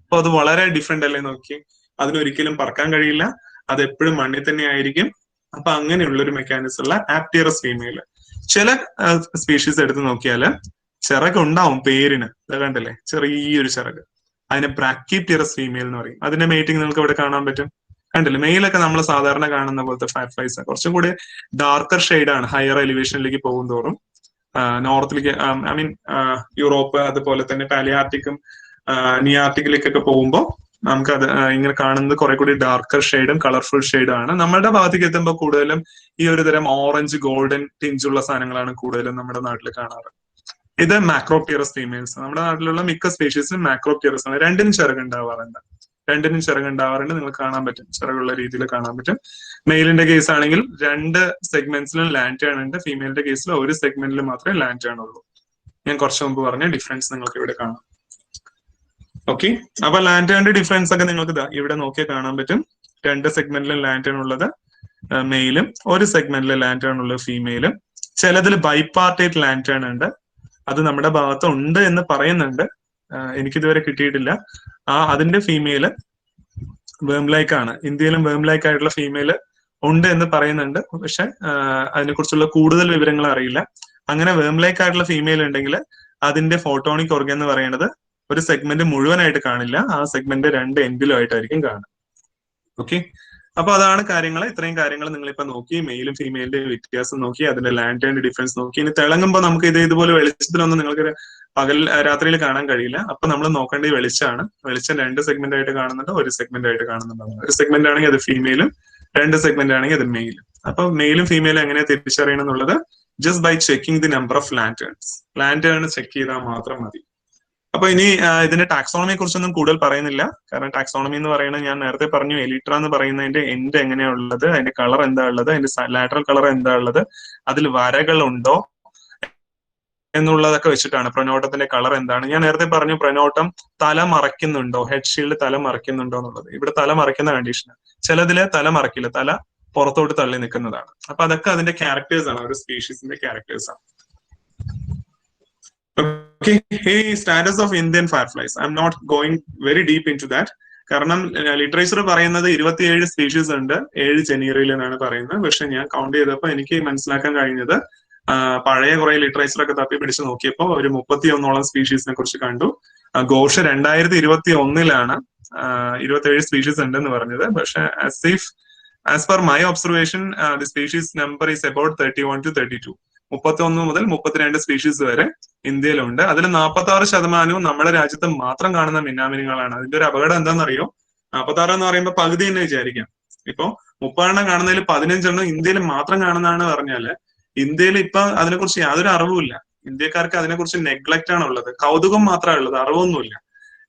S5: അപ്പൊ അത് വളരെ ഡിഫറെന്റ് അല്ലേ നോക്കി. അതിനൊരിക്കലും പറക്കാൻ കഴിയില്ല, അത് എപ്പോഴും മണ്ണിൽ തന്നെ ആയിരിക്കും. അപ്പൊ അങ്ങനെയുള്ളൊരു മെക്കാനിസം ഉള്ള ആപ്റ്റീറസ് ഫീമെയിൽ. ചില സ്പീഷീസ് എടുത്ത് നോക്കിയാല് ചിറക് ഉണ്ടാവും, പേരിന് കണ്ടല്ലേ, ചെറിയൊരു ചിറക്. അതിനെ ബ്രാക്കിപ്റ്റിറസ് ഫീമെയിൽ എന്ന് പറയും. അതിന്റെ മേറ്റിംഗ് നിങ്ങൾക്ക് ഇവിടെ കാണാൻ പറ്റും, കണ്ടില്ലേ. മെയിലൊക്കെ നമ്മൾ സാധാരണ കാണുന്ന പോലത്തെ ഫാറ്റ് ഫ്ലൈസ് കുറച്ചും കൂടി ഡാർക്കർ ഷെയ്ഡ് ആണ് ഹയർ എലിവേഷനിലേക്ക് പോകും തോറും. നോർത്തിലേക്ക്, ഐ മീൻ യൂറോപ്പ്, അതുപോലെ തന്നെ പാലിയാർട്ടിക്കും നിയാർട്ടിക്കിലേക്കൊക്കെ പോകുമ്പോൾ നമുക്ക് അത് ഇങ്ങനെ കാണുന്നത് കുറെ കൂടി ഡാർക്കർ ഷെയ്ഡും കളർഫുൾ ഷെയ്ഡും ആണ്. നമ്മുടെ ഭാഗത്തേക്ക് എത്തുമ്പോൾ കൂടുതലും ഈ ഒരു തരം ഓറഞ്ച് ഗോൾഡൻ ടിഞ്ചുള്ള സാധനങ്ങളാണ് കൂടുതലും നമ്മുടെ നാട്ടിൽ കാണാറ്. ഇത് മാക്രോപ്റ്റിയറസ് ഫീമെയിൽസ്. നമ്മുടെ നാട്ടിലുള്ള മിക്ക സ്പീഷീസിനും മാക്രോപ്റ്റിയറസ് ആണ്. രണ്ടിനും ചിറകുണ്ടാവാറുണ്ട്, നിങ്ങൾക്ക് കാണാൻ പറ്റും, ചിറകുള്ള രീതിയിൽ കാണാൻ പറ്റും. മെയിലിന്റെ കേസ് ആണെങ്കിൽ 2 സെഗ്മെന്റ്സിലും ലാൻറ്റേൺ ഉണ്ട്, ഫീമെയിലിന്റെ കേസിൽ 1 സെഗ്മെന്റിൽ മാത്രമേ ലാൻറ്റേൺ ഉള്ളൂ. ഞാൻ കുറച്ച് മുമ്പ് പറഞ്ഞ ഡിഫറൻസ് നിങ്ങൾക്ക് ഇവിടെ കാണാം. ഓക്കെ, അപ്പൊ ലാൻറ്റേണിന്റെ ഡിഫറൻസ് ഒക്കെ നിങ്ങൾക്ക് ഇവിടെ നോക്കിയാൽ കാണാൻ പറ്റും. 2 സെഗ്മെന്റിലും ലാൻറ്റേൺ ഉള്ളത് മെയിലും, 1 സെഗ്മെന്റിൽ ലാൻറ്റേൺ ഉള്ളത് ഫീമെയിലും. ചിലതിൽ ബൈപാർട്ടേറ്റ് ലാൻറ്റേൺ ഉണ്ട്, അത് നമ്മുടെ ഭാഗത്ത് ഉണ്ട് എന്ന് പറയുന്നുണ്ട്, എനിക്കിതുവരെ കിട്ടിയിട്ടില്ല. അതിന്റെ ഫീമെയില് വേംലൈക്ക് ആണ്. ഇന്ത്യയിലും വേംലൈക്ക് ആയിട്ടുള്ള ഫീമെയില് ഉണ്ട് എന്ന് പറയുന്നുണ്ട്, പക്ഷെ അതിനെക്കുറിച്ചുള്ള കൂടുതൽ വിവരങ്ങൾ അറിയില്ല. അങ്ങനെ വേംലൈക്ക് ആയിട്ടുള്ള ഫീമെയിൽ ഉണ്ടെങ്കിൽ അതിന്റെ ഫോട്ടോണിക് ഓർഗൻ എന്ന് പറയുന്നത് ഒരു സെഗ്മെന്റ് മുഴുവനായിട്ട് കാണില്ല, ആ സെഗ്മെന്റ് 2 എൻഡിലും ആയിട്ടായിരിക്കും കാണുക. ഓക്കെ, അപ്പൊ അതാണ് കാര്യങ്ങൾ. ഇത്രയും കാര്യങ്ങൾ നിങ്ങളിപ്പോ നോക്കി, മെയിലും ഫീമെയിലിന്റെ വ്യത്യാസം നോക്കി, അതിന്റെ ലാൻറ്റേണിന്റെ ഡിഫറൻസ് നോക്കി. ഇനി തിളങ്ങുമ്പോൾ നമുക്ക് ഇതുപോലെ വെളിച്ചത്തിലൊന്നും നിങ്ങൾക്ക് രാത്രിയിൽ കാണാൻ കഴിയില്ല. അപ്പൊ നമ്മൾ നോക്കേണ്ടത് വെളിച്ചമാണ്. വെളിച്ചം 2 സെഗ്മെന്റ് ആയിട്ട് കാണുന്നുണ്ട്, 1 സെഗ്മെന്റ് ആയിട്ട് കാണുന്നുണ്ട്. 1 സെഗ്മെന്റ് ആണെങ്കിൽ അത് ഫീമെയിലും, 2 സെഗ്മെന്റ് ആണെങ്കിൽ അത് മെയിലും. അപ്പൊ മെയിലും ഫീമെയിലും എങ്ങനെ തിരിച്ചറിയണം എന്നുള്ളത് just by checking the number of lanterns. Lantern check ചെയ്താൽ മാത്രം മതി. അപ്പൊ ഇനി ഇതിന്റെ ടാക്സോണമിയെ കുറിച്ചൊന്നും കൂടുതൽ പറയുന്നില്ല, കാരണം ടാക്സോണമി എന്ന് പറയുന്നത് ഞാൻ നേരത്തെ പറഞ്ഞു, എലിട്ര എന്ന് പറയുന്നതിന്റെ എൻഡ് എങ്ങനെയാ ഉള്ളത്, അതിന്റെ കളർ എന്താ ഉള്ളത്, അതിന്റെ ലാറ്ററൽ കളർ എന്താ ഉള്ളത്, അതിൽ വരകളുണ്ടോ എന്നുള്ളതൊക്കെ വെച്ചിട്ടാണ്. പ്രൊനോട്ടത്തിന്റെ കളർ എന്താണ്, ഞാൻ നേരത്തെ പറഞ്ഞു പ്രൊനോട്ടം തല മറയ്ക്കുന്നുണ്ടോ, ഹെഡ് ഷീൽഡ് തല മറയ്ക്കുന്നുണ്ടോ എന്നുള്ളത്. ഇവിടെ തല മറയ്ക്കുന്ന കണ്ടീഷനാണ്, ചിലതില് തല മറക്കില്ല, തല പുറത്തോട്ട് തള്ളി നിൽക്കുന്നതാണ്. അപ്പൊ അതൊക്കെ അതിന്റെ ക്യാരക്ടേഴ്സ് ആണ്, ഒരു സ്പീഷീസിന്റെ ക്യാരക്ടേഴ്സ് ആണ്. Okay, hey, status of Indian fireflies. I'm not going very deep into that. കാരണം ലിറ്ററേച്ചർ പറയുന്നത് 27 സ്പീഷീസ് ഉണ്ട്, 7 ജനീറയിൽ എന്നാണ് പറയുന്നത്. പക്ഷെ ഞാൻ കൗണ്ട് ചെയ്തപ്പോൾ എനിക്ക് മനസ്സിലാക്കാൻ കഴിഞ്ഞത് പഴയ കുറെ ലിറ്ററേച്ചർ ഒക്കെ തപ്പി പിടിച്ച് നോക്കിയപ്പോൾ ഒരു 31ഓളം സ്പീഷീസിനെ കുറിച്ച് കണ്ടു. ഘോഷ് 2021 27 സ്പീഷീസ് ഉണ്ടെന്ന് പറഞ്ഞത്. പക്ഷെ as per my observation the species number is about 31 to 32. 31 മുതൽ 32 സ്പീഷീസ് വരെ ഇന്ത്യയിലുണ്ട്. അതിൽ 46% നമ്മുടെ രാജ്യത്ത് മാത്രം കാണുന്ന മിന്നാമിനുകളാണ്. അതിന്റെ ഒരു അപകടം എന്താണെന്നറിയോ? 46 എന്ന് പറയുമ്പോൾ പകുതി തന്നെ വിചാരിക്കാം. ഇപ്പൊ 30 കാണുന്നതിൽ 15 ഇന്ത്യയിൽ മാത്രം കാണുന്നതാണ് പറഞ്ഞാല് ഇന്ത്യയിൽ ഇപ്പൊ അതിനെക്കുറിച്ച് യാതൊരു അറിവുമില്ല. ഇന്ത്യക്കാർക്ക് അതിനെക്കുറിച്ച് നെഗ്ലക്റ്റ് ആണ് ഉള്ളത്, കൗതുകം മാത്രമേ ഉള്ളത്, അറിവൊന്നുമില്ല.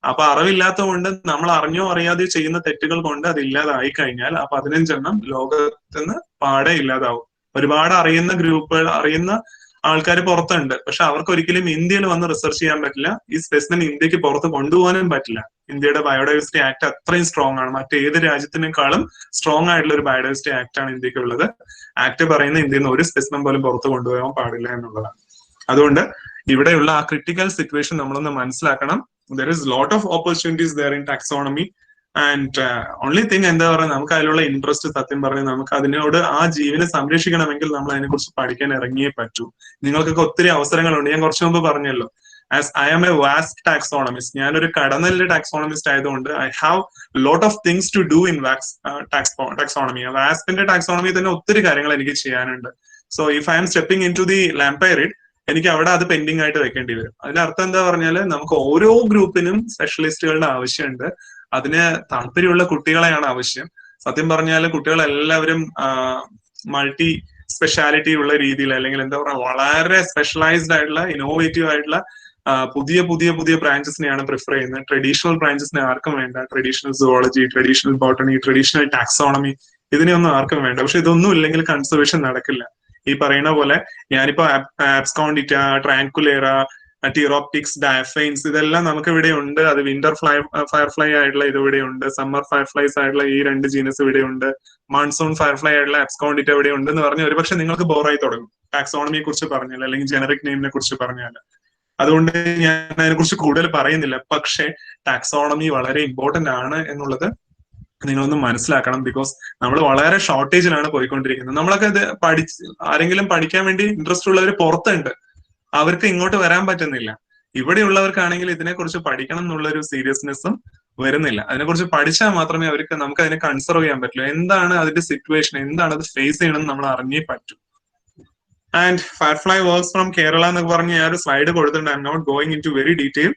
S5: അപ്പൊ അറിവില്ലാത്തത് കൊണ്ട് നമ്മൾ അറിഞ്ഞോ അറിയാതെയോ ചെയ്യുന്ന തെറ്റുകൾ കൊണ്ട് അത് ഇല്ലാതായി കഴിഞ്ഞാൽ ആ 15 ലോകത്തുനിന്ന് പാടെ ഇല്ലാതാവും. ഒരുപാട് അറിയുന്ന ഗ്രൂപ്പുകൾ, അറിയുന്ന ആൾക്കാർ പുറത്തുണ്ട്, പക്ഷെ അവർക്ക് ഒരിക്കലും ഇന്ത്യയിൽ വന്ന് റിസർച്ച് ചെയ്യാൻ പറ്റില്ല. ഈ സ്പെസിമെൻ ഇന്ത്യക്ക് പുറത്ത് കൊണ്ടുപോകാനും പറ്റില്ല. ഇന്ത്യയുടെ ബയോഡൈവേഴ്സിറ്റി ആക്ട് അത്രയും സ്ട്രോങ് ആണ്, മറ്റേത് രാജ്യത്തിനേക്കാളും സ്ട്രോങ് ആയിട്ടുള്ള ഒരു ബയോഡൈവേഴ്സിറ്റി ആക്ട് ആണ് ഇന്ത്യക്കുള്ളത്. ആക്ട് പറയുന്ന ഇന്ത്യയിൽ നിന്ന് ഒരു സ്പെസിമെൻ പോലും പുറത്ത് കൊണ്ടുപോകാൻ പാടില്ല എന്നുള്ളതാണ്. അതുകൊണ്ട് ഇവിടെയുള്ള ആ ക്രിട്ടിക്കൽ സിറ്റുവേഷൻ നമ്മളൊന്ന് മനസ്സിലാക്കണം. there is lot of opportunities there in taxonomy and only thing എന്താ പറയുക, നമുക്ക് അതിലുള്ള ഇൻട്രസ്റ്റ്, സത്യം പറഞ്ഞാൽ നമുക്ക് അതിനോട് ആ ജീവനെ സംരക്ഷിക്കണമെങ്കിൽ നമ്മൾ അതിനെക്കുറിച്ച് പഠിക്കാൻ ഇറങ്ങിയേ പറ്റൂ. നിങ്ങൾക്കൊക്കെ ഒത്തിരി അവസരങ്ങളുണ്ട്. ഞാൻ കുറച്ചു മുമ്പ് പറഞ്ഞല്ലോ, as I am a wasp taxonomist, ഞാനൊരു കടന്നലിന്റെ ടാക്സോണമിസ്റ്റ് ആയതുകൊണ്ട് I have lot of things to do in taxonomy. വാസ്പിന്റെ ടാക്സോണമി തന്നെ ഒത്തിരി കാര്യങ്ങൾ എനിക്ക് ചെയ്യാനുണ്ട്. So if I am stepping into the lampyrid, എനിക്ക് അവിടെ അത് പെൻഡിങ് ആയിട്ട് വെക്കേണ്ടി വരും. അതിനർത്ഥം എന്താ പറഞ്ഞാല് നമുക്ക് ഓരോ ഗ്രൂപ്പിനും സ്പെഷ്യലിസ്റ്റുകളുടെ ആവശ്യമുണ്ട്. അതിന് താല്പര്യമുള്ള കുട്ടികളെയാണ് ആവശ്യം. സത്യം പറഞ്ഞാൽ കുട്ടികളെല്ലാവരും മൾട്ടി സ്പെഷ്യാലിറ്റി ഉള്ള രീതിയിൽ, അല്ലെങ്കിൽ എന്താ പറയുക, വളരെ സ്പെഷ്യലൈസ്ഡ് ആയിട്ടുള്ള ഇന്നോവേറ്റീവ് ആയിട്ടുള്ള പുതിയ പുതിയ പുതിയ ബ്രാഞ്ചസിനെയാണ് പ്രിഫർ ചെയ്യുന്നത്. ട്രഡീഷണൽ ബ്രാഞ്ചസിനെ ആർക്കും വേണ്ട. Traditional zoology, traditional botany, traditional taxonomy, ഇതിനെയൊന്നും ആർക്കും വേണ്ട. പക്ഷെ ഇതൊന്നും ഇല്ലെങ്കിൽ കൺസർവേഷൻ നടക്കില്ല. ഈ പറയുന്ന പോലെ ഞാനിപ്പോ ആബ്സ്കോണ്ടിറ്റ, ട്രാങ്കുലേറ, ടീറോപ്റ്റിക്സ്, ഡയഫൈൻസ്, ഇതെല്ലാം നമുക്ക് ഇവിടെ ഉണ്ട്. അത് വിന്റർ ഫയർഫ്ലൈ ആയിട്ടുള്ള ഇത് ഇവിടെ ഉണ്ട്. സമ്മർ ഫയർഫ്ലൈസ് ആയിട്ടുള്ള ഈ 2 ജീനസ് ഇവിടെ ഉണ്ട്. മൺസൂൺ ഫയർഫ്ലൈ ആയിട്ടുള്ള ആബ്സ്കോണ്ടിറ്റ ഇവിടെ ഉണ്ട് എന്ന് പറഞ്ഞ് ഒരുപക്ഷെ നിങ്ങൾക്ക് ബോറായി തുടങ്ങും ടാക്സോണമിയെ കുറിച്ച് പറഞ്ഞാൽ, അല്ലെങ്കിൽ ജനറിക് നെയിമിനെ കുറിച്ച് പറഞ്ഞാൽ. അതുകൊണ്ട് ഞാൻ അതിനെക്കുറിച്ച് കൂടുതൽ പറയുന്നില്ല. പക്ഷെ ടാക്സോണമി വളരെ ഇമ്പോർട്ടന്റ് ആണ് എന്നുള്ളത് നിങ്ങളൊന്ന് മനസ്സിലാക്കണം. ബിക്കോസ് നമ്മൾ വളരെ ഷോർട്ടേജിലാണ് പോയിക്കൊണ്ടിരിക്കുന്നത്. നമ്മളൊക്കെ ഇത് ആരെങ്കിലും പഠിക്കാൻ വേണ്ടി ഇൻട്രസ്റ്റ് ഉള്ളവർ പുറത്തുണ്ട്, അവർക്ക് ഇങ്ങോട്ട് വരാൻ പറ്റുന്നില്ല. ഇവിടെയുള്ളവർക്കാണെങ്കിൽ ഇതിനെക്കുറിച്ച് പഠിക്കണം എന്നുള്ളൊരു സീരിയസ്നെസ്സും വരുന്നില്ല. അതിനെക്കുറിച്ച് പഠിച്ചാൽ മാത്രമേ നമുക്ക് അതിനെ കൺസർവ് ചെയ്യാൻ പറ്റുള്ളൂ. എന്താണ് അതിന്റെ സിറ്റുവേഷൻ, എന്താണ് അത് ഫേസ് ചെയ്യണമെന്ന് നമ്മൾ അറിഞ്ഞേ പറ്റൂ. And firefly works from Kerala എന്നൊക്കെ പറഞ്ഞ് ഞാൻ ഒരു സ്ലൈഡ് കൊടുത്തിട്ടുണ്ട്. I M not going into very detail.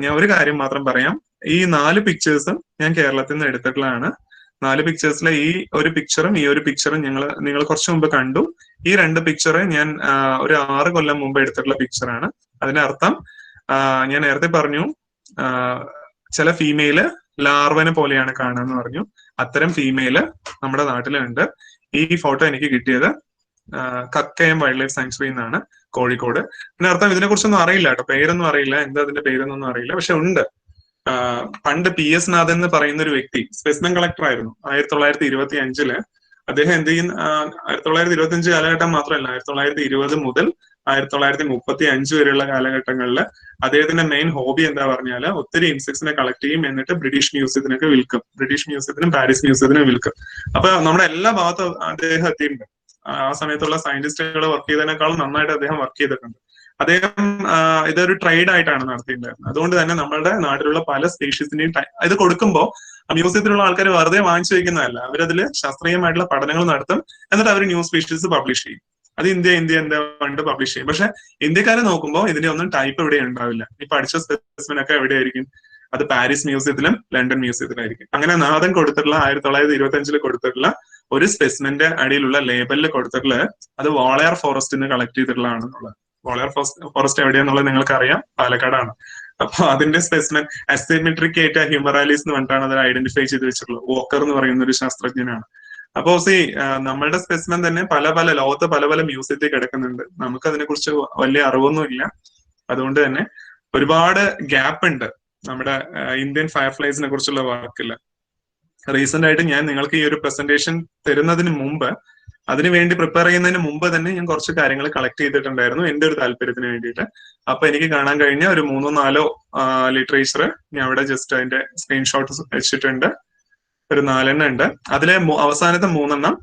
S5: ഞാൻ ഒരു കാര്യം മാത്രം പറയാം. ഈ 4 പിക്ചേഴ്സും ഞാൻ കേരളത്തിൽ നിന്ന് എടുത്തിട്ടുള്ളതാണ്. 4 പിക്ചേഴ്സിലെ ഈ ഒരു പിക്ചറും ഈ ഒരു പിക്ചറും നിങ്ങൾ കുറച്ചു മുമ്പ് കണ്ടു. ഈ 2 പിക്ചറ് ഞാൻ ഒരു 6 കൊല്ലം മുമ്പ് എടുത്തിട്ടുള്ള പിക്ചറാണ്. അതിന്റെ അർത്ഥം ഞാൻ നേരത്തെ പറഞ്ഞു ചില ഫീമെയില് ലാർവനെ പോലെയാണ് കാണുന്നത് പറഞ്ഞു. അത്തരം ഫീമെയില് നമ്മുടെ നാട്ടിലുണ്ട്. ഈ ഫോട്ടോ എനിക്ക് കിട്ടിയത് കക്കയം വൈൽഡ് ലൈഫ് സാങ്ച്വറി എന്നാണ്, കോഴിക്കോട്. പിന്നെ അർത്ഥം ഇതിനെ കുറിച്ചൊന്നും അറിയില്ല കേട്ടോ, പേരൊന്നും അറിയില്ല, എന്താ അതിന്റെ പേരൊന്നും അറിയില്ല. പക്ഷെ ഉണ്ട്. പണ്ട് PS നാഥൻ എന്ന് പറയുന്ന ഒരു വ്യക്തി സ്പെസിമെൻ കളക്ടർ ആയിരുന്നു 1925. അദ്ദേഹം എന്ത് ചെയ്യുന്ന 1925 കാലഘട്ടം മാത്രമല്ല, 1920 മുതൽ 1935 വരെയുള്ള കാലഘട്ടങ്ങളിൽ അദ്ദേഹത്തിന്റെ മെയിൻ ഹോബി എന്താ പറഞ്ഞാല് ഒത്തിരി ഇൻസെക്ട്സിനെ കളക്ട് ചെയ്യും, എന്നിട്ട് ബ്രിട്ടീഷ് മ്യൂസിയത്തിനൊക്കെ വിൽക്കും. ബ്രിട്ടീഷ് മ്യൂസിയത്തിനും പാരീസ് മ്യൂസിയത്തിനും വിൽക്കും. അപ്പൊ നമ്മുടെ എല്ലാ ഭാഗത്തും അദ്ദേഹം എത്തിയിട്ടുണ്ട്. ആ സമയത്തുള്ള സയന്റിസ്റ്റുകൾ വർക്ക് ചെയ്തതിനേക്കാളും നന്നായിട്ട് അദ്ദേഹം വർക്ക് ചെയ്തിട്ടുണ്ട്. അദ്ദേഹം ഇതൊരു ട്രേഡ് ആയിട്ടാണ് നടത്തിയിട്ടുണ്ടായിരുന്നത്. അതുകൊണ്ട് തന്നെ നമ്മുടെ നാട്ടിലുള്ള പല സ്പീഷീസിന്റെയും ഇത് കൊടുക്കുമ്പോൾ മ്യൂസിയത്തിലുള്ള ആൾക്കാർ വെറുതെ വാങ്ങിച്ചു വയ്ക്കുന്നതല്ല, അവരതിൽ ശാസ്ത്രീയമായിട്ടുള്ള പഠനങ്ങൾ നടത്തും, എന്നിട്ട് അവർ ന്യൂ സ്പീഷീസ് പബ്ലിഷ് ചെയ്യും. അത് ഇന്ത്യ ഫണ്ട് പബ്ലിഷ് ചെയ്യും. പക്ഷെ ഇന്ത്യക്കാരെ നോക്കുമ്പോൾ ഇതിന്റെ ഒന്നും ടൈപ്പ് ഇവിടെ ഉണ്ടാവില്ല. ഈ പഠിച്ച സ്പെസിമെൻ ഒക്കെ എവിടെയായിരിക്കും? അത് പാരീസ് മ്യൂസിയത്തിലും ലണ്ടൻ മ്യൂസിയത്തിലായിരിക്കും. അങ്ങനെ നാഥൻ കൊടുത്തിട്ടുള്ള 1925 കൊടുത്തിട്ടുള്ള ഒരു സ്പെസിമെന്റെ അടിയിലുള്ള ലേബലിൽ കൊടുത്തിട്ടുള്ളത് അത് വാളയാർ ഫോറസ്റ്റ് നിന്ന് കളക്ട് ചെയ്തിട്ടുള്ളതാണെന്നുള്ളത്. വാളയാർ ഫോറസ്റ്റ് എവിടെയാന്നുള്ളത് നിങ്ങൾക്ക് അറിയാം, പാലക്കാടാണ്. അപ്പൊ അതിന്റെ സ്പെസിമെൻ അസിമെട്രിക് ഏറ്റ ഹ്യൂമറാലിസ് എന്ന് പറഞ്ഞിട്ടാണ് അത് ഐഡന്റിഫൈ ചെയ്ത് വെച്ചിട്ടുള്ളത്. വോക്കർ എന്ന് പറയുന്ന ഒരു ശാസ്ത്രജ്ഞനാണ്. അപ്പോ നമ്മളുടെ സ്പെസിമെൻ തന്നെ പല ലോകത്ത് പല മ്യൂസിയത്തിൽ കിടക്കുന്നുണ്ട്. നമുക്ക് അതിനെ കുറിച്ച് വലിയ അറിവൊന്നുമില്ല. അതുകൊണ്ട് തന്നെ ഒരുപാട് ഗ്യാപ്പ് ഉണ്ട് നമ്മുടെ ഇന്ത്യൻ ഫയർഫ്ലൈസിനെ കുറിച്ചുള്ള വർക്കില്ല. റീസെന്റ് ആയിട്ട് ഞാൻ നിങ്ങൾക്ക് ഈ ഒരു പ്രസന്റേഷൻ തരുന്നതിന് മുമ്പ്, അതിനുവേണ്ടി പ്രിപ്പയർ ചെയ്യുന്നതിന് മുമ്പ് തന്നെ ഞാൻ കുറച്ച് കാര്യങ്ങൾ കളക്ട് ചെയ്തിട്ടുണ്ടായിരുന്നു എന്റെ ഒരു താല്പര്യത്തിന് വേണ്ടിയിട്ട്. അപ്പൊ എനിക്ക് കാണാൻ കഴിഞ്ഞ ഒരു 3-4 ലിറ്ററേച്ചർ ഞാൻ അവിടെ ജസ്റ്റ് അതിന്റെ സ്ക്രീൻഷോട്ട് വെച്ചിട്ടുണ്ട്. ഒരു 4 എണ്ണം ഉണ്ട്. അതിലെ അവസാനത്തെ 3 എണ്ണം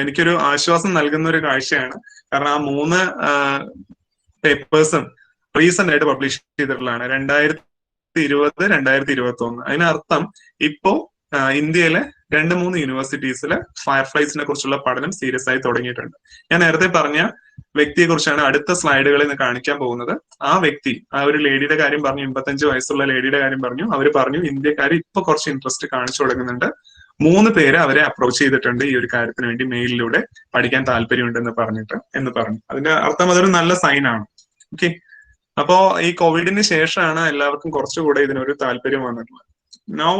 S5: എനിക്കൊരു ആശ്വാസം നൽകുന്ന ഒരു കാഴ്ചയാണ്. കാരണം ആ 3 പേപ്പേഴ്സും റീസെന്റ് ആയിട്ട് പബ്ലിഷ് ചെയ്തിട്ടുള്ളതാണ്, 2020, 2021. അതിനർത്ഥം ഇപ്പോ ഇന്ത്യയിലെ 2-3 യൂണിവേഴ്സിറ്റീസില് ഫയർഫ്ലൈസിനെ കുറിച്ചുള്ള പഠനം സീരിയസ് ആയി തുടങ്ങിയിട്ടുണ്ട്. ഞാൻ നേരത്തെ പറഞ്ഞ വ്യക്തിയെ കുറിച്ചാണ് അടുത്ത സ്ലൈഡുകളിൽ നിന്ന് കാണിക്കാൻ പോകുന്നത്. ആ വ്യക്തി, ആ ഒരു ലേഡിയുടെ കാര്യം പറഞ്ഞു, 85 വയസ്സുള്ള ലേഡിയുടെ കാര്യം പറഞ്ഞു. അവർ പറഞ്ഞു ഇന്ത്യക്കാർ ഇപ്പൊ കുറച്ച് ഇൻട്രസ്റ്റ് കാണിച്ചു തുടങ്ങുന്നുണ്ട്. 3 പേര് അവരെ അപ്രോച്ച് ചെയ്തിട്ടുണ്ട് ഈ ഒരു കാര്യത്തിന് വേണ്ടി മെയിലിലൂടെ പഠിക്കാൻ താല്പര്യമുണ്ടെന്ന് പറഞ്ഞു. അതിന്റെ അർത്ഥം അതൊരു നല്ല സൈൻ ആണ്. ഓക്കെ, അപ്പോ ഈ കോവിഡിന് ശേഷമാണ് എല്ലാവർക്കും കുറച്ചുകൂടെ ഇതിനൊരു താല്പര്യം വന്നിട്ടുള്ളത്. Now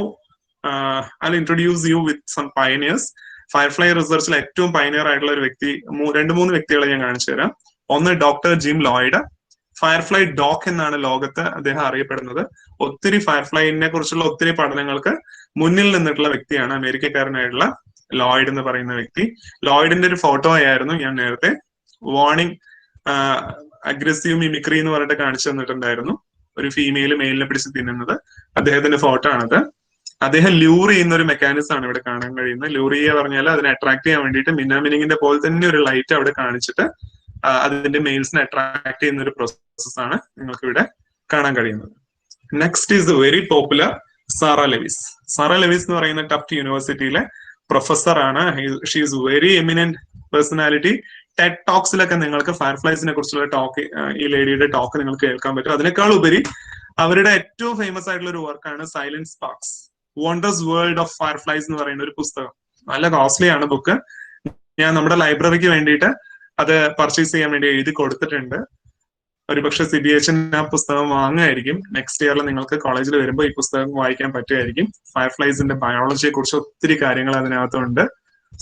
S5: I'll introduce you with some pioneers. Firefly റിസർച്ചിൽ ഏറ്റവും പയനിയർ ആയിട്ടുള്ള ഒരു വ്യക്തി, 2-3 വ്യക്തികളെ ഞാൻ കാണിച്ചു തരാം. ഒന്ന് doctor Jim Lloyd. Firefly doc എന്നാണ് ലോകത്ത് അദ്ദേഹം അറിയപ്പെടുന്നത്. ഒത്തിരി ഫയർഫ്ലൈനെ കുറിച്ചുള്ള ഒത്തിരി പഠനങ്ങൾക്ക് മുന്നിൽ നിന്നിട്ടുള്ള വ്യക്തിയാണ് അമേരിക്കക്കാരനായിട്ടുള്ള ലോയിഡ് എന്ന് പറയുന്ന വ്യക്തി. ലോയിഡിന്റെ ഒരു ഫോട്ടോ ആയിരുന്നു ഞാൻ നേരത്തെ വാർണിംഗ് അഗ്രസീവ് മിമിക്രി എന്ന് പറഞ്ഞിട്ട് കാണിച്ചു തന്നിട്ടുണ്ടായിരുന്നു. ഒരു ഫീമെയിൽ മെയിലിനെ പിടിച്ച് തിന്നുന്നത് അദ്ദേഹത്തിന്റെ ഫോട്ടോ ആണത്. അദ്ദേഹം ലൂർ ചെയ്യുന്ന ഒരു മെക്കാനിസം ആണ് ഇവിടെ കാണാൻ കഴിയുന്നത്. ലൂർ ചെയ്യുക പറഞ്ഞാൽ അതിനെ അട്രാക്ട് ചെയ്യാൻ വേണ്ടിയിട്ട് മിന്നാമിനിങ്ങിന്റെ പോലെ തന്നെ ഒരു ലൈറ്റ് അവിടെ കാണിച്ചിട്ട് അതിന്റെ മെയിൽസിനെ അട്രാക്ട് ചെയ്യുന്ന ഒരു പ്രോസസ്സാണ് നിങ്ങൾക്ക് ഇവിടെ കാണാൻ കഴിയുന്നത്. Next is very popular Sara Lewis. Sara Lewis എന്ന് പറയുന്ന ടഫ്റ്റ് യൂണിവേഴ്സിറ്റിയിലെ പ്രൊഫസർ ആണ്. She is very eminent personality. TED ടോക്സിലൊക്കെ നിങ്ങൾക്ക് ഫയർഫ്ലൈസിനെ കുറിച്ചുള്ള ടോക്ക്, ഈ ലേഡിയുടെ ടോക്ക് നിങ്ങൾക്ക് കേൾക്കാൻ പറ്റും. അതിനേക്കാൾ ഉപരി അവരുടെ ഏറ്റവും ഫേമസ് ആയിട്ടുള്ള ഒരു വർക്കാണ് silent Sparks. Wonders world of fireflies എന്ന് പറയുന്ന ഒരു പുസ്തകം. നല്ല കോസ്റ്റ്ലി ആണ് ബുക്ക്. ഞാൻ നമ്മുടെ ലൈബ്രറിക്ക് വേണ്ടിയിട്ട് അത് പർച്ചേസ് ചെയ്യാൻ വേണ്ടി എഴുതി കൊടുത്തിട്ടുണ്ട്. ഒരുപക്ഷെ CBHN ആ പുസ്തകം വാങ്ങുമായിരിക്കും. നെക്സ്റ്റ് ഇയറിൽ നിങ്ങൾക്ക് കോളേജിൽ വരുമ്പോൾ ഈ പുസ്തകം വായിക്കാൻ പറ്റുമായിരിക്കും. ഫയർഫ്ലൈസിന്റെ ബയോളജിയെ കുറിച്ച് ഒത്തിരി കാര്യങ്ങൾ അതിനകത്തുണ്ട്.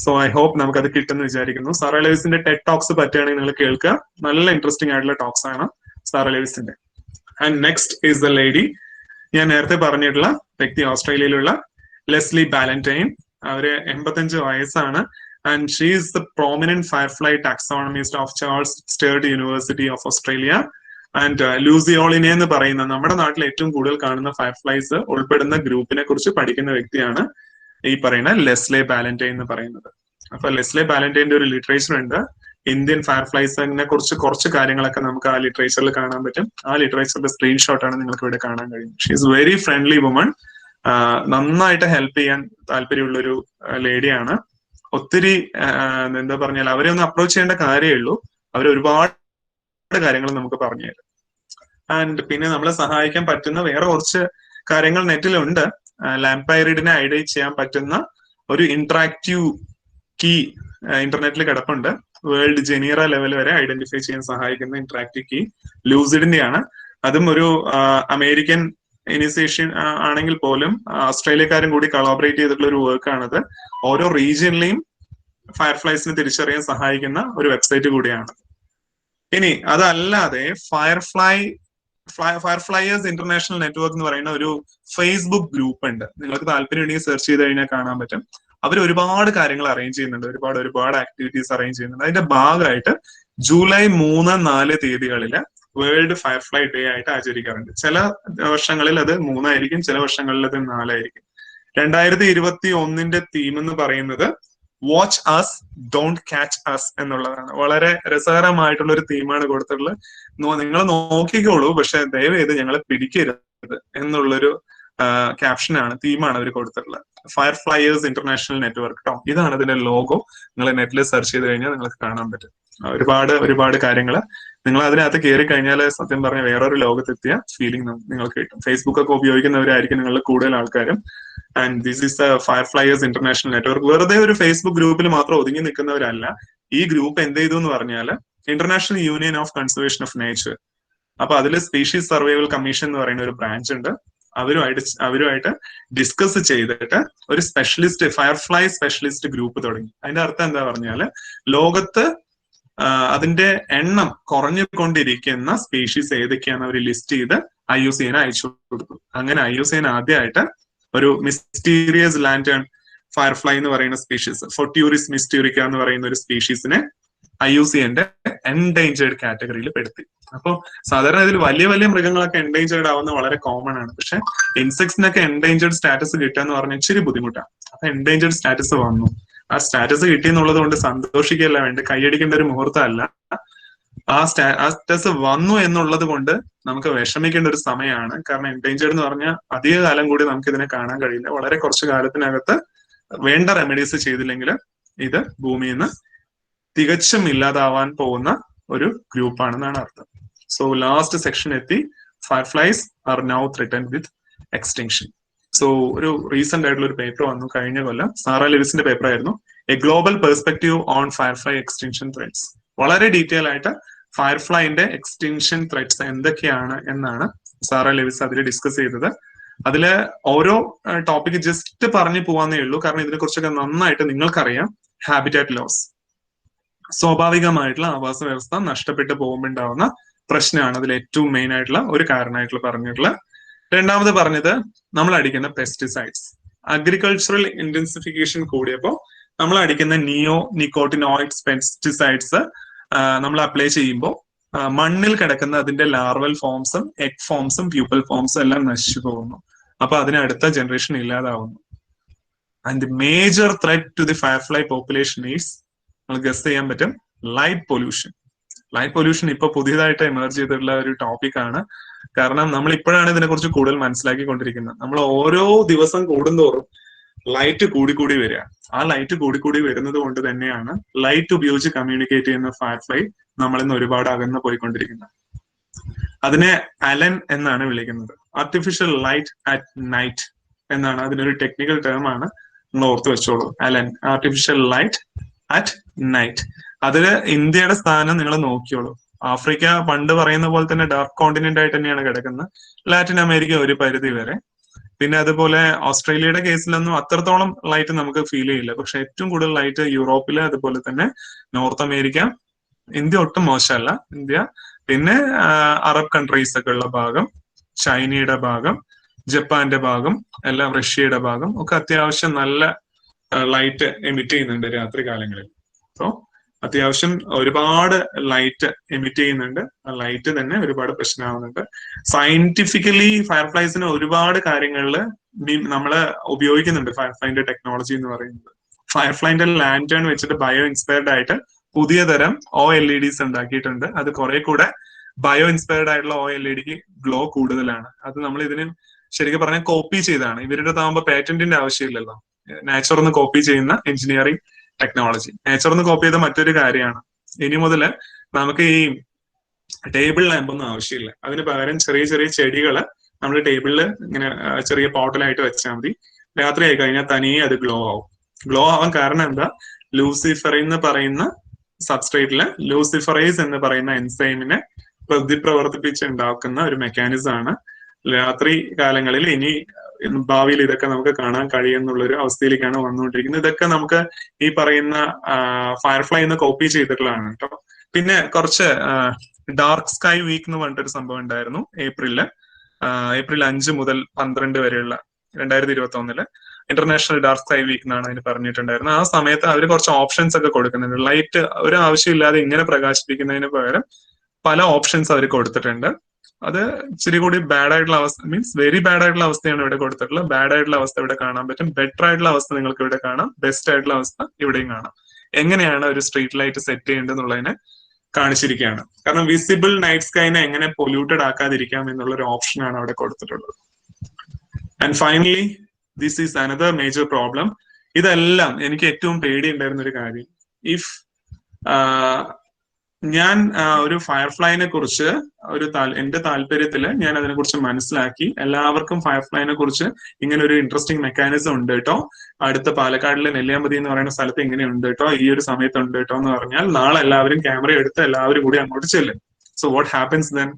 S5: സോ ഐ ഹോപ്പ് നമുക്കത് കിട്ടുമെന്ന് വിചാരിക്കുന്നു. സാറാ ലെവിസിന്റെ ടെഡ് ടോക്സ് പറ്റുകയാണെങ്കിൽ നിങ്ങൾ കേൾക്കുക. നല്ല ഇൻട്രസ്റ്റിംഗ് ആയിട്ടുള്ള ടോക്സ് ആണ് സാറാ ലെവിസിന്റെ. And next is the lady, ഞാൻ നേരത്തെ പറഞ്ഞിട്ടുള്ള വ്യക്തി, ഓസ്ട്രേലിയയിലുള്ള ലെസ്ലി ബാലന്റൈൻ. അവര് 85 വയസ്സാണ്. And she is the prominent firefly taxonomist of Charles Sturt University of Australia. And ലൂസിയോളിനെ എന്ന് പറയുന്ന നമ്മുടെ നാട്ടിൽ ഏറ്റവും കൂടുതൽ കാണുന്ന ഫയർഫ്ലൈസ് ഉൾപ്പെടുന്ന ഗ്രൂപ്പിനെ കുറിച്ച് പഠിക്കുന്ന വ്യക്തിയാണ് ഈ പറയുന്ന ലെസ്ലെ ബാലന്റൈൻ എന്ന് പറയുന്നത്. അപ്പൊ ലെസ്ലെ ബാലന്റൈൻ്റെ ഒരു ലിറ്ററേച്ചർ ഉണ്ട്, ഇന്ത്യൻ ഫയർഫ്ലൈസിനെ കുറിച്ച് കുറച്ച് കാര്യങ്ങളൊക്കെ നമുക്ക് ആ ലിറ്ററേച്ചറിൽ കാണാൻ പറ്റും. ആ ലിറ്ററേച്ചറിന്റെ സ്ക്രീൻഷോട്ടാണ് നിങ്ങൾക്ക് ഇവിടെ കാണാൻ കഴിയും. She is very friendly woman. നന്നായിട്ട് ഹെൽപ്പ് ചെയ്യാൻ താല്പര്യമുള്ളൊരു ലേഡിയാണ്. ഒത്തിരി എന്താ പറഞ്ഞാൽ അവരെ ഒന്ന് അപ്രോച്ച് ചെയ്യേണ്ട കാര്യമേ ഉള്ളൂ. അവർ ഒരുപാട് കാര്യങ്ങൾ നമുക്ക് പറഞ്ഞു തരും. ആൻഡ് പിന്നെ നമ്മളെ സഹായിക്കാൻ പറ്റുന്ന വേറെ കുറച്ച് കാര്യങ്ങൾ നെറ്റിലുണ്ട്. ലാംപൈറിഡിനെ ഐഡന്റിഫൈ ചെയ്യാൻ പറ്റുന്ന ഒരു ഇന്ററാക്റ്റീവ് കീ ഇന്റർനെറ്റിൽ കിടപ്പുണ്ട്. വേൾഡ് ജെനീറ ലെവൽ വരെ ഐഡന്റിഫൈ ചെയ്യാൻ സഹായിക്കുന്ന ഇന്ററാക്റ്റീവ് കീ ലൂസിഡിന്റെയാണ്. അതും ഒരു അമേരിക്കൻ ഇനിഷ്യേഷൻ ആണെങ്കിൽ പോലും ഓസ്ട്രേലിയക്കാരും കൂടി കൊളാബറേറ്റ് ചെയ്തിട്ടുള്ള ഒരു വർക്കാണത്. ഓരോ റീജിയനിലെയും ഫയർഫ്ലൈസിനെ തിരിച്ചറിയാൻ സഹായിക്കുന്ന ഒരു വെബ്സൈറ്റ് കൂടിയാണ്. ഇനി അതല്ലാതെ ഫയർഫ്ലൈയേഴ്സ് ഇന്റർനാഷണൽ നെറ്റ്വർക്ക് എന്ന് പറയുന്ന ഒരു ഫേസ്ബുക്ക് ഗ്രൂപ്പ് ഉണ്ട്. നിങ്ങൾക്ക് താല്പര്യം ഉണ്ടെങ്കിൽ സെർച്ച് ചെയ്ത് കഴിഞ്ഞാൽ കാണാൻ പറ്റും. അവർ ഒരുപാട് കാര്യങ്ങൾ അറേഞ്ച് ചെയ്യുന്നുണ്ട്, ഒരുപാട് ആക്ടിവിറ്റീസ് അറേഞ്ച് ചെയ്യുന്നുണ്ട്. അതിന്റെ ഭാഗമായിട്ട് ജൂലൈ 3, 4 തീയതികളില് വേൾഡ് ഫയർഫ്ലൈ ഡേ ആയിട്ട് ആചരിക്കാറുണ്ട്. ചില വർഷങ്ങളിൽ അത് 3 ആയിരിക്കും, ചില വർഷങ്ങളിൽ അത് 4 ആയിരിക്കും. 2021 തീം എന്ന് പറയുന്നത് watch us don't catch us എന്നുള്ളതാണ്. വളരെ രസകരമായിട്ടുള്ള ഒരു തീമാണ് കൊടുത്തിട്ടുള്ളത്. നിങ്ങൾ നോക്കിക്കോളൂ, പക്ഷെ ദയവേത് ഞങ്ങളെ പിടിക്കരുത് എന്നുള്ളൊരു ക്യാപ്ഷനാണ്, തീമാണ് അവർ കൊടുത്തിട്ടുള്ളത്. ഫയർഫ്ലൈയേഴ്സ് ഇന്റർനാഷണൽ നെറ്റ്വർക്ക് കേട്ടോ. ഇതാണ് അതിന്റെ ലോഗോ. നിങ്ങൾ നെറ്റിൽ സെർച്ച് ചെയ്ത് കഴിഞ്ഞാൽ നിങ്ങൾക്ക് കാണാൻ പറ്റും. ഒരുപാട് കാര്യങ്ങൾ നിങ്ങൾ അതിനകത്ത് കയറി കഴിഞ്ഞാൽ സത്യം പറഞ്ഞ വേറൊരു ലോകത്തെത്തിയ ഫീലിംഗ് നിങ്ങൾക്ക് കിട്ടും. ഫേസ്ബുക്ക് ഒക്കെ ഉപയോഗിക്കുന്നവരായിരിക്കും നിങ്ങളിൽ കൂടുതൽ ആൾക്കാരും. And this is the fireflyers international network. വെറുതെ ഒരു ഫേസ്ബുക്ക് ഗ്രൂപ്പിൽ മാത്രം ഒതുങ്ങി നിൽക്കുന്നവരല്ല. ഈ ഗ്രൂപ്പ് എന്ത് ചെയ്തു എന്ന് പറഞ്ഞാൽ international union of conservation of nature, അപ്പൊ അതിൽ സ്പീഷീസ് സർവൈവൽ കമ്മീഷൻ എന്ന് പറയുന്ന ഒരു ബ്രാഞ്ച് ഉണ്ട്. അവരുമായിട്ട് ഡിസ്കസ് ചെയ്തിട്ട് ഒരു സ്പെഷ്യലിസ്റ്റ് ഫയർഫ്ലൈ സ്പെഷ്യലിസ്റ്റ് ഗ്രൂപ്പ് തുടങ്ങി. അതിന്റെ അർത്ഥം എന്താ പറഞ്ഞാല് ലോകത്ത് അതിന്റെ എണ്ണം കുറഞ്ഞുകൊണ്ടിരിക്കുന്ന സ്പീഷീസ് ഏതൊക്കെയാണ് അവർ ലിസ്റ്റ് ചെയ്ത് IUCN അയച്ചു കൊടുക്കും. അങ്ങനെ IUCN ആദ്യമായിട്ട് ഒരു മിസ്റ്റീരിയസ് ലാന്റേൺ ഫയർഫ്ലൈ എന്ന് പറയുന്ന സ്പീഷീസ്, ഫോർട്യൂറിസ് മിസ്റ്റീരിക്ക എന്ന് പറയുന്ന ഒരു സ്പീഷീസിനെ IUCNന്റെ എൻഡേഞ്ചേർഡ് കാറ്റഗറിയിൽ പെടുത്തി. അപ്പോൾ സാധാരണ ഇതിൽ വലിയ മൃഗങ്ങളൊക്കെ എൻഡേഞ്ചേർഡ് ആവുന്ന വളരെ കോമൺ ആണ്. പക്ഷെ ഇൻസെക്ട്സിനൊക്കെ എൻഡേഞ്ചേർഡ് സ്റ്റാറ്റസ് കിട്ടുക എന്ന് പറഞ്ഞാൽ ഇച്ചിരി ബുദ്ധിമുട്ടാണ്. അപ്പൊ എൻഡേഞ്ചേർഡ് സ്റ്റാറ്റസ് വന്നു. ആ സ്റ്റാറ്റസ് കിട്ടിയെന്നുള്ളത് കൊണ്ട് സന്തോഷിക്കുകയല്ല വേണ്ട, കൈയടിക്കേണ്ട ഒരു മുഹൂർത്തമല്ല. ആ സ്റ്റാറ്റസ് വന്നു എന്നുള്ളത് കൊണ്ട് നമുക്ക് വിഷമിക്കേണ്ട ഒരു സമയമാണ്. കാരണം എൻഡേഞ്ചേർഡ് എന്ന് പറഞ്ഞാൽ അധിക കാലം കൂടി നമുക്ക് ഇതിനെ കാണാൻ കഴിയില്ല. വളരെ കുറച്ച് കാലത്തിനകത്ത് വേണ്ട റെമഡീസ് ചെയ്തില്ലെങ്കിൽ ഇത് ഭൂമിയിൽ നിന്ന് തികച്ചും ഇല്ലാതാവാൻ പോകുന്ന ഒരു ഗ്രൂപ്പാണെന്നാണ് അർത്ഥം. സോ ലാസ്റ്റ് സെക്ഷൻ എത്തി. Fireflies are now threatened with extinction. So ഒരു റീസെന്റ് ആയിട്ടുള്ള ഒരു പേപ്പർ വന്നു കഴിഞ്ഞ കൊല്ലം. സാറാ ലെവിസിന്റെ പേപ്പർ ആയിരുന്നു, A global perspective on firefly extinction threats. വളരെ ഡീറ്റെയിൽ ആയിട്ട് ഫയർഫ്ലൈന്റെ എക്സ്റ്റിങ്ഷൻ ത്രെറ്റ്സ് എന്തൊക്കെയാണ് എന്നാണ് സാറാ ലെവിസ് അതിൽ ഡിസ്കസ് ചെയ്തത്. അതില് ഓരോ ടോപ്പിക് ജസ്റ്റ് പറഞ്ഞു പോവാന്നേ ഉള്ളൂ, കാരണം ഇതിനെ കുറിച്ചൊക്കെ നന്നായിട്ട് നിങ്ങൾക്കറിയാം. ഹാബിറ്റാറ്റ് ലോസ്, സ്വാഭാവികമായിട്ടുള്ള ആവാസ വ്യവസ്ഥ നഷ്ടപ്പെട്ടു പോകുമ്പോണ്ടാവുന്ന പ്രശ്നമാണ് അതിൽ ഏറ്റവും മെയിൻ ആയിട്ടുള്ള ഒരു കാരണമായിട്ടുള്ള പറഞ്ഞിട്ടുള്ള. രണ്ടാമത് പറഞ്ഞത് നമ്മൾ അടിക്കുന്ന പെസ്റ്റിസൈഡ്സ്. അഗ്രികൾച്ചറൽ ഇന്റൻസിഫിക്കേഷൻ കൂടിയപ്പോൾ നമ്മൾ അടിക്കുന്ന നിക്കോട്ടിനോയിഡ്സ് പെസ്റ്റിസൈഡ്സ് നമ്മൾ അപ്ലൈ ചെയ്യുമ്പോൾ മണ്ണിൽ കിടക്കുന്ന അതിന്റെ ലാർവൽ ഫോംസും എഗ് ഫോംസും പ്യൂപ്പൽ ഫോംസും എല്ലാം നശിച്ചു പോകുന്നു. അപ്പൊ അതിന് അടുത്ത ജനറേഷൻ ഇല്ലാതാവുന്നു. And the major threat to the firefly population is, നമുക്ക് ഗസ് ചെയ്യാൻ പറ്റും, ലൈറ്റ് പൊല്യൂഷൻ. ലൈറ്റ് പൊല്യൂഷൻ ഇപ്പൊ പുതിയതായിട്ട് എമർജ് ചെയ്തിട്ടുള്ള ഒരു ടോപ്പിക് ആണ്. കാരണം നമ്മൾ ഇപ്പോഴാണ് ഇതിനെക്കുറിച്ച് കൂടുതൽ മനസ്സിലാക്കിക്കൊണ്ടിരിക്കുന്നത്. നമ്മൾ ഓരോ ദിവസം കൂടുന്തോറും ലൈറ്റ് കൂടിക്കൂടി വരിക. ആ ലൈറ്റ് കൂടിക്കൂടി വരുന്നത് കൊണ്ട് തന്നെയാണ് ലൈറ്റ് ഉപയോഗിച്ച് കമ്മ്യൂണിക്കേറ്റ് ചെയ്യുന്ന ഫയർഫ്ലൈ നമ്മളിൽ നിന്ന് ഒരുപാട് അകന്ന് പോയിക്കൊണ്ടിരിക്കുന്നത്. അതിനെ അലൻ എന്നാണ് വിളിക്കുന്നത്. ആർട്ടിഫിഷ്യൽ ലൈറ്റ് അറ്റ് നൈറ്റ് എന്നാണ്, അതിനൊരു ടെക്നിക്കൽ ടേം ആണ്, നിങ്ങൾ ഓർത്ത് വെച്ചോളൂ. ALAN, artificial light at night. അതില് ഇന്ത്യയുടെ സ്ഥാനം നിങ്ങൾ നോക്കിയോളൂ. ആഫ്രിക്ക പണ്ട് പറയുന്ന പോലെ തന്നെ ഡാർക്ക് കോണ്ടിനെന്റ് ആയിട്ട് തന്നെയാണ് കിടക്കുന്നത്. ലാറ്റിൻ അമേരിക്ക ഒരു പരിധി വരെ. പിന്നെ അതുപോലെ ഓസ്ട്രേലിയയുടെ കേസിലൊന്നും അത്രത്തോളം ലൈറ്റ് നമുക്ക് ഫീൽ ചെയ്യില്ല. പക്ഷെ ഏറ്റവും കൂടുതൽ ലൈറ്റ് യൂറോപ്പില്, അതുപോലെ തന്നെ നോർത്ത് അമേരിക്ക, ഇന്ത്യ ഒട്ടും മോശമല്ല, ഇന്ത്യ, പിന്നെ അറബ് കൺട്രീസ് ഒക്കെ ഉള്ള ഭാഗം, ചൈനയുടെ ഭാഗം, ജപ്പാന്റെ ഭാഗം, എല്ലാം റഷ്യയുടെ ഭാഗം ഒക്കെ അത്യാവശ്യം നല്ല ലൈറ്റ് എമിറ്റ് ചെയ്യുന്നുണ്ട് രാത്രി കാലങ്ങളിൽ. സോ അത്യാവശ്യം ഒരുപാട് ലൈറ്റ് എമിറ്റ് ചെയ്യുന്നുണ്ട്. ആ ലൈറ്റ് തന്നെ ഒരുപാട് പ്രശ്നമാവുന്നുണ്ട്. സയന്റിഫിക്കലി ഫയർഫ്ലൈസിന് ഒരുപാട് കാര്യങ്ങളിൽ നമ്മള് ഉപയോഗിക്കുന്നുണ്ട് ഫയർഫ്ലൈന്റെ ടെക്നോളജി എന്ന് പറയുന്നത്. ഫയർഫ്ലൈന്റെ ലാന്റേൺ വെച്ചിട്ട് ബയോ ഇൻസ്പയർഡ് ആയിട്ട് പുതിയ തരം OLEDs ഉണ്ടാക്കിയിട്ടുണ്ട്. അത് കുറെ കൂടെ ബയോ ഇൻസ്പയർഡ് ആയിട്ടുള്ള OLEDക്ക് ഗ്ലോ കൂടുതലാണ്. അത് നമ്മൾ ഇതിന് ശരിക്കും പറഞ്ഞാൽ കോപ്പി ചെയ്താണ്. ഇവരുടെ താകുമ്പോൾ പേറ്റന്റിന്റെ ആവശ്യമില്ലല്ലോ. നാച്ചറിന്ന് കോപ്പി ചെയ്യുന്ന എഞ്ചിനീയറിംഗ് ടെക്നോളജി. നേച്ചറിന്ന് കോപ്പി ചെയ്ത മറ്റൊരു കാര്യമാണ്. ഇനി മുതൽ നമുക്ക് ഈ ടേബിൾ ലാമ്പൊന്നും ആവശ്യമില്ല. അതിന് പകരം ചെറിയ ചെറിയ ചെടികള് നമ്മൾ ടേബിളിൽ ഇങ്ങനെ ചെറിയ പോട്ടലായിട്ട് വെച്ചാൽ മതി. രാത്രി ആയി കഴിഞ്ഞാൽ തനിയെ അത് ഗ്ലോ ആവും. ഗ്ലോ ആവാൻ കാരണം എന്താ? ലൂസിഫറിൻ എന്ന് പറയുന്ന സബ്സ്ട്രേറ്റില് ലൂസിഫറേസ് എന്ന് പറയുന്ന എൻസൈമിനെ പ്രതിപ്രവർത്തിപ്പിച്ച് ഉണ്ടാക്കുന്ന ഒരു മെക്കാനിസം ആണ്. രാത്രി കാലങ്ങളിൽ ഇനി ഭാവിയിൽ ഇതൊക്കെ നമുക്ക് കാണാൻ കഴിയുന്നുള്ള ഒരു അവസ്ഥയിലേക്കാണ് വന്നുകൊണ്ടിരിക്കുന്നത്. ഇതൊക്കെ നമുക്ക് ഈ പറയുന്ന ഫയർഫ്ലൈ എന്ന് കോപ്പി ചെയ്തിട്ടുള്ളതാണ് കേട്ടോ. പിന്നെ കുറച്ച് ഡാർക്ക് സ്കൈ വീക്ക് എന്ന് പറഞ്ഞിട്ടൊരു സംഭവം ഉണ്ടായിരുന്നു ഏപ്രിൽ 5 മുതൽ 12 വരെയുള്ള 2021 ഇന്റർനാഷണൽ ഡാർക്ക് സ്കൈ വീക്ക് എന്നാണ് അതിന് പറഞ്ഞിട്ടുണ്ടായിരുന്നത്. ആ സമയത്ത് അവർ കുറച്ച് ഓപ്ഷൻസ് ഒക്കെ കൊടുക്കുന്നുണ്ട്. ലൈറ്റ് ഒരു ആവശ്യമില്ലാതെ ഇങ്ങനെ പ്രകാശിപ്പിക്കുന്നതിന് പകരം പല ഓപ്ഷൻസ് അവർ കൊടുത്തിട്ടുണ്ട്. അത് ഇച്ചിരി കൂടി ബാഡ് ആയിട്ടുള്ള അവസ്ഥ, മീൻസ് വെരി ബാഡ് ആയിട്ടുള്ള അവസ്ഥയാണ് ഇവിടെ കൊടുത്തിട്ടുള്ളത്. ബാഡ് ആയിട്ടുള്ള അവസ്ഥ ഇവിടെ കാണാൻ പറ്റും, ബെറ്റർ ആയിട്ടുള്ള അവസ്ഥ നിങ്ങൾക്ക് ഇവിടെ കാണാം, ബെസ്റ്റ് ആയിട്ടുള്ള അവസ്ഥ ഇവിടെയും കാണാം. എങ്ങനെയാണ് ഒരു സ്ട്രീറ്റ് ലൈറ്റ് സെറ്റ് ചെയ്യേണ്ടതെന്നുള്ളതിനെ കാണിച്ചിരിക്കുകയാണ്. കാരണം വിസിബിൾ നൈറ്റ് സ്കൈനെ എങ്ങനെ പൊല്യൂട്ടഡ് ആക്കാതിരിക്കാം എന്നുള്ള ഒരു ഓപ്ഷനാണ് അവിടെ കൊടുത്തിട്ടുള്ളത്. And finally this is another major problem. ഇതെല്ലാം എനിക്ക് ഏറ്റവും പേടിയുണ്ടായിരുന്ന ഒരു കാര്യം, ഇഫ് ഞാൻ ഒരു ഫയർഫ്ലൈനെ കുറിച്ച് എന്റെ താല്പര്യത്തില് ഞാൻ അതിനെ കുറിച്ച് മനസ്സിലാക്കി, എല്ലാവർക്കും ഫയർഫ്ലൈനെ കുറിച്ച് ഇങ്ങനെ ഒരു ഇൻട്രസ്റ്റിംഗ് മെക്കാനിസം ഉണ്ട് കേട്ടോ, അടുത്ത പാലക്കാടിലെ നെല്ലിയാമ്പതി എന്ന് പറയുന്ന സ്ഥലത്ത് ഇങ്ങനെ ഉണ്ട് കേട്ടോ, ഈ ഒരു സമയത്ത് ഉണ്ട് കേട്ടോ എന്ന് പറഞ്ഞാൽ നാളെ എല്ലാവരും ക്യാമറ എടുത്ത് എല്ലാവരും കൂടി അങ്ങോട്ട് ചെല്ലും. So what happens then?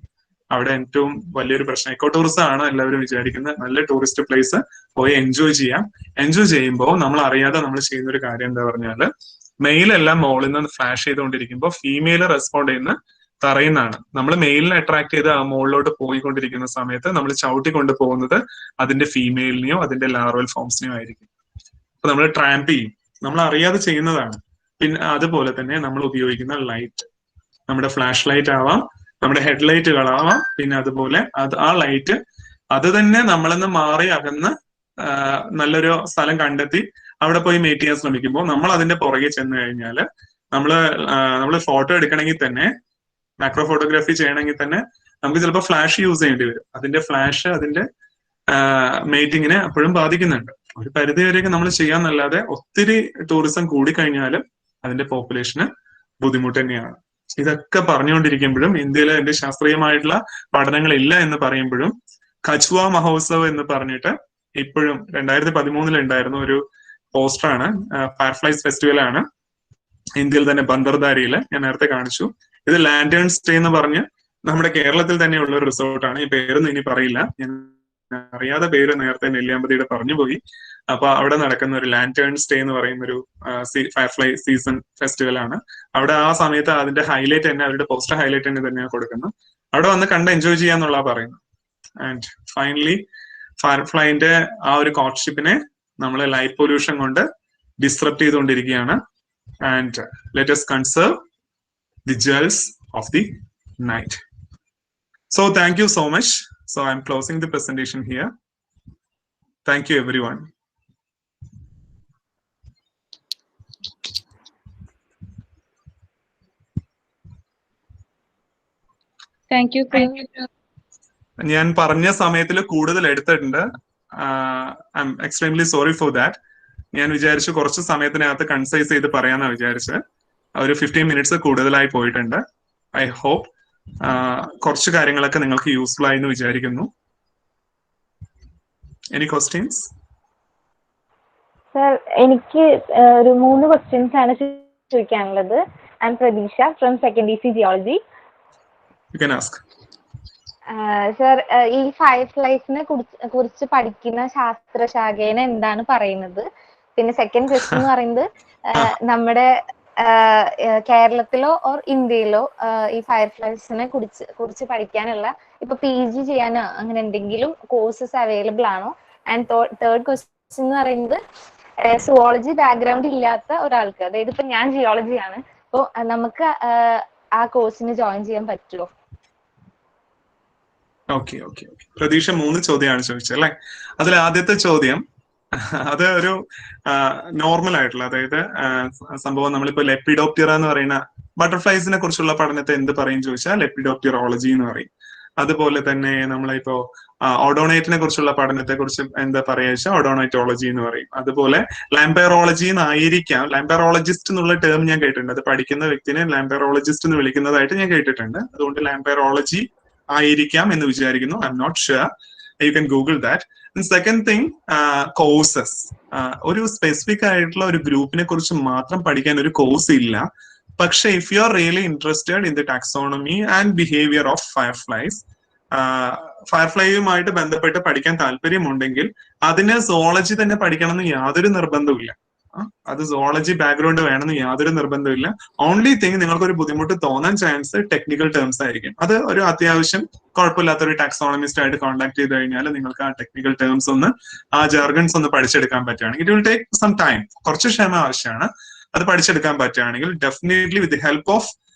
S5: അവിടെ ഏറ്റവും വലിയൊരു പ്രശ്നം, എക്കോ ടൂറിസം ആണ് എല്ലാവരും വിചാരിക്കുന്നത്. നല്ല ടൂറിസ്റ്റ് പ്ലേസ് പോയി എൻജോയ് ചെയ്യാം. എൻജോയ് ചെയ്യുമ്പോൾ നമ്മൾ അറിയാതെ നമ്മൾ ചെയ്യുന്ന ഒരു കാര്യം എന്താ പറഞ്ഞാല്, മെയിലെല്ലാം മോളിൽ നിന്ന് ഫ്ലാഷ് ചെയ്തുകൊണ്ടിരിക്കുമ്പോൾ ഫീമെയിൽ റെസ്പോണ്ട് ചെയ്യുന്ന തറയുന്നതാണ്. നമ്മൾ മെയിലിനെ അട്രാക്ട് ചെയ്ത് ആ മുകളിലോട്ട് പോയിക്കൊണ്ടിരിക്കുന്ന സമയത്ത് നമ്മൾ ചവിട്ടിക്കൊണ്ട് പോകുന്നത് അതിന്റെ ഫീമെയിലിനെയോ അതിന്റെ ലാർവൽ ഫോംസിനെയോ ആയിരിക്കും. അപ്പൊ നമ്മൾ ട്രാമ്പ് ചെയ്യും, നമ്മൾ അറിയാതെ ചെയ്യുന്നതാണ്. പിന്നെ അതുപോലെ തന്നെ നമ്മൾ ഉപയോഗിക്കുന്ന ലൈറ്റ്, നമ്മുടെ ഫ്ലാഷ് ലൈറ്റ് ആവാം, നമ്മുടെ ഹെഡ് ലൈറ്റുകളാവാം, പിന്നെ അതുപോലെ ആ ലൈറ്റ് അത് തന്നെ നമ്മളിന്ന് മാറി അകന്ന് നല്ലൊരു സ്ഥലം കണ്ടെത്തി അവിടെ പോയി മേറ്റ് ചെയ്യാൻ ശ്രമിക്കുമ്പോൾ നമ്മൾ അതിന്റെ പുറകെ ചെന്ന് കഴിഞ്ഞാല് നമ്മള് ഫോട്ടോ എടുക്കണമെങ്കിൽ തന്നെ, മാക്രോ ഫോട്ടോഗ്രാഫി ചെയ്യണമെങ്കിൽ തന്നെ നമുക്ക് ചിലപ്പോൾ ഫ്ലാഷ് യൂസ് ചെയ്യേണ്ടി വരും. അതിന്റെ ഫ്ലാഷ് അതിന്റെ മേറ്റിങ്ങിനെ അപ്പോഴും ബാധിക്കുന്നുണ്ട്. ഒരു പരിധി വരെയൊക്കെ നമ്മൾ ചെയ്യാന്നല്ലാതെ ഒത്തിരി ടൂറിസം കൂടിക്കഴിഞ്ഞാലും അതിന്റെ പോപ്പുലേഷന് ബുദ്ധിമുട്ട് തന്നെയാണ്. ഇതൊക്കെ പറഞ്ഞുകൊണ്ടിരിക്കുമ്പോഴും ഇന്ത്യയിൽ അതിന്റെ ശാസ്ത്രീയമായിട്ടുള്ള പഠനങ്ങളില്ല എന്ന് പറയുമ്പോഴും കച്ച്വ മഹോത്സവ് എന്ന് പറഞ്ഞിട്ട് ഇപ്പോഴും 2013 ഉണ്ടായിരുന്ന ഒരു പോസ്റ്ററാണ്. ഫയർഫ്ലൈസ് ഫെസ്റ്റിവൽ ആണ് ഇന്ത്യയിൽ തന്നെ, ബന്ദർദാരിയില്. ഞാൻ നേരത്തെ കാണിച്ചു. ഇത് ലാന്റേൺ സ്റ്റേ എന്ന് പറഞ്ഞ് നമ്മുടെ കേരളത്തിൽ തന്നെയുള്ള ഒരു റിസോർട്ടാണ്. ഈ പേരൊന്നും ഇനി പറയില്ല, ഞാൻ അറിയാതെ പേര് നേരത്തെ നെല്ലിയാമ്പതിയുടെ പറഞ്ഞു പോയി. അപ്പൊ അവിടെ നടക്കുന്ന ഒരു ലാന്റേൺ സ്റ്റേ എന്ന് പറയുന്ന ഒരു ഫയർഫ്ലൈ സീസൺ ഫെസ്റ്റിവൽ ആണ്. അവിടെ ആ സമയത്ത് അതിന്റെ ഹൈലൈറ്റ് തന്നെ, അവരുടെ പോസ്റ്റർ ഹൈലൈറ്റ് തന്നെ തന്നെയാണ് കൊടുക്കുന്നത്. അവിടെ വന്ന് കണ്ട് എൻജോയ് ചെയ്യാന്നുള്ള പറയുന്നത്. ആൻഡ് ഫൈനലി ഫയർഫ്ലൈന്റെ ആ ഒരു കോട്ട്ഷിപ്പിനെ നമ്മൾ ലൈറ്റ് പൊല്യൂഷൻ കൊണ്ട് ഡിസ്റപ്റ്റ് ചെയ്തുകൊണ്ടിരിക്കുകയാണ്. And let us conserve the jewels of the night. So thank you so much. So I'm closing the presentation here. Thank you everyone.
S2: Thank you.
S5: ഞാൻ പറഞ്ഞ സമയത്തിൽ കൂടുതൽ എടുത്തിട്ടുണ്ട്. I am extremely sorry for that. ഞാൻ വിചാരിച്ചു കുറച്ച് സമയത്തിനകത്ത് concise ചെയ്ത് പറയാന്നാ വിചാരിച്ച്. ഒരു 15 minutes കൂടുതലായി പോയിട്ടുണ്ട്. ഐ ഹോപ്പ് കുറച്ച് കാര്യങ്ങളൊക്കെ നിങ്ങൾക്ക് യൂസ്ഫുൾ ആയി എന്ന് വിചാരിക്കുന്നു. Any questions?
S7: സർ എനിക്ക് ഒരു 3 ക്വസ്റ്റ്യൻസ് ആണ് ചോദിക്കാനുള്ളത്. ഐ എം പ്രതീക്ഷ from second EC geology.
S5: You can ask.
S7: Sir ഈ ഫയർഫ്ലൈസിനെ കുറിച്ച് പഠിക്കുന്ന ശാസ്ത്രശാഖേനെ എന്താണ് പറയുന്നത്? പിന്നെ സെക്കൻഡ് ക്വസ്റ്റ്യൻ എന്ന് പറയുന്നത് നമ്മുടെ കേരളത്തിലോ ഓർ ഇന്ത്യയിലോ ഈ ഫയർഫ്ലൈസിനെ കുറിച്ച് പഠിക്കാനുള്ള ഇപ്പൊ PG ചെയ്യാനോ അങ്ങനെ എന്തെങ്കിലും കോഴ്സസ് അവൈലബിൾ ആണോ? ആൻഡ് തേർഡ് ക്വസ്റ്റ്യൻ എന്ന് പറയുന്നത് സുവോളജി ബാക്ക്ഗ്രൗണ്ട് ഇല്ലാത്ത ഒരാൾക്ക്, അതായത് ഇപ്പൊ ഞാൻ ജിയോളജിയാണ്, അപ്പോൾ നമുക്ക് ആ കോഴ്സിന് ജോയിൻ ചെയ്യാൻ പറ്റുമോ?
S5: ഓക്കെ. പ്രതീക്ഷ 3 ചോദ്യമാണ് ചോദിച്ചത് അല്ലെ. അതിൽ ആദ്യത്തെ ചോദ്യം അത് ഒരു നോർമൽ ആയിട്ടുള്ള, അതായത് സംഭവം നമ്മളിപ്പോ ലെപ്പിഡോപ്റ്റിറ എന്ന് പറയുന്ന ബട്ടർഫ്ലൈസിനെ കുറിച്ചുള്ള പഠനത്തെ എന്ത് പറയും ചോദിച്ചാൽ ലെപ്പിഡോപ്റ്റിറോളജി എന്ന് പറയും. അതുപോലെ തന്നെ നമ്മളിപ്പോ ഓഡോണൈറ്റിനെ കുറിച്ചുള്ള പഠനത്തെ കുറിച്ച് എന്താ പറയാ വെച്ചാൽ ഓഡോണൈറ്റോളജി എന്ന് പറയും. അതുപോലെ ലാംപെറോളജി എന്നായിരിക്കാം, ലാംപെറോളജിസ്റ്റ് എന്നുള്ള ടേം ഞാൻ കേട്ടിട്ടുണ്ട്. അത് പഠിക്കുന്ന വ്യക്തിനെ ലാംപെറോളജിസ്റ്റ് എന്ന് വിളിക്കുന്നതായിട്ട് ഞാൻ കേട്ടിട്ടുണ്ട്. അതുകൊണ്ട് ലാംപെറോളജി ആയിരിക്കാം എന്ന് വിചാരിക്കുന്നു. I M not sure, you can Google that. Second thing, courses. ഒരു സ്പെസിഫിക് ആയിട്ടുള്ള ഒരു ഗ്രൂപ്പിനെ കുറിച്ച് മാത്രം പഠിക്കാൻ ഒരു കോഴ്സ് ഇല്ല. പക്ഷെ if you are really interested in the taxonomy and behaviour of fireflies, ഫയർഫ്ലൈയുമായിട്ട് ബന്ധപ്പെട്ട് പഠിക്കാൻ താല്പര്യമുണ്ടെങ്കിൽ അതിന് സോളജി തന്നെ പഠിക്കണമെന്ന് യാതൊരു നിർബന്ധമില്ല. അത് സോളജി ബാക്ക്ഗ്രൗണ്ട് വേണമെന്ന് യാതൊരു നിർബന്ധമില്ല. ഓൺലി തിങ് നിങ്ങൾക്ക് ഒരു ബുദ്ധിമുട്ട് തോന്നാൻ ചാൻസ് ടെക്നിക്കൽ ടേംസ് ആയിരിക്കും. അത് ഒരു അത്യാവശ്യം കുഴപ്പമില്ലാത്ത ഒരു ടാക്സോണമിസ്റ്റ് ആയിട്ട് കോൺടാക്ട് ചെയ്ത് കഴിഞ്ഞാൽ നിങ്ങൾക്ക് ആ ടെക്നിക്കൽ ടേംസ് ഒന്ന്, ആ ജാർഗൺസ് ഒന്ന് പഠിച്ചെടുക്കാൻ പറ്റുകയാണെങ്കിൽ it will take some time, കുറച്ച് ക്ഷമ ആവശ്യമാണ്. അത് പഠിച്ചെടുക്കാൻ പറ്റുകയാണെങ്കിൽ definitely with the help of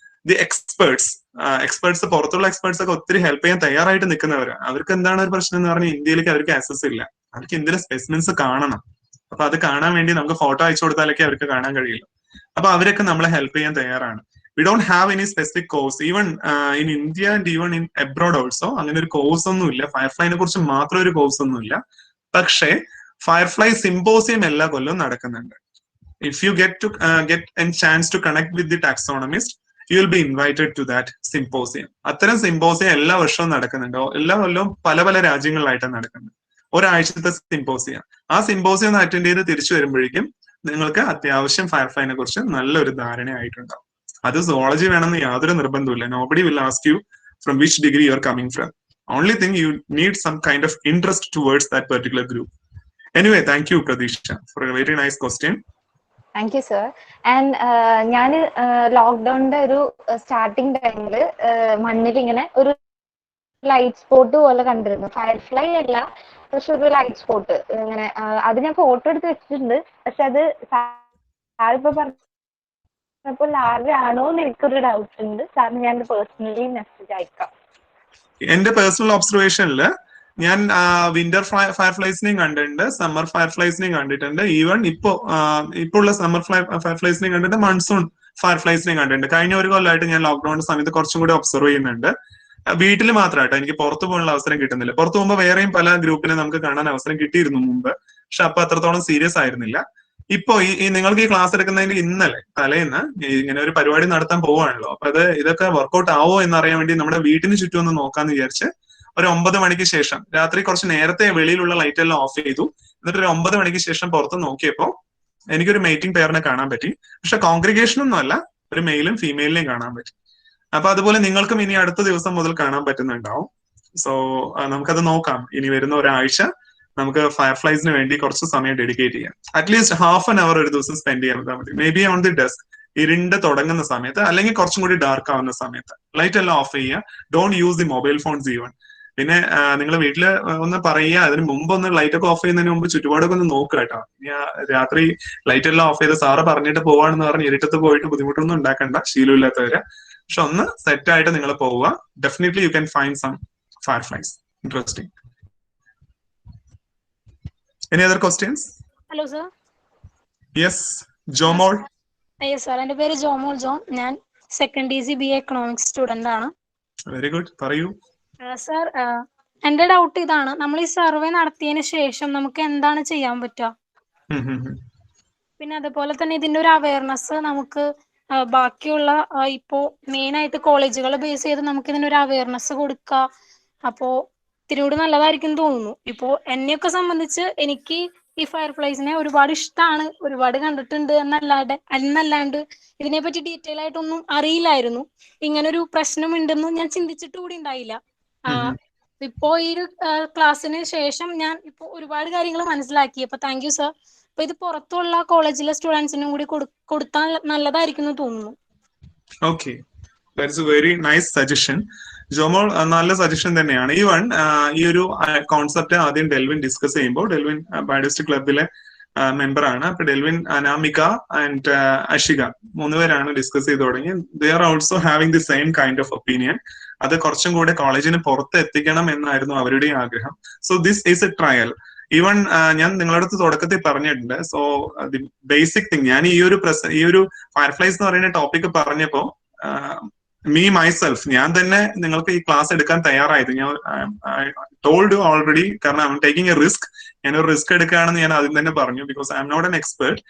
S5: the experts പുറത്തുള്ള എക്സ്പേർട്സ് ഒക്കെ ഒത്തിരി ഹെൽപ്പ് ചെയ്യാൻ തയ്യാറായിട്ട് നിൽക്കുന്നവരാണ്. അവർക്ക് എന്താണ് ഒരു പ്രശ്നം എന്ന് പറഞ്ഞാൽ ഇന്ത്യയിലേക്ക് അവർക്ക് ആക്സസ് ഇല്ല. അവർക്ക് ഇന്ത്യയിലെ സ്പെസിമെൻസ് കാണണം. അപ്പൊ അത് കാണാൻ വേണ്ടി നമുക്ക് ഫോട്ടോ അയച്ചു കൊടുത്താലൊക്കെ അവർക്ക് കാണാൻ കഴിയില്ല. അപ്പൊ അവരൊക്കെ നമ്മളെ ഹെൽപ്പ് ചെയ്യാൻ തയ്യാറാണ്. We don't have any specific course even in India and even in abroad also. അങ്ങനെ ഒരു കോഴ്സ് ഒന്നുമില്ല. ഫയർഫ്ലൈനെ കുറിച്ച് മാത്രം ഒരു കോഴ്സ് ഒന്നുമില്ല. പക്ഷേ ഫയർഫ്ലൈ സിംപോസിയം എല്ലാ കൊല്ലവും നടക്കുന്നുണ്ട്. If you get a chance to connect with the taxonomist, you will be invited to that symposium. അത്തരം സിംപോസിയം എല്ലാ വർഷവും നടക്കുന്നുണ്ട്. എല്ലാ കൊല്ലവും പല പല രാജ്യങ്ങളിലായിട്ടാണ് നടക്കുന്നത്. ഒരാഴ്ചത്തെ സിംപോസിയം. ആ സിംപോസിയം ഒന്ന് അറ്റൻഡ് ചെയ്ത് തിരിച്ചു വരുമ്പോഴേക്കും നിങ്ങൾക്ക് അത്യാവശ്യം ഫയർഫ്ലൈനെ കുറിച്ച് നല്ലൊരു ധാരണയായിട്ടുണ്ടാവും. അത് സുവോളജി വേണമെന്ന് യാതൊരു നിർബന്ധമില്ല. Nobody will ask you from which degree you are coming from. Only thing you need some kind of interest towards that particular group. Anyway, thank you Pratheeksha for a very nice question.
S7: Thank you sir. And ഞാൻ ലോക്ക്ഡൌണിന്റെ ഒരു starting ടൈമില് മണ്ണിൽ ഇങ്ങനെ ഒരു light spot പോലെ കണ്ടിരുന്നു. Firefly അല്ല, പക്ഷെ ഒരു ലൈറ്റ് സ്പോട്ട് ഇങ്ങനെ. അത് ഞാൻ ഫോട്ടോ എടുത്ത് വെച്ചിട്ടുണ്ട്. പക്ഷെ അത് സാറിപ്പോ പറഞ്ഞപ്പോ ലാർവ ആണോ എന്ന് എനിക്കൊരു ഡൗട്ട് ഉണ്ട്. സാറിന് ഞാൻ പേഴ്സണലി മെസ്സേജ് അയക്കാം.
S5: എന്റെ പേഴ്സണൽ ഒബ്സർവേഷനില് ഞാൻ വിന്റർ ഫയർഫ്ലൈസിനെയും കണ്ടിട്ടുണ്ട്, സമ്മർ ഫയർഫ്ലൈസിനെയും കണ്ടിട്ടുണ്ട്. ഈവൻ ഇപ്പോ ഉള്ള സമ്മർ ഫയർഫ്ലൈസിനെയും കണ്ടിട്ടുണ്ട്, മൺസൂൺ ഫയർഫ്ലൈസിനെയും കണ്ടിട്ടുണ്ട്. കഴിഞ്ഞ ഒരു കൊല്ലമായിട്ട് ഞാൻ ലോക്ക്ഡൌണിന്റെ സമയത്ത് കുറച്ചും കൂടി ഒബ്സർവ് ചെയ്യുന്നുണ്ട്. വീട്ടിൽ മാത്രമായിട്ട് എനിക്ക് പുറത്തു പോകാനുള്ള അവസരം കിട്ടുന്നില്ല. പുറത്തു പോകുമ്പോൾ വേറെയും പല ഗ്രൂപ്പിനെ നമുക്ക് കാണാൻ അവസരം കിട്ടിയിരുന്നു മുമ്പ്. പക്ഷെ അപ്പൊ അത്രത്തോളം സീരിയസ് ആയിരുന്നില്ല. ഇപ്പൊ ഈ നിങ്ങൾക്ക് ഈ ക്ലാസ് എടുക്കുന്നതിന് ഇന്നലെ തലേന്ന് ഇങ്ങനെ ഒരു പരിപാടി നടത്താൻ പോവാണല്ലോ. അപ്പൊ ഇതൊക്കെ വർക്ക്ഔട്ട് ആവോ എന്നറിയാൻ വേണ്ടി നമ്മുടെ വീട്ടിന് ചുറ്റും ഒന്ന് നോക്കാന്ന് വിചാരിച്ച് ഒരു 9 മണിക്ക് ശേഷം, രാത്രി കുറച്ച് നേരത്തെ വെളിയിലുള്ള ലൈറ്റ് എല്ലാം ഓഫ് ചെയ്തു. എന്നിട്ട് ഒരു 9 മണിക്ക് ശേഷം പുറത്ത് നോക്കിയപ്പോ എനിക്കൊരു മേറ്റിംഗ് പെയറിനെ കാണാൻ പറ്റി. പക്ഷെ കോൺഗ്രിഗേഷൻ ഒന്നും അല്ല, ഒരു മെയിലും ഫീമെയിലിനെയും കാണാൻ പറ്റി. അപ്പൊ അതുപോലെ നിങ്ങൾക്കും ഇനി അടുത്ത ദിവസം മുതൽ കാണാൻ പറ്റുന്നുണ്ടാവും. സോ നമുക്കത് നോക്കാം. ഇനി വരുന്ന ഒരാഴ്ച നമുക്ക് ഫയർഫ്ലൈസിന് വേണ്ടി കുറച്ച് സമയം ഡെഡിക്കേറ്റ് ചെയ്യാം. അറ്റ്ലീസ്റ്റ് ഹാഫ് ആൻ അവർ ഒരു ദിവസം സ്പെൻഡ് ചെയ്യാൻ മതി. Maybe on the desk, ഇരുണ്ട് തുടങ്ങുന്ന സമയത്ത് അല്ലെങ്കിൽ കുറച്ചും കൂടി ഡാർക്ക് ആവുന്ന സമയത്ത് ലൈറ്റ് എല്ലാം ഓഫ് ചെയ്യുക. Don't use the mobile phones even. പിന്നെ നിങ്ങൾ വീട്ടില് ഒന്ന് പറയുക, അതിന് മുമ്പ് ഒന്ന് ലൈറ്റ് ഒക്കെ ഓഫ് ചെയ്യുന്നതിന് മുമ്പ് ചുറ്റുപാടൊക്കെ ഒന്ന് നോക്കുക കേട്ടോ. ഇനി രാത്രി ലൈറ്റ് എല്ലാം ഓഫ് ചെയ്ത് സാറ് പറഞ്ഞിട്ട് പോവാണെന്ന് പറഞ്ഞ് ഇരുട്ടത്ത് പോയിട്ട് ബുദ്ധിമുട്ടൊന്നും ഉണ്ടാക്കണ്ട, ശീലമില്ലാത്തവര്. പക്ഷെ ഒന്ന് സെറ്റ് ആയിട്ട് നിങ്ങൾ പോവുക. Definitely you can find some fireflies interesting. Any other questions?
S8: Hello sir.
S5: Yes, Jomol.
S8: Yes sir, എൻ്റെ പേര് ജോമോൾ ജോൺ. ഞാൻ second EC BA economics student ആണ്.
S5: വെരി ഗുഡ്, പറയൂ.
S8: സർ, എൻ്റെ ഡൗട്ട് ഇതാണ്, നമ്മൾ ഈ സർവേ നടത്തിയതിന് ശേഷം നമുക്ക് എന്താണ് ചെയ്യാൻ പറ്റുക? പിന്നെ അതുപോലെ തന്നെ ഇതിന്റെ ഒരു അവയർനെസ് നമുക്ക് ബാക്കിയുള്ള ഇപ്പോ മെയിൻ ആയിട്ട് കോളേജുകൾ ബേസ് ചെയ്ത് നമുക്ക് ഇതിനൊരു അവയർനെസ് കൊടുക്കുക. അപ്പോ ഇത്തിരി കൂടി നല്ലതായിരിക്കും തോന്നുന്നു. ഇപ്പോ എന്നെയൊക്കെ സംബന്ധിച്ച് എനിക്ക് ഈ ഫയർഫ്ലൈസിനെ ഒരുപാട് ഇഷ്ടമാണ്, ഒരുപാട് കണ്ടിട്ടുണ്ട് എന്നല്ലാണ്ട് ഇതിനെപ്പറ്റി ഡീറ്റെയിൽ ആയിട്ടൊന്നും അറിയില്ലായിരുന്നു. ഇങ്ങനൊരു പ്രശ്നം ഉണ്ടെന്നും ഞാൻ ചിന്തിച്ചിട്ട് കൂടി ഉണ്ടായില്ല. ഇപ്പോ ഈ ഒരു ക്ലാസ്സിന് ശേഷം ഞാൻ ഇപ്പൊ ഒരുപാട് കാര്യങ്ങൾ മനസ്സിലാക്കി. അപ്പൊ താങ്ക് യു സർ. അപ്പൊ ഇത് പുറത്തുള്ള കോളേജിലെ സ്റ്റുഡൻസിനും കൂടി കൊടുത്താൽ നല്ലതായിരിക്കും എന്ന് തോന്നുന്നു.
S5: Okay, that's A very nice suggestion. Jomol നല്ല സജഷൻ തന്നെയാണ്. ഈവൺ ഈ ഒരു കോൺസെപ്റ്റ് ആദ്യം ഡെൽവിൻ ഡിസ്കസ് ചെയ്യുമ്പോൾ, ഡെൽവിൻ ബയോഡിവേഴ്സിറ്റി ക്ലബിലെ മെമ്പർ ആണ്. അപ്പൊ ഡെൽവിൻ, അനാമിക ആൻഡ് അഷിക 3 പേരാണ് ഡിസ്കസ് ചെയ്ത് തുടങ്ങി. They are also having the same kind of opinion. അത് കുറച്ചും കൂടെ കോളേജിന് പുറത്ത് എത്തിക്കണം എന്നായിരുന്നു അവരുടെ ആഗ്രഹം. So this is a trial. Even ഞാൻ നിങ്ങളുടെ അടുത്ത് തുടക്കത്തിൽ പറഞ്ഞിട്ടുണ്ട്. സോ ദി ബേസിക് തിങ്, ഞാൻ ഈ ഒരു ഫയർഫ്ലൈസ് എന്ന് പറയുന്ന ടോപ്പിക് പറഞ്ഞപ്പോ മീ മൈസെൽഫ്, ഞാൻ തന്നെ നിങ്ങൾക്ക് ഈ ക്ലാസ് എടുക്കാൻ തയ്യാറായത്. ഞാൻ ടോൾഡ് യു ഓൾറെഡി, കാരണം I M taking a risk. ഞാനൊരു റിസ്ക് എടുക്കുകയാണെന്ന് ഞാൻ ആദ്യം തന്നെ പറഞ്ഞു. Because I M not an expert.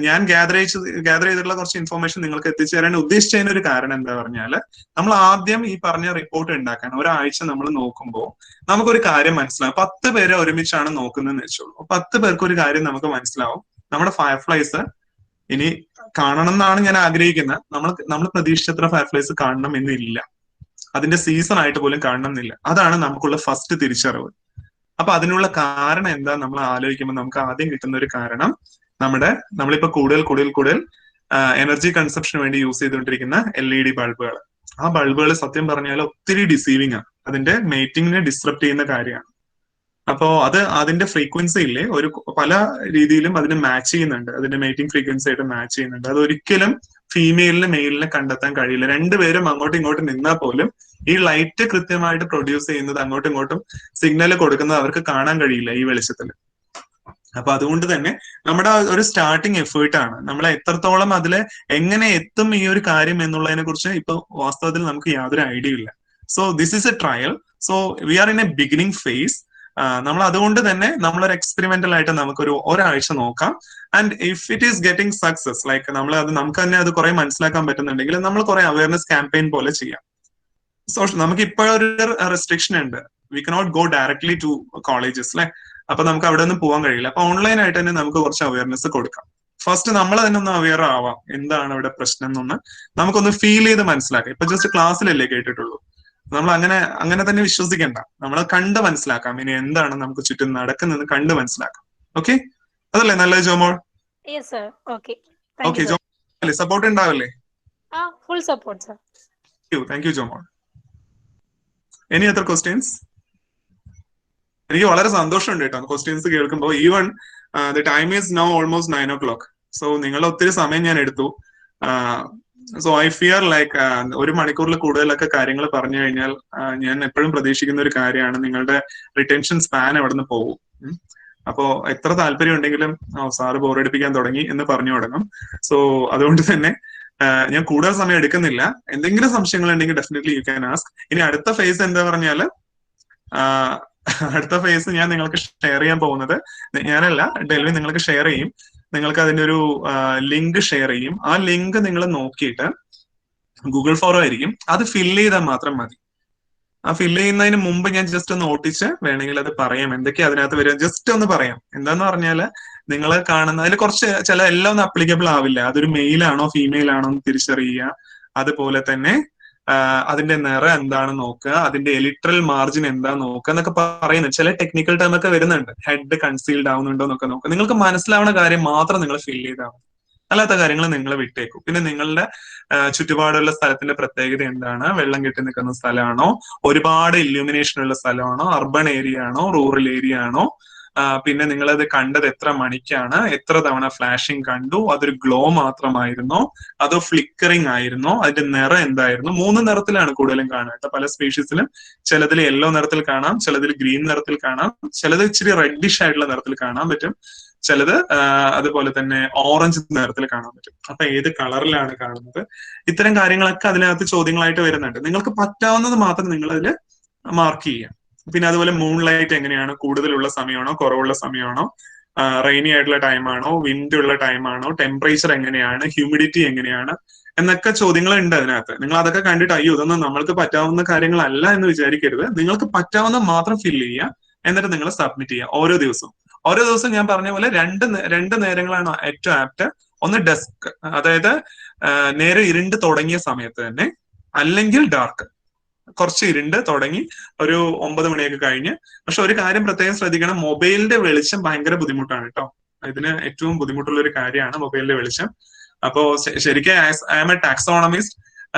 S5: ഞാൻ ഗ്യാദർ ചെയ്തിട്ടുള്ള കുറച്ച് ഇൻഫർമേഷൻ നിങ്ങൾക്ക് എത്തിച്ചേരാൻ ഉദ്ദേശിച്ചതിന് ഒരു കാരണം എന്താ പറഞ്ഞാല്, നമ്മൾ ആദ്യം ഈ പറഞ്ഞ റിപ്പോർട്ട് ഉണ്ടാക്കാൻ ഒരാഴ്ച നമ്മൾ നോക്കുമ്പോൾ നമുക്കൊരു കാര്യം മനസ്സിലാവും. 10 പേരെ ഒരുമിച്ചാണ് നോക്കുന്നതെന്ന് വെച്ചോളൂ. 10 പേർക്ക് ഒരു കാര്യം നമുക്ക് മനസ്സിലാവും, നമ്മുടെ ഫയർഫ്ലൈസ് ഇനി കാണണം എന്നാണ് ഞാൻ ആഗ്രഹിക്കുന്നത്. നമ്മൾ പ്രതീക്ഷിച്ചത്ര ഫയർഫ്ലൈസ് കാണണം എന്നില്ല. അതിന്റെ സീസൺ ആയിട്ട് പോലും കാണണം എന്നില്ല. അതാണ് നമുക്കുള്ള ഫസ്റ്റ് തിരിച്ചറിവ്. അപ്പൊ അതിനുള്ള കാരണം എന്താ നമ്മൾ ആലോചിക്കുമ്പോൾ നമുക്ക് ആദ്യം കിട്ടുന്ന ഒരു കാരണം, നമ്മളിപ്പോ കൂടുതൽ എനർജി കൺസപ്ഷന് വേണ്ടി യൂസ് ചെയ്തുകൊണ്ടിരിക്കുന്ന LED ബൾബുകൾ. ആ ബൾബുകൾ സത്യം പറഞ്ഞാൽ ഒത്തിരി ഡിസീവിങ് ആണ്. അതിന്റെ മേറ്റിങ്ങിനെ ഡിസ്റപ്റ്റ് ചെയ്യുന്ന കാര്യമാണ്. അപ്പോ അതിന്റെ ഫ്രീക്വൻസി ഇല്ലേ, പല രീതിയിലും അതിന് മാച്ച് ചെയ്യുന്നുണ്ട്. അതിന്റെ മേറ്റിംഗ് ഫ്രീക്വൻസി ആയിട്ട് മാച്ച് ചെയ്യുന്നുണ്ട്. അത് ഒരിക്കലും ഫീമെയിലിന് മെയിലിനെ കണ്ടെത്താൻ കഴിയില്ല. 2 പേരും അങ്ങോട്ടും ഇങ്ങോട്ടും നിന്നാൽ പോലും ഈ ലൈറ്റ് കൃത്യമായിട്ട് പ്രൊഡ്യൂസ് ചെയ്യുന്നത്, അങ്ങോട്ടും ഇങ്ങോട്ടും സിഗ്നൽ കൊടുക്കുന്നത് അവർക്ക് കാണാൻ കഴിയില്ല ഈ വെളിച്ചത്തിൽ. അപ്പൊ അതുകൊണ്ട് തന്നെ നമ്മുടെ ഒരു സ്റ്റാർട്ടിങ് എഫേർട്ടാണ്. നമ്മൾ എത്രത്തോളം അതില് എങ്ങനെ എത്തും ഈ ഒരു കാര്യം എന്നുള്ളതിനെ കുറിച്ച് ഇപ്പൊ വാസ്തവത്തിൽ നമുക്ക് യാതൊരു ഐഡിയ ഇല്ല. So this is a trial. So we are in a beginning phase. നമ്മൾ അതുകൊണ്ട് തന്നെ നമ്മളൊരു എക്സ്പെരിമെന്റൽ ആയിട്ട് നമുക്കൊരു ഒരാഴ്ച നോക്കാം. And if it is getting success, like നമുക്ക് തന്നെ അത് കുറെ മനസ്സിലാക്കാൻ പറ്റുന്നുണ്ടെങ്കിൽ നമ്മൾ കുറെ അവയർനെസ് ക്യാമ്പയിൻ പോലെ ചെയ്യാം. സോ നമുക്ക് ഇപ്പോഴൊരു റെസ്ട്രിക്ഷൻ ഉണ്ട്. We cannot go directly to colleges അല്ലെ. അപ്പൊ നമുക്ക് അവിടെ ഒന്നും പോകാൻ കഴിയില്ല. അപ്പൊ ഓൺലൈൻ ആയിട്ട് തന്നെ നമുക്ക് കുറച്ച് അവയർനെസ് കൊടുക്കാം. ഫസ്റ്റ് നമ്മൾ തന്നെ ഒന്ന് അവെയർ ആവാം, എന്താണ് ഇവിടെ പ്രശ്നം എന്നൊന്ന് നമുക്കൊന്ന് ഫീൽ ചെയ്ത് മനസ്സിലാക്കാം. ഇപ്പൊ ജസ്റ്റ് ക്ലാസ്സിലല്ലേ കേട്ടിട്ടുള്ളൂ. നമ്മൾ അങ്ങനെ തന്നെ വിശ്വസിക്കണ്ട. നമ്മൾ കണ്ട് മനസ്സിലാക്കാം ഇനി എന്താണ് നമുക്ക് ചുറ്റും നടക്കുന്നത് കണ്ട് മനസ്സിലാക്കാം. ഓക്കെ, അതല്ലേ നല്ലത് ജോമോൾ? ഓക്കെ, ജോമോൾ സപ്പോർട്ട് ഉണ്ടാവില്ലേ?
S8: Full support sir.
S5: Thank you Jomol. Any other questions? എനിക്ക് വളരെ സന്തോഷമുണ്ട് കേട്ടോ ക്വസ്റ്റ്യൻസ് കേൾക്കുമ്പോൾ. Even the time is now almost 9 o'clock. So നിങ്ങളുടെ ഒത്തിരി സമയം ഞാൻ എടുത്തു. സോ ഐ ഫിയർ ലൈക്ക് 1 മണിക്കൂറിൽ കൂടുതലൊക്കെ കാര്യങ്ങൾ പറഞ്ഞു കഴിഞ്ഞാൽ ഞാൻ എപ്പോഴും പ്രതീക്ഷിക്കുന്ന ഒരു കാര്യമാണ് നിങ്ങളുടെ റിട്ടൻഷൻ സ്പാൻ എവിടെ നിന്ന് പോകും. അപ്പോ എത്ര താല്പര്യം ഉണ്ടെങ്കിലും സാറ് ബോറടിപ്പിക്കാൻ തുടങ്ങി എന്ന് പറഞ്ഞു തുടങ്ങും. സോ അതുകൊണ്ട് തന്നെ ഞാൻ കൂടുതൽ സമയം എടുക്കുന്നില്ല. എന്തെങ്കിലും സംശയങ്ങൾ ഉണ്ടെങ്കിൽ ഡെഫിനറ്റ്ലി യു ക്യാൻ ആസ്ക്. ഇനി അടുത്ത ഫേസ് എന്താ പറഞ്ഞാല്, അടുത്ത ഫേസ് ഞാൻ നിങ്ങൾക്ക് ഷെയർ ചെയ്യാൻ പോകുന്നത്, ഞാനല്ല ഡെൽവിൻ നിങ്ങൾക്ക് ഷെയർ ചെയ്യും. നിങ്ങൾക്ക് അതിന്റെ ഒരു ലിങ്ക് ഷെയർ ചെയ്യും. ആ ലിങ്ക് നിങ്ങൾ നോക്കിയിട്ട് ഗൂഗിൾ ഫോറം ആയിരിക്കും, അത് ഫില്ല് ചെയ്താൽ മാത്രം മതി. ആ ഫില്ല് ചെയ്യുന്നതിന് മുമ്പ് ഞാൻ ജസ്റ്റ് ഒന്ന് ഓട്ടിച്ച് വേണമെങ്കിൽ അത് പറയാം, എന്തൊക്കെയാ അതിനകത്ത് വരിക ജസ്റ്റ് ഒന്ന് പറയാം. എന്താന്ന് പറഞ്ഞാല് നിങ്ങൾ കാണുന്ന അതിൽ കുറച്ച് എല്ലാം ഒന്നും അപ്ലിക്കബിൾ ആവില്ല. അതൊരു മെയിൽ ആണോ ഫീമെയിൽ ആണോ എന്ന് തിരിച്ചറിയുക. അതുപോലെ തന്നെ അതിന്റെ നിറം എന്താണ് നോക്കുക, അതിന്റെ എലിട്രൽ മാർജിൻ എന്താ നോക്കുക എന്നൊക്കെ പറയുന്നത്. ചില ടെക്നിക്കൽ ടേം ഒക്കെ വരുന്നുണ്ട്. ഹെഡ് കൺസീൽഡ് ആവുന്നുണ്ടോ എന്നൊക്കെ നോക്കുക. നിങ്ങൾക്ക് മനസ്സിലാവുന്ന കാര്യം മാത്രം നിങ്ങൾ ഫിൽ ചെയ്താൽ മതി. അല്ലാത്ത കാര്യങ്ങൾ നിങ്ങൾ വിട്ടേക്കും. പിന്നെ നിങ്ങളുടെ ചുറ്റുപാടുള്ള സ്ഥലത്തിന്റെ പ്രത്യേകത എന്താണ്, വെള്ളം കെട്ടി നിൽക്കുന്ന സ്ഥലമാണോ, ഒരുപാട് ഇല്യൂമിനേഷൻ ഉള്ള സ്ഥലമാണോ, അർബൺ ഏരിയ ആണോ, റൂറൽ ഏരിയ ആണോ, പിന്നെ നിങ്ങളത് കണ്ടത് എത്ര മണിക്കാണ്, എത്ര തവണ ഫ്ലാഷിംഗ് കണ്ടു, അതൊരു ഗ്ലോ മാത്രമായിരുന്നോ അതോ ഫ്ലിക്കറിംഗ് ആയിരുന്നോ, അതിന്റെ നിറം എന്തായിരുന്നു. 3 നിറത്തിലാണ് കൂടുതലും കാണുക. പല സ്പീഷീസിലും ചിലതിൽ യെല്ലോ നിറത്തിൽ കാണാം, ചിലതിൽ ഗ്രീൻ നിറത്തിൽ കാണാം, ചിലത് ഇച്ചിരി റെഡിഷ് ആയിട്ടുള്ള നിറത്തിൽ കാണാൻ പറ്റും, ചിലത് അതുപോലെ തന്നെ ഓറഞ്ച് നിറത്തിൽ കാണാൻ പറ്റും. അപ്പൊ ഏത് കളറിലാണ് കാണുന്നത്, ഇത്തരം കാര്യങ്ങളൊക്കെ അതിനകത്ത് ചോദ്യങ്ങളായിട്ട് വരുന്നുണ്ട്. നിങ്ങൾക്ക് പറ്റാവുന്നത് മാത്രം നിങ്ങൾ അതിൽ മാർക്ക് ചെയ്യുക. പിന്നെ അതുപോലെ മൂൺ ലൈറ്റ് എങ്ങനെയാണ്, കൂടുതലുള്ള സമയമാണോ കുറവുള്ള സമയമാണോ, റെയിനി ആയിട്ടുള്ള ടൈമാണോ, വിൻഡ് ഉള്ള ടൈമാണോ, ടെമ്പറേച്ചർ എങ്ങനെയാണ്, ഹ്യൂമിഡിറ്റി എങ്ങനെയാണ് എന്നൊക്കെ ചോദ്യങ്ങൾ ഉണ്ട് അതിനകത്ത്. നിങ്ങൾ അതൊക്കെ കണ്ടിട്ട് അയ്യോ ഇതൊന്നും നമ്മൾക്ക് പറ്റാവുന്ന കാര്യങ്ങളല്ല എന്ന് വിചാരിക്കരുത്. നിങ്ങൾക്ക് പറ്റാവുന്ന മാത്രം ഫില്ല് ചെയ്യുക, എന്നിട്ട് നിങ്ങൾ സബ്മിറ്റ് ചെയ്യുക. ഓരോ ദിവസവും ഓരോ ദിവസം ഞാൻ പറഞ്ഞ പോലെ രണ്ട് നേരങ്ങളാണ് ഏറ്റവും ആപ്റ്റ്. ഒന്ന് ഡെസ്ക്, അതായത് നേരെ ഇരുണ്ട് തുടങ്ങിയ സമയത്ത് തന്നെ, അല്ലെങ്കിൽ ഡാർക്ക്, കുറച്ച് ഇരുണ്ട് തുടങ്ങി ഒരു 9 മണിയൊക്കെ കഴിഞ്ഞ്. പക്ഷെ ഒരു കാര്യം പ്രത്യേകം ശ്രദ്ധിക്കണം, മൊബൈലിന്റെ വെളിച്ചം ഭയങ്കര ബുദ്ധിമുട്ടാണ് കേട്ടോ. ഇതിന് ഏറ്റവും ബുദ്ധിമുട്ടുള്ള ഒരു കാര്യമാണ് മൊബൈലിന്റെ വെളിച്ചം. അപ്പോ ശരിക്കും ഐ ആം എ ടാക്സോണമിസ്റ്റ്,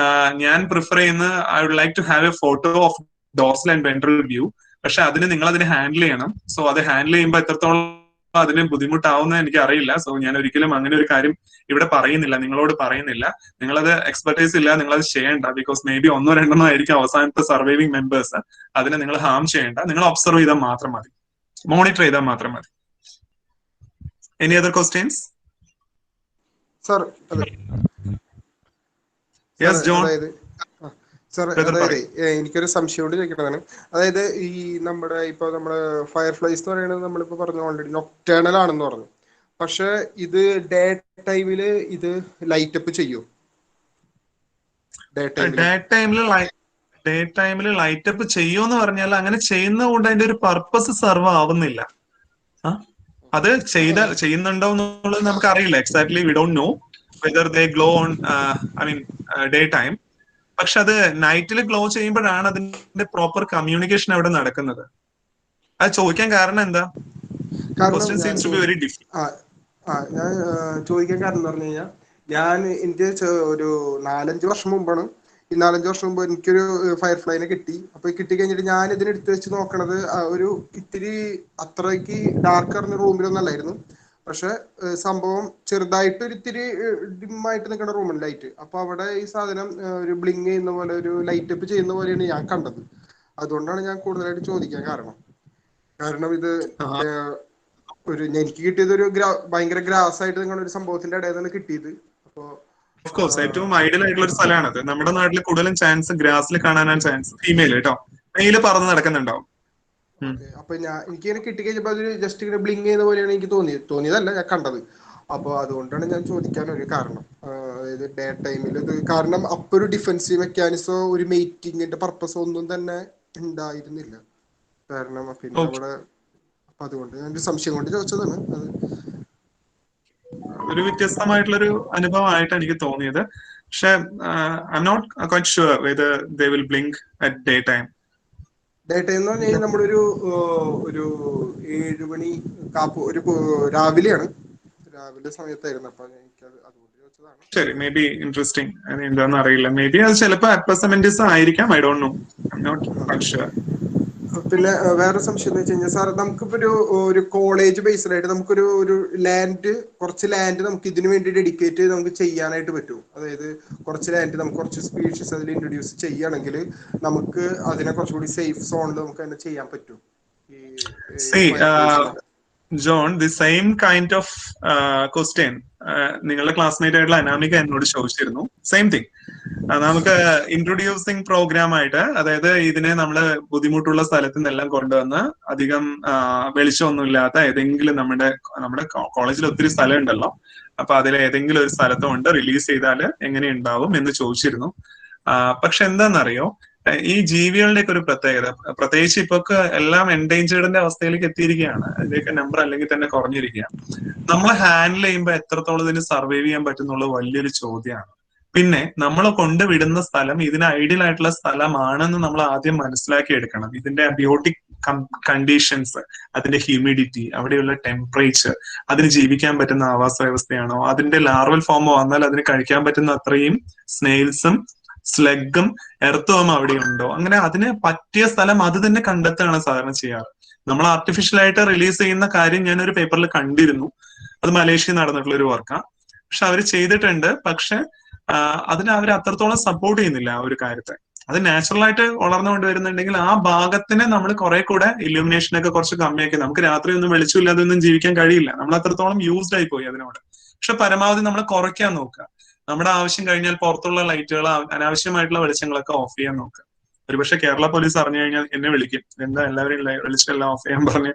S5: ഞാൻ പ്രിഫർ ചെയ്യുന്ന I would like to have a photo of dorsal and ventral view. പക്ഷെ നിങ്ങൾ അതിനെ ഹാൻഡിൽ ചെയ്യണം. സോ അത് ഹാൻഡിൽ ചെയ്യുമ്പോൾ എത്രത്തോളം അതിന് ബുദ്ധിമുട്ടാവുന്ന എനിക്ക് അറിയില്ല. സോ ഞാൻ ഒരിക്കലും അങ്ങനെ ഒരു കാര്യം ഇവിടെ പറയുന്നില്ല, നിങ്ങളോട് പറയുന്നില്ല. നിങ്ങളത് എക്സ്പെർട്ടൈസ് ഇല്ല, നിങ്ങളത് ചെയ്യേണ്ട. ബിക്കോസ് മേ ബി 1-2 ആയിരിക്കും അവസാനത്തെ സർവൈവിംഗ് മെമ്പേഴ്സ്. അതിനെ നിങ്ങൾ ഹാം ചെയ്യേണ്ട, നിങ്ങൾ ഒബ്സർവ് ചെയ്താൽ മാത്രം മതി, മോണിറ്റർ ചെയ്താൽ മാത്രം മതി. Any other questions?
S9: Sir
S5: yes John.
S9: Sir, അതായത് എനിക്കൊരു സംശയം കൊണ്ട് ചോദിക്കേണ്ടതാണ്. അതായത് ഈ നമ്മുടെ ഫയർഫ്ലൈസ് എന്ന് പറയുന്നത് നമ്മളിപ്പോ പറഞ്ഞു ഓൾറെഡി നൊക്ടേണൽ ആണെന്ന് പറഞ്ഞു. പക്ഷെ ഇത് ഡേ ടൈമില് ഇത് ലൈറ്റ് അപ്പ് ചെയ്യും?
S5: ഡേ ടൈമില് ലൈറ്റ് അപ്പ് ചെയ്യുമെന്ന് പറഞ്ഞാൽ അങ്ങനെ ചെയ്യുന്നത് കൊണ്ട് അതിന്റെ ഒരു പർപ്പസ് സർവ് ആവുന്നില്ല. അത് ചെയ്യുന്നുണ്ടോ എന്നുള്ളത് നമുക്ക് അറിയില്ല. Exactly we don't know whether they glow on day time. പക്ഷെ അത് നൈറ്റിൽ ഗ്ലോ ചെയ്യുമ്പോഴാണ് അതിന്റെ പ്രോപ്പർ കമ്മ്യൂണിക്കേഷൻ അവിടെ നടക്കുന്നത്. അത് ചോദിക്കാൻ കാരണം എന്താ? Question seems to be very difficult.
S9: ഞാൻ ചോദിക്കാൻ കാരണം എന്ന് പറഞ്ഞു കഴിഞ്ഞാൽ എനിക്ക് ഒരു 4-5 വർഷം മുമ്പാണ്, ഈ 4-5 വർഷം മുമ്പ് എനിക്കൊരു ഫയർഫ്ലൈനെ കിട്ടി. അപ്പൊ കിട്ടി കഴിഞ്ഞിട്ട് ഞാൻ ഇതിനെടുത്ത് വെച്ച് നോക്കണത് ഒരു ഇത്തിരി അത്രയ്ക്ക് ഡാർക്ക് അറിഞ്ഞ റൂമിലൊന്നല്ലായിരുന്നു. പക്ഷെ സംഭവം ചെറുതായിട്ട് ഒരു ഇത്തിരി ഡിമ്മായിട്ട് നിൽക്കുന്ന റൂമാണ് ലൈറ്റ്. അപ്പൊ അവിടെ ഈ സാധനം ഒരു ബ്ലിങ് ചെയ്യുന്ന പോലെ, ഒരു ലൈറ്റ് അപ്പ് ചെയ്യുന്ന പോലെയാണ് ഞാൻ കണ്ടത്. അതുകൊണ്ടാണ് ഞാൻ കൂടുതലായിട്ട് ചോദിക്കാൻ കാരണം ഇത് എനിക്ക് കിട്ടിയത് ഒരു ഭയങ്കര ഗ്രാസ് ആയിട്ട് നിങ്ങളുടെ ഒരു സംഭവത്തിന്റെ ഇടയിൽ നിന്ന് കിട്ടിയത്. അപ്പോ
S5: ഓഫ് കോഴ്സ് ഏറ്റവും ഐഡിയൽ ആയിട്ടുള്ള ഒരു സ്ഥലമാണത്. നമ്മുടെ നാട്ടിൽ കൂടുതലും ചാൻസ് ഗ്രാസിൽ കാണാനാണ് ചാൻസ്. ഫീമെയിൽ കേട്ടോ, മെയില് പറന്ന് നടക്കുന്നുണ്ടാവും.
S9: അപ്പൊ എനിക്കിങ്ങനെ കിട്ടിക്കഴിഞ്ഞപ്പോ അതൊരു ജസ്റ്റ് ഇങ്ങനെ ബ്ലിങ് ചെയ്യുന്ന പോലെയാണ് എനിക്ക് തോന്നിയതല്ല, ഞാൻ കണ്ടത്. അപ്പൊ അതുകൊണ്ടാണ് ഞാൻ ചോദിക്കാൻ ഒരു കാരണം. അതായത് ഡേ ടൈമിൽ ഇത് കാരണം അപ്പൊ ഒരു ഡിഫൻസീവ് മെക്കാനിസോ ഒരു മെയ്റ്റിങ്ങിന്റെ പർപ്പസോ ഒന്നും തന്നെ ഉണ്ടായിരുന്നില്ല. കാരണം പിന്നെ അവിടെ അപ്പൊ അതുകൊണ്ട് ഞാൻ ഒരു സംശയം കൊണ്ട് ചോദിച്ചതാണ്. അത്
S5: ഒരു വ്യത്യസ്തമായിട്ടുള്ളൊരു അനുഭവമായിട്ട് എനിക്ക് തോന്നിയത്. പക്ഷെ I M not quite sure whether they will blink at day time.
S9: Day time എന്ന് പറഞ്ഞു കഴിഞ്ഞാൽ നമ്മളൊരു 7 മണി ഒരു രാവിലെ സമയത്തായിരുന്നു. അപ്പൊ എനിക്ക് അതുകൊണ്ട് ചോദിച്ചതാണ്.
S5: ശരി, മേ ബി ഇൻട്രസ്റ്റിംഗ്. എന്താണെന്ന് അറിയില്ല, മേ ബി അത് ചിലപ്പോ അപ്ലസമെന്റിസ് ആയിരിക്കാം. I don't know, I M not quite sure.
S9: പിന്നെ വേറെ സംശയം എന്ന് വെച്ച് കഴിഞ്ഞാൽ സാർ, നമുക്കിപ്പോ ഒരു കോളേജ് ബേസ്ഡ് ആയിട്ട് നമുക്കൊരു കുറച്ച് ലാൻഡ് നമുക്ക് ഇതിനു വേണ്ടി ഡെഡിക്കേറ്റ് ചെയ്ത് നമുക്ക് ചെയ്യാനായിട്ട് പറ്റും. അതായത് കുറച്ച് ലാൻഡ് നമുക്ക് കുറച്ച് സ്പീഷീസ് അതിൽ ഇൻട്രൊഡ്യൂസ് ചെയ്യുകയാണെങ്കിൽ നമുക്ക് അതിനെ കുറച്ചുകൂടി സേഫ് സോണിൽ നമുക്ക് തന്നെ ചെയ്യാൻ പറ്റും.
S5: John, the same kind of question നിങ്ങളുടെ ക്ലാസ്മേറ്റ് ആയിട്ടുള്ള അനാമിക എന്നോട് ചോദിച്ചിരുന്നു. Same thing. നമുക്ക് ഇൻട്രൊഡ്യൂസിങ് പ്രോഗ്രാം ആയിട്ട്, അതായത് ഇതിനെ നമ്മള് ബുദ്ധിമുട്ടുള്ള സ്ഥലത്ത് നിന്നെല്ലാം കൊണ്ടുവന്ന് അധികം വെളിച്ചമൊന്നും ഇല്ലാത്ത ഏതെങ്കിലും നമ്മുടെ കോളേജിൽ ഒത്തിരി സ്ഥലം ഉണ്ടല്ലോ, അപ്പൊ അതിൽ ഏതെങ്കിലും ഒരു സ്ഥലത്ത് കൊണ്ട് റിലീസ് ചെയ്താൽ എങ്ങനെ ഉണ്ടാവും എന്ന് ചോദിച്ചിരുന്നു. പക്ഷെ എന്താണെന്നറിയോ, ഈ ജീവികളുടെ ഒക്കെ ഒരു പ്രത്യേകത, പ്രത്യേകിച്ച് ഇപ്പൊ എല്ലാം എൻഡേഞ്ചേർഡിന്റെ അവസ്ഥയിലേക്ക് എത്തിയിരിക്കുകയാണ്. അതിന്റെയൊക്കെ നമ്പർ അല്ലെങ്കിൽ തന്നെ കുറഞ്ഞിരിക്കുകയാണ്. നമ്മളെ ഹാൻഡിൽ ചെയ്യുമ്പോൾ എത്രത്തോളം ഇതിന് സർവൈവ് ചെയ്യാൻ പറ്റുന്നുള്ളത് വലിയൊരു ചോദ്യമാണ്. പിന്നെ നമ്മൾ കൊണ്ടുവിടുന്ന സ്ഥലം ഇതിന് ഐഡിയൽ ആയിട്ടുള്ള സ്ഥലമാണെന്ന് നമ്മൾ ആദ്യം മനസ്സിലാക്കി എടുക്കണം. ഇതിന്റെ അബിയോട്ടിക് കണ്ടീഷൻസ്, അതിന്റെ ഹ്യൂമിഡിറ്റി, അവിടെയുള്ള ടെമ്പറേച്ചർ, അതിന് ജീവിക്കാൻ പറ്റുന്ന ആവാസ വ്യവസ്ഥയാണോ, അതിന്റെ ലാർവൽ ഫോമോ വന്നാൽ അതിന് കഴിക്കാൻ പറ്റുന്ന അത്രയും സ്നെയിൽസും സ്ലെഗും എർത്തും അവിടെ ഉണ്ടോ, അങ്ങനെ അതിന് പറ്റിയ സ്ഥലം അത് തന്നെ കണ്ടെത്തുകയാണ് സാധാരണ ചെയ്യാറ്. നമ്മൾ ആർട്ടിഫിഷ്യൽ ആയിട്ട് റിലീസ് ചെയ്യുന്ന കാര്യം ഞാൻ ഒരു പേപ്പറിൽ കണ്ടിരുന്നു. അത് മലേഷ്യയിൽ നടന്നിട്ടുള്ള ഒരു വർക്കാണ്. പക്ഷെ അവർ ചെയ്തിട്ടുണ്ട്. പക്ഷെ അതിന് അവർ അത്രത്തോളം സപ്പോർട്ട് ചെയ്യുന്നില്ല ആ ഒരു കാര്യത്തെ. അത് നാച്ചുറൽ ആയിട്ട് വളർന്നുകൊണ്ട് വരുന്നുണ്ടെങ്കിൽ ആ ഭാഗത്തിനെ നമ്മൾ കുറെ കൂടെ ഇല്യൂമിനേഷൻ ഒക്കെ കുറച്ച് കമ്മിയാക്കി, നമുക്ക് രാത്രി ഒന്നും വെളിച്ചമില്ലാതെ ഒന്നും ജീവിക്കാൻ കഴിയില്ല. നമ്മൾ അത്രത്തോളം യൂസ്ഡ് ആയി പോയി അതിനോട്. പക്ഷെ പരമാവധി നമ്മൾ കുറയ്ക്കാൻ നോക്കുക. നമ്മുടെ ആവശ്യം കഴിഞ്ഞാൽ പുറത്തുള്ള ലൈറ്റുകൾ, അനാവശ്യമായിട്ടുള്ള വെളിച്ചങ്ങളൊക്കെ ഓഫ് ചെയ്യാൻ നോക്കുക. ഒരുപക്ഷെ കേരള പോലീസ് അറിഞ്ഞു കഴിഞ്ഞാൽ എന്നെ വിളിക്കും, എന്താ എല്ലാവരും വെളിച്ചമെല്ലാം ഓഫ് ചെയ്യാൻ പറഞ്ഞ്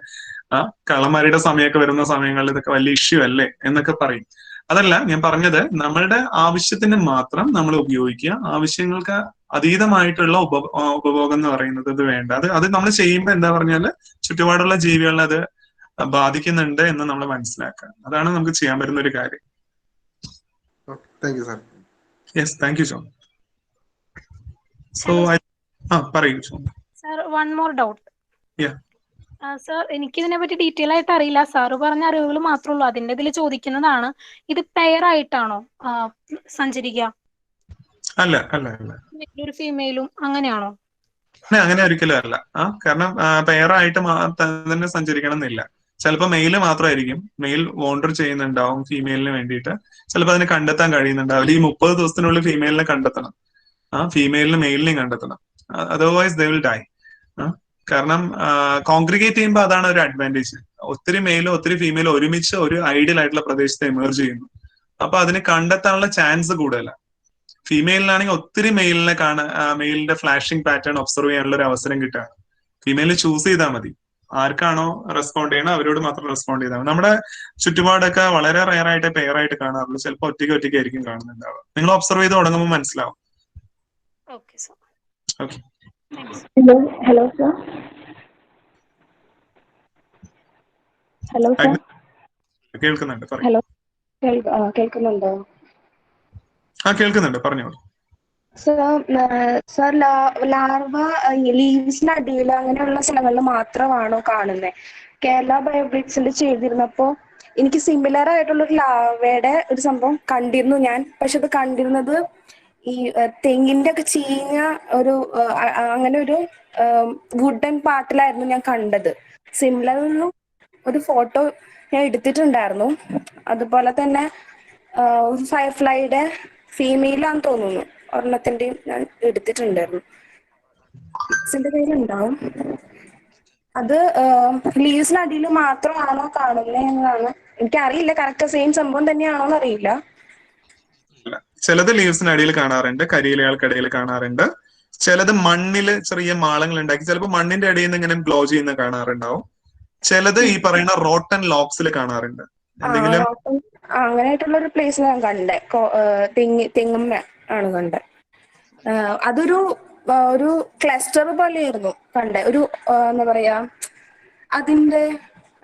S5: കള്ളന്മാരുടെ സമയമൊക്കെ വരുന്ന സമയങ്ങളിൽ ഇതൊക്കെ വലിയ ഇഷ്യൂ അല്ലേ എന്നൊക്കെ പറയും. അതല്ല ഞാൻ പറഞ്ഞത്, നമ്മളുടെ ആവശ്യത്തിന് മാത്രം നമ്മൾ ഉപയോഗിക്കുക. ആവശ്യങ്ങൾക്ക് അതീതമായിട്ടുള്ള ഉപഭോഗം എന്ന് പറയുന്നത് ഇത് വേണ്ട. അത് നമ്മൾ ചെയ്യുമ്പോൾ എന്താ പറഞ്ഞാല് ചുറ്റുപാടുള്ള ജീവികളെ അത് ബാധിക്കുന്നുണ്ട് എന്ന് നമ്മൾ മനസ്സിലാക്കുക. അതാണ് നമുക്ക് ചെയ്യാൻ പറ്റുന്ന ഒരു കാര്യം.
S9: Thank you sir.
S5: Yes, thank you John. So പറയൂ
S8: sir, one more doubt.
S5: Yeah.
S8: Sir, എനിക്കിതിനെ പറ്റി ഡീറ്റെയിൽ ആയിട്ട് അറിയില്ല. സാറ് പറഞ്ഞ അറിവുകൾ മാത്രമേ ഉള്ളൂ. അതിന്റെ ഇതിൽ ചോദിക്കുന്നതാണ്, ഇത് പെയർ ആയിട്ടാണോ സഞ്ചരിക്കുക?
S5: അല്ല അല്ല അല്ല,
S8: ഒരു ഫീമെയിലും അങ്ങനെയാണോ?
S5: അങ്ങനെ ഒരിക്കലും അല്ല. കാരണം പെയറായിട്ട് തന്നെ സഞ്ചരിക്കണം എന്നില്ല. ചിലപ്പോൾ മെയില് മാത്രമായിരിക്കും, മെയിൽ വോണ്ടർ ചെയ്യുന്നുണ്ടാവും ഫീമെയിലിന് വേണ്ടിയിട്ട്. ചിലപ്പോൾ അതിനെ കണ്ടെത്താൻ കഴിയുന്നുണ്ടാവില്ല. ഈ 30 ദിവസത്തിനുള്ളിൽ ഫീമെയിലിനെ കണ്ടെത്തണം, ഫീമെയിലിന് മെയിലിനെയും കണ്ടെത്തണം. Otherwise they will die. കാരണം കോൺഗ്രിഗേറ്റ് ചെയ്യുമ്പോൾ അതാണ് ഒരു അഡ്വാൻറ്റേജ്. ഒത്തിരി മെയിലും ഒത്തിരി ഫീമെയിലും ഒരുമിച്ച് ഒരു ഐഡിയൽ ആയിട്ടുള്ള പ്രദേശത്ത് എമേർജ് ചെയ്യുന്നു. അപ്പൊ അതിനെ കണ്ടെത്താനുള്ള ചാൻസ് കൂടുതലാണ്. ഫീമെയിലിനാണെങ്കിൽ ഒത്തിരി മെയിലിന്റെ ഫ്ലാഷിംഗ് പാറ്റേൺ ഒബ്സർവ് ചെയ്യാനുള്ള ഒരു അവസരം കിട്ടുകയാണ്. ഫീമെയിലിന് ചൂസ് ചെയ്താൽ മതി, ആർക്കാണോ റെസ്പോണ്ട് ചെയ്യണം അവരോട് മാത്രം റെസ്പോണ്ട് ചെയ്താൽ മതി. നമ്മുടെ ചുറ്റുപാടൊക്കെ വളരെ റയർ ആയിട്ട് പെയർ ആയിട്ട് കാണാറുള്ളൂ. ചിലപ്പോൾ ഒറ്റയ്ക്ക് ആയിരിക്കും കാണുന്നുണ്ടാവുക. നിങ്ങൾ ഒബ്സർവ് ചെയ്ത് തുടങ്ങുമ്പോൾ മനസ്സിലാവും.
S8: Okay sir.
S5: Okay.
S10: Hello sir. Hello sir.
S5: കേൾക്കുന്നുണ്ട്,
S10: ഹലോ, കേൾക്കുന്നുണ്ടോ?
S5: കേൾക്കുന്നുണ്ട്, പറഞ്ഞോളൂ.
S10: സർ, ലാർവ ലീവ്സിന് അടിയിൽ അങ്ങനെയുള്ള സ്ഥലങ്ങളിൽ മാത്രമാണോ കാണുന്നത്? കേരള ബയോബ്രിക്സിൽ ചെയ്തിരുന്നപ്പോ എനിക്ക് സിമിലർ ആയിട്ടുള്ള ഒരു ലാർവയുടെ ഒരു സംഭവം കണ്ടിരുന്നു ഞാൻ. പക്ഷെ അത് കണ്ടിരുന്നത് ഈ തെങ്ങിന്റെ ഒക്കെ ചീഞ്ഞ ഒരു അങ്ങനെ ഒരു വുഡൻ പാർട്ടിലായിരുന്നു ഞാൻ കണ്ടത്. സിമിലർ ഒരു ഫോട്ടോ ഞാൻ എടുത്തിട്ടുണ്ടായിരുന്നു. അതുപോലെ തന്നെ ഫയർഫ്ലൈയുടെ ഫീമെയിലാന്ന് തോന്നുന്നു ഒരെണ്ണത്തിന്റെയും ഞാൻ എടുത്തിട്ടുണ്ടായിരുന്നു. പിക്സിന്റെ കയ്യിലുണ്ടാവും. അത് ലീവ്സിനടിയിൽ മാത്രമാണോ കാണുന്നത് എന്നാണ് എനിക്കറിയില്ല. കറക്റ്റ് സെയിം സംഭവം തന്നെയാണോന്ന് അറിയില്ല.
S5: ചിലത് ലീവ്സിനടിയിൽ കാണാറുണ്ട്, കരിയിലകൾക്കിടയിൽ കാണാറുണ്ട്. ചിലത് മണ്ണിൽ ചെറിയ മാളങ്ങൾ ഉണ്ടാക്കി ചിലപ്പോൾ മണ്ണിന്റെ അടിയിൽ നിന്ന് ഇങ്ങനെ ഗ്ലോ ചെയ്യുന്ന കാണാറുണ്ടാവും. ചിലത് ഈ പറയുന്ന റോട്ടൺ ലോക്സിൽ കാണാറുണ്ട്. എന്തെങ്കിലും
S10: അങ്ങനെയായിട്ടുള്ള ഒരു പ്ലേസ് ഞാൻ കണ്ടേ, തെങ്ങുമ്മ ആണ് കണ്ടേ. അതൊരു ഒരു ക്ലസ്റ്റർ പോലെയായിരുന്നു കണ്ടേ. ഒരു എന്താ പറയാ, അതിന്റെ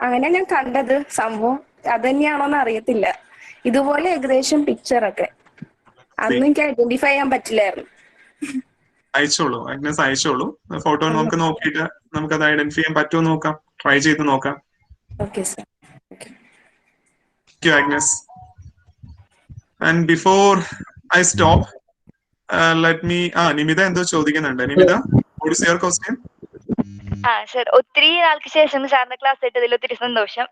S10: അങ്ങനെ ഞാൻ കണ്ടത്. സംഭവം അത് തന്നെയാണോന്ന് അറിയത്തില്ല. ഇതുപോലെ ഏകദേശം പിക്ചറൊക്കെ അന്ന് എനിക്ക് ഐഡന്റിഫൈ ചെയ്യാൻ പറ്റില്ലായിരുന്നു.
S5: അയച്ചോളൂ, അഗ്നസ് അയച്ചോളൂ. ഫോട്ടോ നമുക്ക് നോക്കിയിട്ട് നമുക്കത് ഐഡന്റിഫൈ ചെയ്യാൻ പറ്റുമോ നോക്കാം, ട്രൈ ചെയ്ത് നോക്കാം.
S10: Okay sir.
S5: Thank you, Agnes. And before I stop, let me Nimitha എന്തോ ചോദിക്കുന്നുണ്ട്. Nimitha, what is your question?
S11: Sir, ഒത്തിരി നാൾക്ക് ശേഷം സാറിന്റെ ക്ലാസ് കേട്ടതിൽ ഒത്തിരി സന്തോഷം.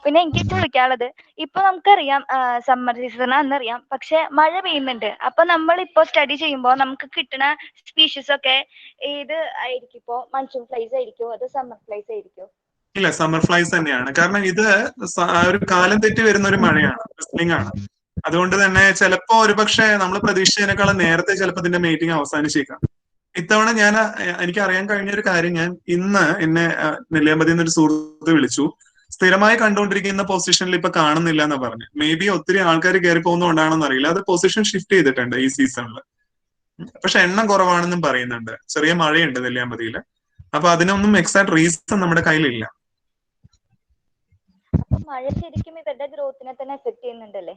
S11: പിന്നെ എനിക്ക് ചോദിക്കാനുള്ളത്, ഇപ്പൊ നമുക്കറിയാം സമ്മർ സീസൺ ആണെന്നറിയാം, പക്ഷെ മഴ പെയ്യുന്നുണ്ട്. അപ്പൊ നമ്മൾ ഇപ്പൊ സ്റ്റഡി ചെയ്യുമ്പോൾ നമുക്ക് കിട്ടുന്ന സ്പീഷീസ് ഒക്കെ ഏത് ആയിരിക്കും? ഇപ്പോ മൺസൂൺ ഫ്ലൈസ് ആയിരിക്കും, അത് സമ്മർ ഫ്ലൈസ് ആയിരിക്കും?
S5: ഇല്ല, സമ്മർ ഫ്ലൈസ് തന്നെയാണ്. കാരണം ഇത് ഒരു കാലം തെറ്റി വരുന്ന ഒരു മഴയാണ്, റിസ്ലിംഗ് ആണ്. അതുകൊണ്ട് തന്നെ ചിലപ്പോ ഒരുപക്ഷെ നമ്മൾ പ്രതീക്ഷിച്ചതിനേക്കാളും നേരത്തെ ചിലപ്പോൾ ഇതിന്റെ മീറ്റിംഗ് അവസാനിച്ചേക്കാം. ഇത്തവണ എനിക്ക് അറിയാൻ കഴിഞ്ഞ ഒരു കാര്യം, ഞാൻ ഇന്ന് എന്നെ നെല്ലിയാമ്പതി എന്നൊരു സുഹൃത്ത് വിളിച്ചു. സ്ഥിരമായി കണ്ടുകൊണ്ടിരിക്കുന്ന പൊസിഷനിൽ ഇപ്പൊ കാണുന്നില്ല എന്ന് പറഞ്ഞു. മേ ബി ഒത്തിരി ആൾക്കാർ കയറി പോകുന്നതുകൊണ്ടാണെന്ന് അറിയില്ല. അത് പൊസിഷൻ ഷിഫ്റ്റ് ചെയ്തിട്ടുണ്ട് ഈ സീസണിൽ. പക്ഷെ എണ്ണം കുറവാണെന്നും പറയുന്നുണ്ട്. ചെറിയ മഴയുണ്ട് നെല്ലിയാമ്പതിയിൽ. അപ്പൊ അതിനൊന്നും എക്സാക്ട് റീസൺ നമ്മുടെ കയ്യിലില്ല.
S11: മഴ ശരിക്കും ഇവരുടെ ഗ്രോത്തിനെ തന്നെ എഫക്ട് ചെയ്യുന്നുണ്ടല്ലേ?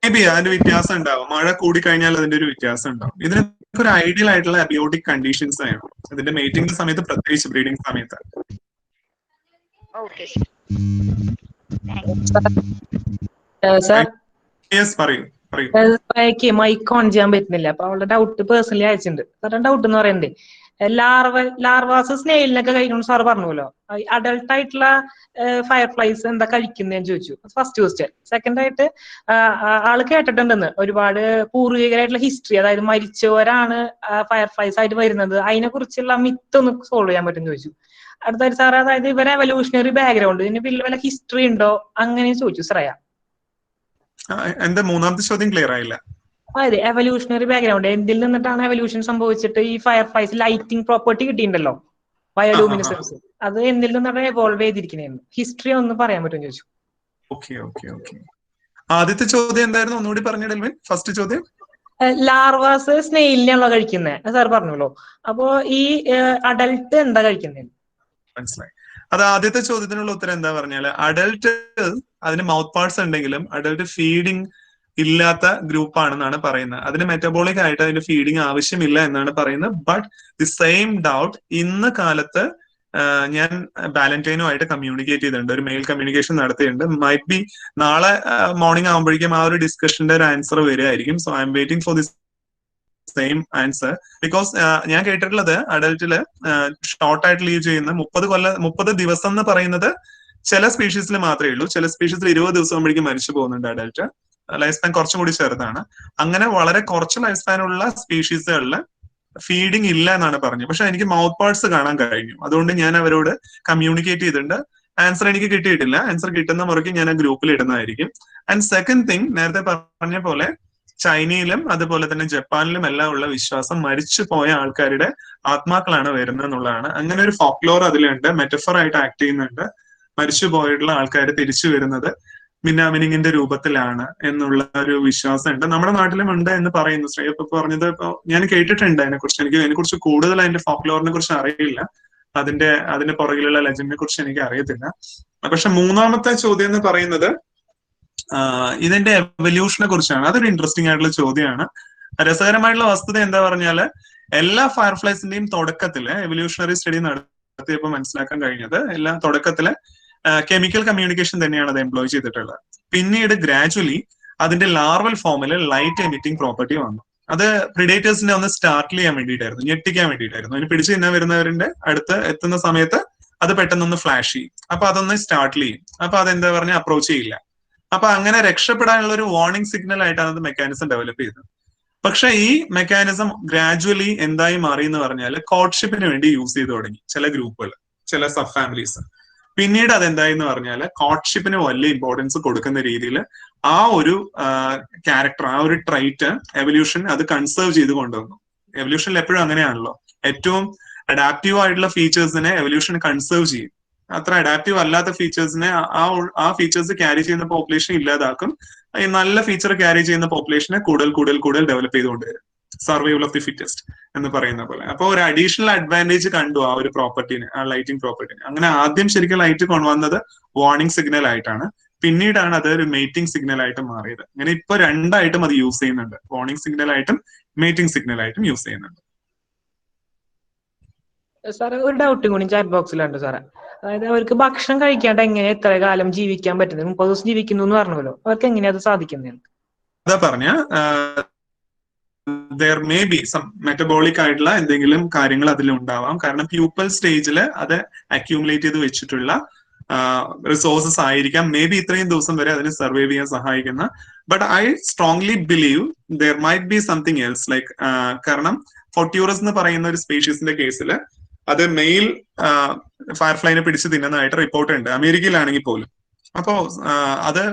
S5: മേ ബി അതിന്റെ വ്യത്യാസം ഉണ്ടാവും. മഴ കൂടിക്കഴിഞ്ഞാൽ അതിന്റെ ഒരു വ്യത്യാസം ഉണ്ടാവും. ഇതിനൊക്കെ ഒരു ഐഡിയൽ ആയിട്ടുള്ള അബിയോട്ടിക് കണ്ടീഷൻസ് ആണ് ഇതിന്റെ മേറ്റിംഗ് സമയത്ത്, പ്രത്യേകിച്ച് ബ്രീഡിംഗ് സമയത്ത്.
S6: മൈക്ക് ഓൺ ചെയ്യാൻ പറ്റുന്നില്ല. അപ്പൊ അവളുടെ ഡൗട്ട് പേഴ്സണലി അയച്ചിട്ടുണ്ട്. സാറിന്റെ ഡൗട്ട് എന്ന് പറയുന്നത്, ലാർവാസ് സ്നെയിലിനൊക്കെ കഴിക്കണം സാർ പറഞ്ഞല്ലോ. അഡൾട്ട് ആയിട്ടുള്ള ഫയർഫ്ലൈസ് എന്താ കഴിക്കുന്നതെന്ന് ചോദിച്ചു. First question. സെക്കൻഡ് ആയിട്ട്, ആള് കേട്ടിട്ടുണ്ടെന്ന് ഒരുപാട് പൂർവികരായിട്ടുള്ള ഹിസ്റ്ററി, അതായത് മരിച്ചവരാണ് ഫയർഫ്ലൈസ് ആയിട്ട് വരുന്നത്, അതിനെ കുറിച്ചുള്ള മിത്ത് ഒന്ന് സോൾവ് ചെയ്യാൻ പറ്റും ചോദിച്ചു. അടുത്തായിട്ട് സാർ, അതായത് ഇവരെ എവല്യൂഷണറി ബാക്ക്ഗ്രൗണ്ട്, ഇതിന് വലിയ വല്ല ഹിസ്റ്ററി ഉണ്ടോ അങ്ങനെ ചോദിച്ചു. ശ്രേയ,
S5: എന്റെ മൂന്നാമത്തെ ചോദ്യം ക്ലിയർ ആയില്ല.
S6: അതെ, എവല്യൂഷണറി ബാക്ക്ഗ്രൗണ്ട്, എന്തിൽ നിന്നിട്ടാണ് എവല്യൂഷൻ സംഭവിച്ചിട്ട് ഈ ഫയർഫ്ലൈസ് ലൈറ്റിംഗ് പ്രോപ്പർട്ടി കിട്ടിയിട്ടുണ്ടല്ലോ, ബയോലൂമിനിസൻസ്, അത് എന്തിൽ നിന്നാണ് എവോൾവ് ചെയ്തിരിക്കുന്നതെന്ന് ഹിസ്റ്ററി ഒന്ന് പറയാൻ പറ്റും ചോദിച്ചു.
S5: ആദ്യത്തെ ചോദ്യം എന്തായിരുന്നു, ഒന്നുകൂടി പറഞ്ഞിടൽ? ഫസ്റ്റ് ചോദ്യം,
S6: ലാർവാസ് സ്നെയിലിനാണല്ലോ കഴിക്കുന്നത് സാർ പറഞ്ഞല്ലോ. അപ്പോ ഈ അഡൽട്ട് എന്താ കഴിക്കുന്നത്?
S5: മനസ്സിലായി. അത് ആദ്യത്തെ ചോദ്യത്തിനുള്ള ഉത്തരം എന്താ പറഞ്ഞാല്, അഡൽട്ട് അതിന് മൗത്ത് പാർട്സ് ഉണ്ടെങ്കിലും അഡൽട്ട് ഫീഡിങ് ഇല്ലാത്ത ഗ്രൂപ്പ് ആണെന്നാണ് പറയുന്നത്. അതിന് മെറ്റബോളിക് ആയിട്ട് അതിന്റെ ഫീഡിങ് ആവശ്യമില്ല എന്നാണ് പറയുന്നത്. ബട്ട് ദി സെയിം ഡൗട്ട് ഇന്ന് കാലത്ത് ഞാൻ വാലന്റൈനുമായിട്ട് കമ്മ്യൂണിക്കേറ്റ് ചെയ്തിട്ടുണ്ട്, ഒരു മെയിൽ കമ്മ്യൂണിക്കേഷൻ നടത്തിയിട്ടുണ്ട്. മൈറ്റ് ബി നാളെ മോർണിംഗ് ആകുമ്പോഴേക്കും ആ ഒരു ഡിസ്കഷന്റെ ഒരു ആൻസർ വരികയായിരിക്കും. So I am waiting for this same answer. Because ഞാൻ കേട്ടിട്ടുള്ളത് അഡൽട്ടില് ഷോർട്ട് ആയിട്ട് ലീവ് ചെയ്യുന്ന 30 ദിവസം എന്ന് പറയുന്നത് ചില സ്പീഷീസിൽ മാത്രമേ ഉള്ളൂ. ചില സ്പീഷീസിൽ 20 ദിവസം ആകുമ്പോഴേക്കും മരിച്ചു പോകുന്നുണ്ട് അഡൽട്ട്. ലൈഫ് സ്പാൻ കുറച്ചും കൂടി ചെറുതാണ്. അങ്ങനെ വളരെ കുറച്ച് ലൈഫ് സ്പാൻ ഉള്ള സ്പീഷീസുകളിൽ ഫീഡിങ് ഇല്ല എന്നാണ് പറഞ്ഞത്. പക്ഷെ എനിക്ക് മൗത്ത് പാർട്സ് കാണാൻ കഴിഞ്ഞു. അതുകൊണ്ട് ഞാൻ അവരോട് കമ്മ്യൂണിക്കേറ്റ് ചെയ്തിട്ടുണ്ട്. ആൻസർ എനിക്ക് കിട്ടിയിട്ടില്ല. ആൻസർ കിട്ടുന്ന മുറയ്ക്ക് ഞാൻ ആ ഗ്രൂപ്പിൽ ഇടുന്നതായിരിക്കും. ആൻഡ് സെക്കൻഡ് തിങ്, നേരത്തെ പറഞ്ഞ പോലെ ചൈനയിലും അതുപോലെ തന്നെ ജപ്പാനിലും എല്ലാം ഉള്ള വിശ്വാസം മരിച്ചു പോയ ആൾക്കാരുടെ ആത്മാക്കളാണ് വരുന്നത് എന്നുള്ളതാണ്. അങ്ങനെ ഒരു ഫോക്ലോർ അതിലുണ്ട്, മെറ്റഫർ ആയിട്ട് ആക്ട് ചെയ്യുന്നുണ്ട്. മരിച്ചു പോയിട്ടുള്ള ആൾക്കാർ തിരിച്ചു വരുന്നത് മിന്നാമിനിങ്ങിന്റെ രൂപത്തിലാണ് എന്നുള്ള ഒരു വിശ്വാസം ഉണ്ട്. നമ്മുടെ നാട്ടിലും ഉണ്ട് എന്ന് പറയുന്നു. ശ്രീ ഇപ്പൊ പറഞ്ഞത് ഞാൻ കേട്ടിട്ടുണ്ട് അതിനെക്കുറിച്ച്. എനിക്ക് അതിനെക്കുറിച്ച് കൂടുതൽ അതിന്റെ ഫോക്ലോറിനെ കുറിച്ച് അറിയില്ല. അതിന്റെ പുറകിലുള്ള ലെജൻഡിനെ കുറിച്ച് എനിക്ക് അറിയത്തില്ല. പക്ഷെ മൂന്നാമത്തെ ചോദ്യം എന്ന് പറയുന്നത് ഇതിന്റെ എവല്യൂഷനെ കുറിച്ചാണ്. അതൊരു ഇൻട്രസ്റ്റിംഗ് ആയിട്ടുള്ള ചോദ്യമാണ്. രസകരമായിട്ടുള്ള വസ്തുത എന്താ പറഞ്ഞാല്, എല്ലാ ഫയർഫ്ലൈസിന്റെയും തുടക്കത്തില് എവല്യൂഷണറി സ്റ്റഡി നടത്തിയപ്പോൾ മനസ്സിലാക്കാൻ കഴിഞ്ഞത്, എല്ലാ തുടക്കത്തില് കെമിക്കൽ കമ്മ്യൂണിക്കേഷൻ തന്നെയാണ് അത് എംപ്ലോയ് ചെയ്തിട്ടുള്ളത്. പിന്നീട് ഗ്രാജുവലി അതിന്റെ ലാർവൽ ഫോമിൽ ലൈറ്റ് എമിറ്റിംഗ് പ്രോപ്പർട്ടി വന്നു. അത് പ്രിഡേറ്റേഴ്സിനെ ഒന്ന് സ്റ്റാർട്ടിൽ ചെയ്യാൻ വേണ്ടിയിട്ടായിരുന്നു, ഞെട്ടിക്കാൻ വേണ്ടിയിട്ടായിരുന്നു. അതിന് പിടിച്ചു തിന്നാൻ വരുന്നവരുടെ അടുത്ത് എത്തുന്ന സമയത്ത് അത് പെട്ടെന്നൊന്ന് ഫ്ലാഷ് ചെയ്യും. അപ്പൊ അതൊന്ന് സ്റ്റാർട്ടിൽ ചെയ്യും. അപ്പൊ അതെന്താ പറഞ്ഞാൽ അപ്രോച്ച് ചെയ്യില്ല. അപ്പൊ അങ്ങനെ രക്ഷപ്പെടാനുള്ള ഒരു വാർണിംഗ് സിഗ്നൽ ആയിട്ടാണ് അത് മെക്കാനിസം ഡെവലപ്പ് ചെയ്തത്. പക്ഷെ ഈ മെക്കാനിസം ഗ്രാജുവലി എന്തായി മാറി എന്ന് പറഞ്ഞാൽ കോട്ട്ഷിപ്പിന് വേണ്ടി യൂസ് ചെയ്ത് തുടങ്ങി ചില ഗ്രൂപ്പുകൾ, ചില സബ് ഫാമിലീസ്. പിന്നീട് അതെന്തായി എന്ന് പറഞ്ഞാൽ കോട്ട്ഷിപ്പിന് വലിയ ഇമ്പോർട്ടൻസ് കൊടുക്കുന്ന രീതിയിൽ ആ ഒരു ക്യാരക്ടർ, ആ ഒരു ട്രൈറ്റ് എവല്യൂഷൻ അത് കൺസേർവ് ചെയ്ത് കൊണ്ടുവന്നു. എവല്യൂഷനിൽ എപ്പോഴും അങ്ങനെയാണല്ലോ, ഏറ്റവും അഡാപ്റ്റീവ് ആയിട്ടുള്ള ഫീച്ചേഴ്സിനെ എവല്യൂഷൻ കൺസേർവ് ചെയ്യും. അത്ര അഡാപ്റ്റീവ് അല്ലാത്ത ഫീച്ചേഴ്സിനെ ആ ഫീച്ചേഴ്സ് ക്യാരി ചെയ്യുന്ന പോപ്പുലേഷൻ ഇല്ലാതാക്കും. ഈ നല്ല ഫീച്ചർ ക്യാരി ചെയ്യുന്ന പോപ്പുലേഷനെ കൂടുതൽ ഡെവലപ്പ് ചെയ്തുകൊണ്ടുവരും. സർവൈവൽ ഓഫ് ദി ഫിറ്റസ്റ്റ് എന്ന് പറയുന്ന പോലെ. അപ്പൊ ഒരു അഡീഷണൽ അഡ്വാൻറ്റേജ് കണ്ടു ആ ഒരു പ്രോപ്പർട്ടിന്, ആ ലൈറ്റിംഗ് പ്രോപ്പർട്ടിന്. അങ്ങനെ ആദ്യം ശരിക്കും ലൈറ്റ് കൊണ്ടുവന്നത് വാർണിംഗ് സിഗ്നൽ ആയിട്ടാണ്. പിന്നീടാണ് അത് ഒരു മേറ്റിംഗ് സിഗ്നൽ ആയിട്ട് മാറിയത്. അങ്ങനെ ഇപ്പൊ രണ്ടായിട്ടും അത് യൂസ് ചെയ്യുന്നുണ്ട്. വാർണിംഗ് സിഗ്നൽ ആയിട്ടും മേറ്റിംഗ് സിഗ്നൽ ആയിട്ടും യൂസ് ചെയ്യുന്നുണ്ട്.
S6: സാറേ ഒരു ഡൗട്ടും കൂടി ചാറ്റ് ബോക്സിലുണ്ട് സാറേ. അതായത് അവർക്ക് ഭക്ഷണം കഴിക്കാണ്ട് എങ്ങനെ എത്ര കാലം ജീവിക്കാൻ പറ്റുന്നത്? 30 ദിവസം ജീവിക്കുന്നു എന്ന് പറഞ്ഞല്ലോ, അവർക്ക് എങ്ങനെയാ അത് സാധിക്കുന്നത്?
S5: അതാ പറഞ്ഞ there may be some metabolic ആയിട്ടുള്ള എന്തെങ്കിലും കാര്യങ്ങൾ അതിൽ ഉണ്ടാവാം. കാരണം പ്യൂപ്പൽ സ്റ്റേജിൽ അത് അക്യൂമുലേറ്റ് ചെയ്ത് വെച്ചിട്ടുള്ള റിസോഴ്സസ് ആയിരിക്കാം മേ ബി ഇത്രയും ദിവസം വരെ അതിന് സർവൈവ് ചെയ്യാൻ സഹായിക്കുന്ന. But I strongly believe there might be something else like, കാരണം ഫോർട്യൂറസ് എന്ന് പറയുന്ന ഒരു സ്പീഷീസിന്റെ കേസിൽ അത് മെയിൽ ഫയർഫ്ലൈനെ പിടിച്ച് തിന്നുന്നതായിട്ട് റിപ്പോർട്ട് ഉണ്ട്, അമേരിക്കയിലാണെങ്കിൽ പോലും. അപ്പോ അത്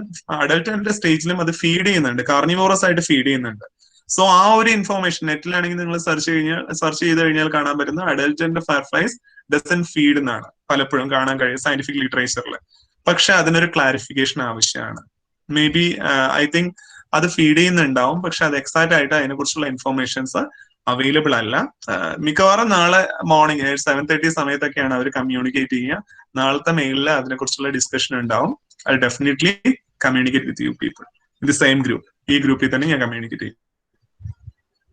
S5: അഡൽട്ടിന്റെ സ്റ്റേജിലും അത് ഫീഡ് ചെയ്യുന്നുണ്ട്, കാർണിവോറസ് ആയിട്ട് ഫീഡ് ചെയ്യുന്നുണ്ട്. സോ ആ ഒരു ഇൻഫോർമേഷൻ നെറ്റിലാണെങ്കിൽ നിങ്ങൾ സെർച്ച് ചെയ്ത് കഴിഞ്ഞാൽ കാണാൻ പറ്റുന്ന അഡൽട്ടിന്റെ ഫയർഫ്ലൈസ് ഡസൻ ഫീഡ് എന്നാണ് പലപ്പോഴും കാണാൻ കഴിയും സയന്റിഫിക് ലിറ്ററേച്ചറിൽ. പക്ഷെ അതിനൊരു ക്ലാരിഫിക്കേഷൻ ആവശ്യമാണ്. മേ ബി ഐ തിങ്ക് അത് ഫീഡ് ചെയ്യുന്നുണ്ടാവും, പക്ഷെ അത് എക്സാക്ട് ആയിട്ട് അതിനെക്കുറിച്ചുള്ള ഇൻഫോർമേഷൻസ് അവൈലബിൾ അല്ല. മിക്കവാറും നാളെ മോർണിംഗ് 7:30 സമയത്തൊക്കെയാണ് അവർ കമ്മ്യൂണിക്കേറ്റ് ചെയ്യുക. നാളത്തെ മെയിലിൽ അതിനെക്കുറിച്ചുള്ള ഡിസ്കഷൻ ഉണ്ടാവും. I definitely communicate with you people in the same group. ഈ ഗ്രൂപ്പിൽ തന്നെ ഞാൻ കമ്മ്യൂണിക്കേറ്റ് ചെയ്യും.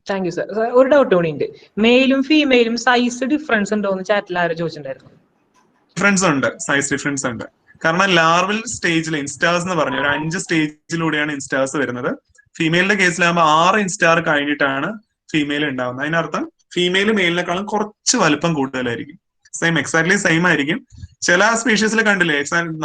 S6: Thank you sir. ഒരു ഡൗട്ട് കൂടി ഉണ്ട്. മെയിലും ഫീമെയിലും സൈസ് ഡിഫറൻസ് ഉണ്ടോ എന്ന് ചാറ്റിൽ ആരും ചോദിച്ചിട്ടുണ്ടായിരുന്നു.
S5: ഡിഫറൻസ് ഉണ്ട്, സൈസ് ഡിഫറൻസ് ഉണ്ട്. കാരണം ലാർവൽ സ്റ്റേജിൽ ഇൻസ്റ്റാർസ് എന്ന് പറഞ്ഞ ഒരു 5 സ്റ്റേജിലൂടെയാണ് ഇൻസ്റ്റാർസ് വരുന്നത്. ഫീമെയിലിന്റെ കേസിലാകുമ്പോൾ 6 ഇൻസ്റ്റാർ കഴിഞ്ഞിട്ടാണ് ഫീമെയിൽ ഉണ്ടാവുന്നത്. അതിനർത്ഥം ഫീമെയിൽ മെയിലിനെക്കാളും കുറച്ച് വലുപ്പം കൂടുതലായിരിക്കും. എക്സാക്ട്ലി സെയിം ആയിരിക്കും. ചില സ്പീഷീസിൽ കണ്ടില്ലേ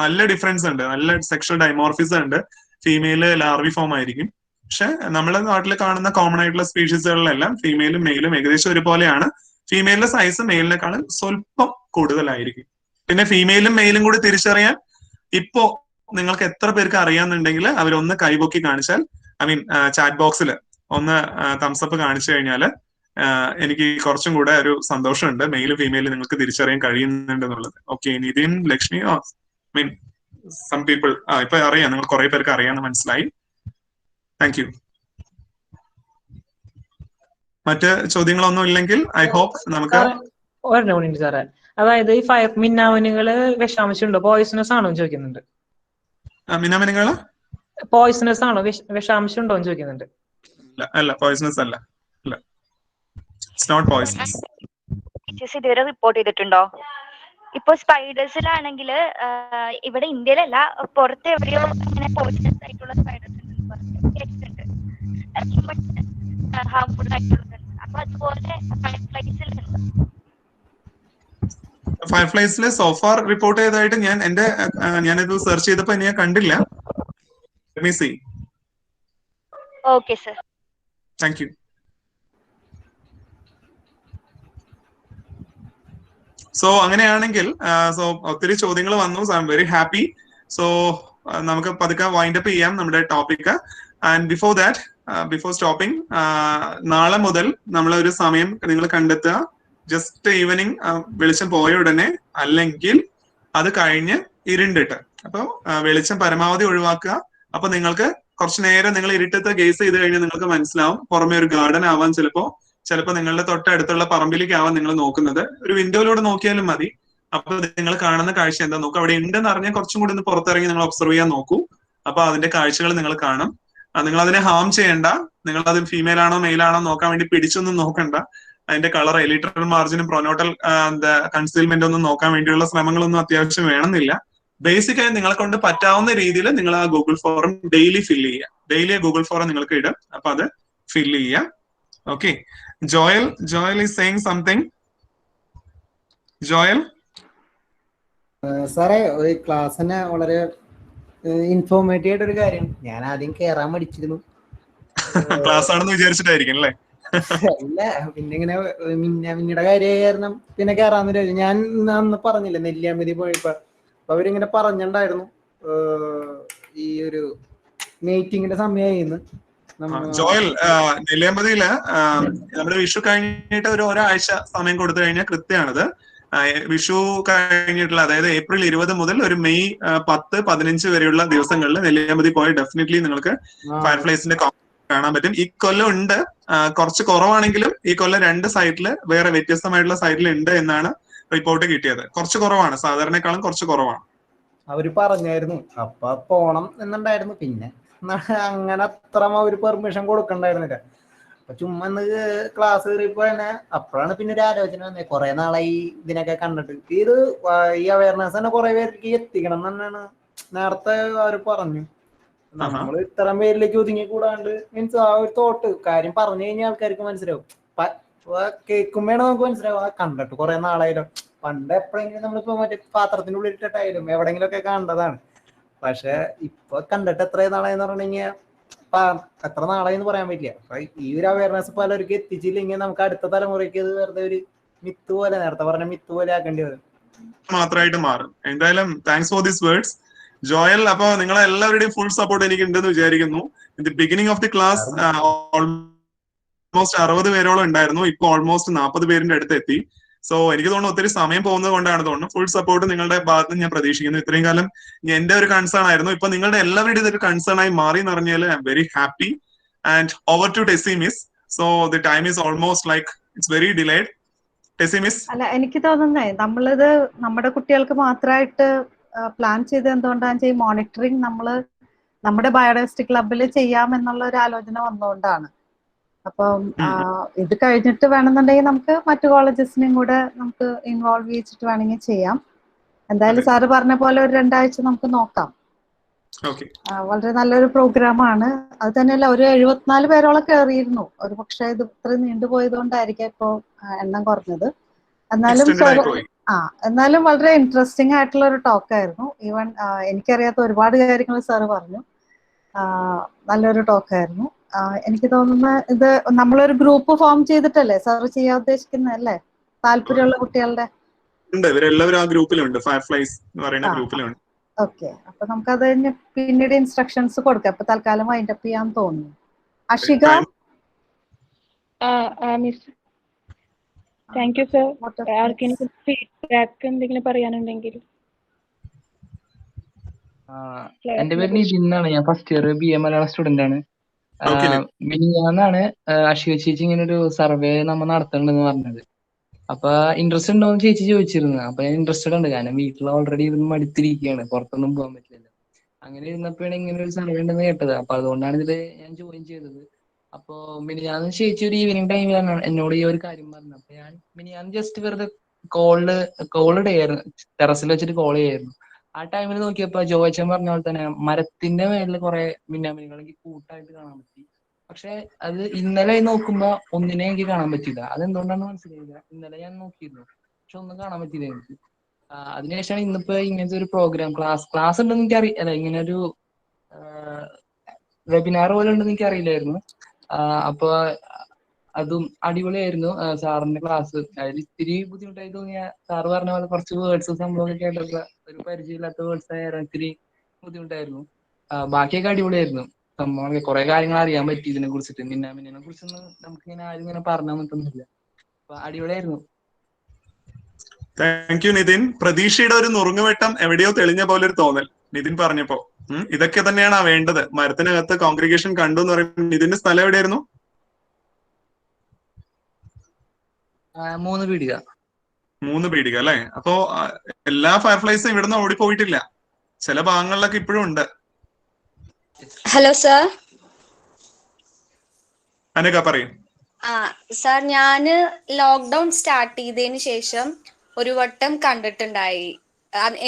S5: നല്ല ഡിഫറൻസ് ഉണ്ട്, നല്ല സെക്ഷൽ ഡൈമോർഫിസം ഉണ്ട്. ഫീമെയിൽ ലാർവി ഫോം ആയിരിക്കും. പക്ഷെ നമ്മുടെ നാട്ടിൽ കാണുന്ന കോമൺ ആയിട്ടുള്ള സ്പീഷീസുകളിലെല്ലാം ഫീമെയിലും മെയിലും ഏകദേശം ഒരുപോലെയാണ്. ഫീമെയിലിന്റെ സൈസ് മെയിലിനെക്കാളും സ്വല്പം കൂടുതലായിരിക്കും. പിന്നെ ഫീമെയിലും മെയിലും കൂടി തിരിച്ചറിയാൻ ഇപ്പോ നിങ്ങൾക്ക് എത്ര പേർക്ക് അറിയാന്നുണ്ടെങ്കിൽ അവരൊന്ന് കൈപൊക്കി കാണിച്ചാൽ, ഐ മീൻ ചാറ്റ് ബോക്സിൽ ഒന്ന് തംസപ്പ് കാണിച്ചു കഴിഞ്ഞാൽ എനിക്ക് കുറച്ചും കൂടെ ഒരു സന്തോഷമുണ്ട്. മെയിലും ഫീമെയിലും നിങ്ങൾക്ക് തിരിച്ചറിയാൻ കഴിയുന്നുണ്ട് എന്നുള്ളത്. ഓക്കെ, നിതിൻ, ലക്ഷ്മി, മീൻ സം പീപ്പിൾ ഇപ്പൊ അറിയാം, നിങ്ങൾ കുറെ പേർക്ക് അറിയാമെന്ന് മനസ്സിലായി. Thank you. മറ്റ് ചോദ്യങ്ങളൊന്നും ഇല്ലെങ്കിൽ ഐ ഹോപ്പ് നമുക്ക്
S6: ഒരെണ്ണം സാറേ. അതായത് ഈ മിന്നാമിനുകള് വിഷാംശം ഉണ്ടോ, പോയിസണസ് ആണോ എന്ന് ചോദിക്കുന്നുണ്ട്.
S5: മിനാമിനുകള്
S6: പോയിസണസ് ആണോ, വിഷാംശം ഉണ്ടോ എന്ന് ചോദിക്കുന്നുണ്ട്.
S5: അല്ല, പോയിസണസ് അല്ല. It's not poisonous.
S11: ഇതുവരെ റിപ്പോർട്ട് ചെയ്തിട്ടുണ്ടോ? ഇപ്പൊ സ്പൈഡേഴ്സിലാണെങ്കിൽ ഇവിടെ ഇന്ത്യയിലല്ല, പുറത്ത് എവിടെയോ ഇങ്ങനെ പോയിസണസ് ആയിട്ടുള്ള സ്പൈഡേഴ്സ് കേട്ടിട്ടുണ്ട്, ഹാർംഫുൾ ആയിട്ടുള്ളത്. അപ്പൊ അതുപോലെ
S5: ഫയർഫ്ലൈസിൽ സോഫാർ റിപ്പോർട്ട് ചെയ്തതായിട്ട് ഞാനിത് സെർച്ച് ചെയ്തപ്പോ ഞാൻ കണ്ടില്ല. Let me see.
S11: Okay sir,
S5: thank you. So അങ്ങനെയാണെങ്കിൽ ഒത്തിരി ചോദ്യങ്ങൾ വന്നു. So I am very happy. So നമുക്ക് പതുക്കെ വൈൻഡ് അപ്പ് ചെയ്യാം നമ്മുടെ ടോപ്പിക്. ആൻഡ് ബിഫോർ സ്റ്റോപ്പിംഗ്, നാളെ മുതൽ നമ്മളൊരു സമയം നിങ്ങൾ കണ്ടെത്തുക. ജസ്റ്റ് ഈവനിങ് വെളിച്ചം പോയ ഉടനെ, അല്ലെങ്കിൽ അത് കഴിഞ്ഞ് ഇരുണ്ടിട്ട്. അപ്പോൾ വെളിച്ചം പരമാവധി ഒഴിവാക്കുക. അപ്പൊ നിങ്ങൾക്ക് കുറച്ചു നേരം നിങ്ങൾ ഇരുട്ടത്ത് ഗേസ് ചെയ്ത് കഴിഞ്ഞാൽ നിങ്ങൾക്ക് മനസ്സിലാവും പുറമെ ഒരു ഗാർഡൻ ആവാൻ ചിലപ്പോൾ നിങ്ങളുടെ തൊട്ടടുത്തുള്ള പറമ്പിലേക്ക് ആവാൻ നിങ്ങൾ നോക്കുന്നത്. ഒരു വിൻഡോയിലൂടെ നോക്കിയാലും മതി. അപ്പൊ നിങ്ങൾ കാണുന്ന കാഴ്ച എന്താ നോക്കൂ. അവിടെ ഉണ്ടെന്ന് അറിഞ്ഞാൽ കുറച്ചും കൂടി ഒന്ന് പുറത്തിറങ്ങി നിങ്ങൾ ഒബ്സർവ് ചെയ്യാൻ നോക്കൂ. അപ്പൊ അതിന്റെ കാഴ്ചകൾ നിങ്ങൾ കാണും. നിങ്ങൾ അതിനെ ഹാം ചെയ്യണ്ട. നിങ്ങൾ അത് ഫീമെയിൽ ആണോ മെയിൽ ആണോ നോക്കാൻ വേണ്ടി പിടിച്ചൊന്നും നോക്കണ്ട. അതിന്റെ കളർ, എലിറ്ററൽ മാർജിനും പ്രൊനോട്ടൽ കൺസീൽമെന്റ് ഒന്നും നോക്കാൻ വേണ്ടിയുള്ള ശ്രമങ്ങളൊന്നും അത്യാവശ്യം വേണമെന്നില്ല. ബേസിക്കായി നിങ്ങളെ കൊണ്ട് പറ്റാവുന്ന രീതിയിൽ നിങ്ങൾ ആ ഗൂഗിൾ ഫോറം ഡെയിലി ഫില്ല് ചെയ്യുക. ഡെയിലി ഗൂഗിൾ ഫോറം നിങ്ങൾക്ക് ഇടും. അപ്പൊ അത് ഫില്ല് ചെയ്യുക. Okay. Joel is saying something. Joel?
S12: സാറേ, ഒരു ക്ലാസ് തന്നെ വളരെ ഇൻഫോർമേറ്റീവ് ആയിട്ടൊരു കാര്യം. ഞാൻ ആദ്യം കേറാൻ മടിച്ചിരുന്നു.
S5: ക്ലാസ് ആണെന്ന് വിചാരിച്ചിട്ടായിരിക്കും അല്ലേ?
S12: അല്ല, പിന്നെ ഇങ്ങനെ മിന്നിയുടെ കാര്യം കാരണം പിന്നെ കേറാന്ന് വിചാരിച്ചു. ഞാൻ അന്ന് പറഞ്ഞില്ലേ നെല്ലിയാമ്പതി പോയപ്പോ, അപ്പൊ അവരിങ്ങനെ പറഞ്ഞിട്ടുണ്ടായിരുന്നു ഈ ഒരു മീറ്റിങ്ങിന്റെ സമയമായിരുന്നു.
S5: ജോയൽ, നെല്ലിയാമ്പതിയില് നമ്മുടെ വിഷു കഴിഞ്ഞിട്ട് ഒരാഴ്ച സമയം കൊടുത്തു കഴിഞ്ഞാൽ കൃത്യമാണത്. വിഷു കഴിഞ്ഞിട്ടുള്ള, അതായത് ഏപ്രിൽ 20 മുതൽ ഒരു മെയ് 10-15 വരെയുള്ള ദിവസങ്ങളിൽ നെല്ലിയാമ്പതി പോയി ഡെഫിനറ്റ്ലി നിങ്ങൾക്ക് ഫയർഫ്ലൈസിന്റെ കാണാൻ പറ്റും. ഈ കൊല്ലം ഉണ്ട്, കുറച്ച് കുറവാണെങ്കിലും ഈ കൊല്ലം 2 സൈറ്റില് വേറെ വ്യത്യസ്തമായിട്ടുള്ള സൈറ്റിൽ ഉണ്ട് എന്നാണ് റിപ്പോർട്ട് കിട്ടിയത്. കുറച്ച് കുറവാണ്, സാധാരണക്കാളും കുറച്ച് കുറവാണ്.
S12: അവര് പറഞ്ഞായിരുന്നു. അപ്പൊ പോണം എന്നുണ്ടായിരുന്നു. പിന്നെ അങ്ങനെ അത്ര ഒരു പെർമിഷൻ കൊടുക്കണ്ടായിരുന്നില്ല. അപ്പൊ ചുമ്മാ ക്ലാസ് കയറിയപ്പോ തന്നെ അപ്പോഴാണ് പിന്നെ ഒരു ആലോചന വന്നത്. കുറെ നാളായി ഇതിനൊക്കെ കണ്ടിട്ട്. ഈ അവയർനെസ് തന്നെ കുറെ പേർക്ക് എത്തിക്കണം തന്നെയാണ് നേരത്തെ അവർ പറഞ്ഞു. നമ്മൾ ഇത്തരം പേരിലേക്ക് ഒതുങ്ങി കൂടാണ്ട് മീൻസ് ആ ഒരു തോട്ട് കാര്യം പറഞ്ഞു കഴിഞ്ഞാൽ ആൾക്കാർക്ക് മനസ്സിലാവും. കേൾക്കുമ്പോഴാണ് നമുക്ക് മനസ്സിലാവും. കണ്ടിട്ട് കുറെ നാളായാലും പണ്ട് എപ്പോഴെങ്കിലും നമ്മളിപ്പോ മറ്റേ പാത്രത്തിന്റെ ഉള്ളിലിട്ടിട്ടായാലും എവിടെങ്കിലും ഒക്കെ കണ്ടതാണ്. പക്ഷെ ഇപ്പൊ കണ്ടിട്ട് എത്ര നാളായെന്ന് പറഞ്ഞു കഴിഞ്ഞാൽ എത്ര നാളായെന്ന് പറയാൻ പറ്റില്ല. അപ്പൊ ഈ ഒരു അവയർനെസ് പലർക്ക് എത്തിച്ചില്ലെങ്കിൽ നമുക്ക് അടുത്ത തലമുറയ്ക്ക് ഇത് വെറുതെ ഒരു മിത്ത് പോലെ, നേരത്തെ പറഞ്ഞ മിത്ത് പോലെ ആക്കേണ്ടി വരും.
S5: മാത്രമായിട്ട് മാറും. എന്തായാലും thanks for this words Joel. അപ്പൊ നിങ്ങളെ എല്ലാവരുടെയും ഫുൾ സപ്പോർട്ട് എനിക്ക് ഉണ്ടെന്ന് വിചാരിക്കുന്നു. In the beginning of the class almost 60 പേരോളം ഉണ്ടായിരുന്നു. ഇപ്പൊ ഓൾമോസ്റ്റ് 40 പേരിന്റെ അടുത്ത് എത്തി. സോ എനിക്ക് തോന്നുന്നു ഒത്തിരി സമയം പോകുന്നത് കൊണ്ടാണ് തോന്നുന്നു. ഫുൾ സപ്പോർട്ട് നിങ്ങളുടെ ഭാഗത്ത് ഞാൻ പ്രതീക്ഷിക്കുന്നു. ഇത്രയും കാലം എന്റെ ഒരു കൺസേൺ ആയിരുന്നു. ഇപ്പൊ നിങ്ങളുടെ എല്ലാവരുടെയും ഇതൊരു കൺസേൺ ആയി മാറി എന്ന് പറഞ്ഞാൽ I am very happy. And over to Tessy miss. So the time is almost like it's very delayed. Tessy miss?
S4: അല്ല, എനിക്ക് തോന്നുന്നേ നമ്മളിത് നമ്മുടെ കുട്ടികൾക്ക് മാത്രമായിട്ട് പ്ലാൻ ചെയ്ത് എന്തുകൊണ്ടാണെന്ന് വെച്ചാൽ മോണിറ്ററിങ് നമ്മുടെ ബയോഡൈവേഴ്സിറ്റി ക്ലബിൽ ചെയ്യാമെന്നുള്ള ഒരു ആലോചന വന്നുകൊണ്ടാണ്. അപ്പം ഇത് കഴിഞ്ഞിട്ട് വേണമെന്നുണ്ടെങ്കിൽ നമുക്ക് മറ്റു കോളേജസിനെയും കൂടെ നമുക്ക് ഇൻവോൾവ് ചെയ്യിച്ചിട്ട് വേണമെങ്കിൽ ചെയ്യാം. എന്തായാലും സാറ് പറഞ്ഞ പോലെ ഒരു 2 ആഴ്ച നമുക്ക് നോക്കാം. വളരെ നല്ലൊരു പ്രോഗ്രാമാണ്. അത് തന്നെയല്ല, ഒരു 74 പേരോളം കയറിയിരുന്നു. ഒരു പക്ഷേ ഇത് ഇത്രയും നീണ്ടുപോയത് കൊണ്ടായിരിക്കാം ഇപ്പോ എണ്ണം കുറഞ്ഞത്. എന്നാലും വളരെ ഇൻട്രസ്റ്റിംഗ് ആയിട്ടുള്ള ഒരു ടോക്കായിരുന്നു. ഈവൻ എനിക്കറിയാത്ത ഒരുപാട് കാര്യങ്ങൾ സാറ് പറഞ്ഞു. നല്ലൊരു ടോക്കായിരുന്നു. എനിക്ക് തോന്നുന്ന ഇത് നമ്മളൊരു ഗ്രൂപ്പ് ഫോം ചെയ്തിട്ടല്ലേ സാറ് ചെയ്യാൻ ഉദ്ദേശിക്കുന്നതല്ലേ, താല്പര്യമുള്ള കുട്ടികളുടെ?
S5: ഇവരെല്ലാവരും ആ ഗ്രൂപ്പിലുണ്ട്, ഫയർഫ്ലൈസ് എന്ന് പറയുന്ന ഗ്രൂപ്പിലുണ്ട്.
S4: ഓക്കെ, അപ്പൊ നമുക്കത് കഴിഞ്ഞ് പിന്നീട് ഇൻസ്ട്രക്ഷൻസ് കൊടുക്കാം. അപ്പൊ തൽക്കാലം വൈൻഡ് അപ്പ് ചെയ്യാൻ തോന്നുന്നു. അഷിക?
S2: Thank you sir. ആർക്കെങ്കിലും ഫീഡ്ബാക്ക് എന്തെങ്കിലും പറയാനുണ്ടെങ്കിൽ?
S13: എന്റെ പേര് നിതിൻ എന്നാണ്. ഞാൻ first year BA Malayalam student ആണ്. മിനിഞ്ഞാന്നാണ് അഷിക ചേച്ചി ഇങ്ങനെ ഒരു സർവേ നമ്മൾ നടത്തണ്ടെന്ന് പറഞ്ഞത്. അപ്പൊ ഇൻട്രസ്റ്റ് ഉണ്ടോ എന്ന് ചേച്ചി ചോദിച്ചിരുന്നു. അപ്പൊ ഞാൻ ഇൻട്രസ്റ്റഡ് ഉണ്ട്, കാരണം വീട്ടിൽ ഓൾറെഡി ഇരുന്ന് മടുത്തിരിക്കുകയാണ്, പുറത്തൊന്നും പോകാൻ പറ്റില്ലല്ലോ. അങ്ങനെ ഇരുന്നപ്പോഴാണ് ഇങ്ങനെ ഒരു സർവേ ഉണ്ടെന്ന് കേട്ടത്. അപ്പൊ അതുകൊണ്ടാണ് ഇതിൽ ഞാൻ ജോയിൻ ചെയ്തത്. അപ്പോ മിനിഞ്ഞാന്ന് ചേച്ചി ഒരു ഈവനിങ് ടൈമിലാണ് എന്നോട് ഈ ഒരു കാര്യം പറഞ്ഞത്. അപ്പൊ ഞാൻ മിനിഞ്ഞാന്ന് ജസ്റ്റ് വെറുതെ കോള് ചെയ്യായിരുന്നു, ടെറസിൽ വെച്ചിട്ട് കോൾ ചെയ്യായിരുന്നു. ആ ടൈമിൽ നോക്കിയപ്പോ ജോയച്ചൻ പറഞ്ഞ പോലെ തന്നെ മരത്തിന്റെ മേളിൽ കുറെ മിന്നാമിനികൾ എനിക്ക് കൂട്ടായിട്ട് കാണാൻ പറ്റി. പക്ഷെ അത് ഇന്നലെ നോക്കുമ്പോ ഒന്നിനെ എനിക്ക് കാണാൻ പറ്റില്ല. അതെന്തുകൊണ്ടാണെന്ന് മനസ്സിലായില്ല. ഇന്നലെ ഞാൻ നോക്കിയിരുന്നു, പക്ഷെ ഒന്നും കാണാൻ പറ്റില്ല എനിക്ക്. അതിനുശേഷമാണ് ഇന്നിപ്പോ ഇങ്ങനത്തെ ഒരു പ്രോഗ്രാം ക്ലാസ് ഉണ്ടെന്ന് എനിക്ക് അറിയില്ല, ഇങ്ങനെ ഒരു വെബിനാർ പോലെ ഉണ്ടെന്ന് എനിക്ക് അറിയില്ലായിരുന്നു. അപ്പൊ അതും അടിപൊളിയായിരുന്നു സാറിന്റെ ക്ലാസ്. അതിൽ ഇത്തിരി ബുദ്ധിമുട്ടായി തോന്നിയ സാറ് പറഞ്ഞ പോലെ കുറച്ച് വേർഡ്സ് സംഭവമൊക്കെ കേട്ടപ്പോ ഒരു പരിചയമില്ലാത്ത വേർഡ്സ് ആയിരുന്നു, ഇത്തിരി ബുദ്ധിമുട്ടായിരുന്നു. ബാക്കിയൊക്കെ അടിപൊളിയായിരുന്നു. സംഭവം കുറെ കാര്യങ്ങൾ അറിയാൻ പറ്റി ഇതിനെ കുറിച്ചിട്ട്. മിന്നാമിനെ കുറിച്ചൊന്നും നമുക്ക് ഇങ്ങനെ ആരും ഇങ്ങനെ പറഞ്ഞു തന്നിട്ടൊന്നുമില്ല. അപ്പൊ അടിപൊളിയായിരുന്നു.
S5: Thank you Nithin. പ്രതീക്ഷയുടെ ഒരു നുറുങ്ങുവെട്ടം എവിടെയോ തെളിഞ്ഞ പോലെ ഒരു തോന്നൽ നിതിൻ പറഞ്ഞപ്പോ. ഇതൊക്കെ തന്നെയാണ് വേണ്ടത്. മരത്തിനകത്ത് കോൺഗ്രിഗേഷൻ കണ്ടു എന്ന് പറയുമ്പോൾ നിതിന്റെ സ്ഥലം എവിടെയായിരുന്നു?
S13: 3 പീടിക.
S5: 3 പീടിക അല്ലെ? അപ്പോ എല്ലാ ഫയർഫ്ലൈസും ഇവിടുന്ന് ഓടിപ്പോയിട്ടില്ല, ചില ഭാഗങ്ങളിലൊക്കെ ഇപ്പോഴും ഉണ്ട്.
S14: Hello sir.
S5: അനക പറയും.
S14: സാർ, ഞാന് ലോക്ക്ഡൗൺ സ്റ്റാർട്ട് ചെയ്തതിന് ശേഷം ഒരു വട്ടം കണ്ടിട്ടുണ്ടായി.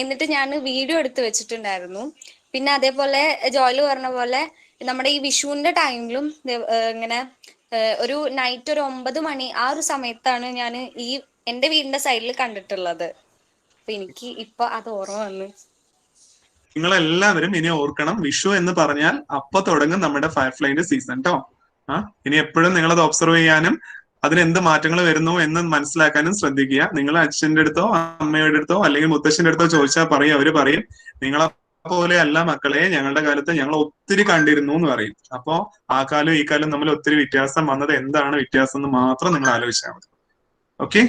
S14: എന്നിട്ട് ഞാൻ വീഡിയോ എടുത്ത് വെച്ചിട്ടുണ്ടായിരുന്നു. പിന്നെ അതേപോലെ ജോയില് പറഞ്ഞ പോലെ നമ്മുടെ ഈ വിഷുവിന്റെ ടൈമിലും ഇങ്ങനെ ഒരു നൈറ്റ് ഒരു 9 മണി ആ ഒരു സമയത്താണ് ഞാൻ ഈ എന്റെ വീടിന്റെ സൈഡിൽ കണ്ടിട്ടുള്ളത്. അപ്പൊ എനിക്ക് ഇപ്പൊ അത് ഓർമ്മ വന്നു.
S5: നിങ്ങളെല്ലാവരും ഇനി ഓർക്കണം, വിഷു എന്ന് പറഞ്ഞാൽ അപ്പൊ തുടങ്ങും നമ്മുടെ ഫയർഫ്ലൈന്റെ സീസൺ കേട്ടോ. ഇനി എപ്പോഴും നിങ്ങളത് ഒബ്സർവ് ചെയ്യാനും അതിനെന്ത് മാറ്റങ്ങൾ വരുന്നു എന്ന് മനസ്സിലാക്കാനും ശ്രദ്ധിക്കുക. നിങ്ങൾ അച്ഛൻ്റെ അടുത്തോ അമ്മയുടെ അടുത്തോ അല്ലെങ്കിൽ മുത്തശ്ശന്റെ അടുത്തോ ചോദിച്ചാൽ പറയും, അവര് പറയും നിങ്ങളെ പോലെ അല്ല മക്കളെ, ഞങ്ങളുടെ കാലത്ത് ഞങ്ങൾ ഒത്തിരി കണ്ടിരുന്നു എന്ന് പറയും. അപ്പോ ആ കാലം ഈ കാലം തമ്മിൽ ഒത്തിരി വ്യത്യാസം വന്നത് എന്താണ് വ്യത്യാസം എന്ന് മാത്രം നിങ്ങൾ ആലോചിച്ചാൽ മതി. ഓക്കെ,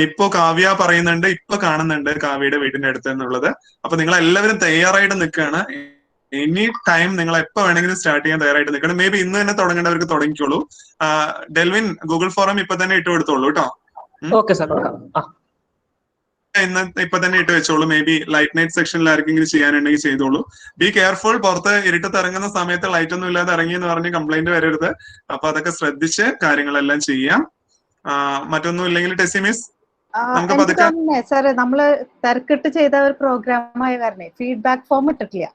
S5: ഇപ്പോ കാവ്യ പറയുന്നുണ്ട്, ഇപ്പൊ കാണുന്നുണ്ട് കാവ്യയുടെ വീടിന്റെ അടുത്ത് എന്നുള്ളത്. അപ്പൊ നിങ്ങൾ എല്ലാവരും തയ്യാറായിട്ട് നിൽക്കുകയാണ്. എനി ടൈം നിങ്ങൾ എപ്പോ വേണമെങ്കിലും സ്റ്റാർട്ട് ചെയ്യാൻ തയ്യാറായിട്ട് നിൽക്കണം. മേ ബി ഇന്ന് തന്നെ തുടങ്ങേണ്ടവർക്ക് തുടങ്ങിക്കോളൂ. ഡെൽവിൻ ഗൂഗിൾ ഫോറം ഇപ്പൊ തന്നെ ഇട്ട് കൊടുത്തോളൂ കേട്ടോ. ഇന്ന് ഇപ്പൊ തന്നെ ഇട്ട് വെച്ചോളൂ. മേ ബി ലൈറ്റ് നൈറ്റ് സെക്ഷനിൽ ആർക്കെങ്കിലും ചെയ്യാനുണ്ടെങ്കിൽ ചെയ്തോളൂ. Be careful. പുറത്ത് ഇരുട്ടത്ത് ഇറങ്ങുന്ന സമയത്ത് ലൈറ്റ് ഒന്നും ഇല്ലാതെ ഇറങ്ങി എന്ന് പറഞ്ഞ് കംപ്ലൈന്റ് വരരുത്. അപ്പൊ അതൊക്കെ ശ്രദ്ധിച്ച് കാര്യങ്ങളെല്ലാം ചെയ്യാം. മറ്റൊന്നും ഇല്ലെങ്കിൽ ടെസി മിസ് നമുക്ക് പതുക്കെ
S4: സാറ് നമ്മള് തിരക്കിട്ട് ചെയ്ത ഒരു പ്രോഗ്രാം ആയ കാരണേ ഫീഡ്ബാക്ക് ഫോം ഇട്ടിട്ടില്ല.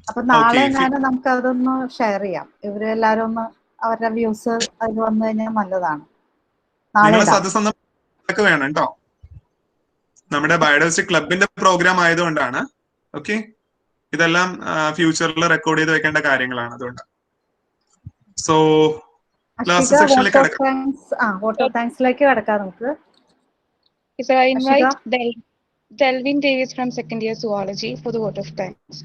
S4: അപ്പൊ നാളെ നമുക്ക് അതൊന്ന് ഷെയർ ചെയ്യാം. ഇവരെല്ലാരും ഒന്ന് അവരുടെ വ്യൂസ് അതിൽ വന്നു കഴിഞ്ഞാൽ നല്ലതാണ്.
S5: സത്യസന്ധത വേണം കേട്ടോ. നമ്മുടെ ബയോഡൈവേഴ്സിറ്റി ക്ലബിന്റെ പ്രോഗ്രാം ആയതുകൊണ്ടാണ്. ഓക്കെ, ഇതെല്ലാം ഫ്യൂച്ചറിൽ റെക്കോർഡ് ചെയ്ത് വെക്കേണ്ട കാര്യങ്ങളാണ്. അതുകൊണ്ട് സോ ലാസ്റ്റ് സെക്ഷനിലേക്ക് കടക്കാം.
S4: വോട്ട് ഓഫ് താങ്ക്സിലേക്ക് കടക്കാം നമുക്ക്.
S2: So I invite Delvin Davis from second year zoology for the vote of thanks.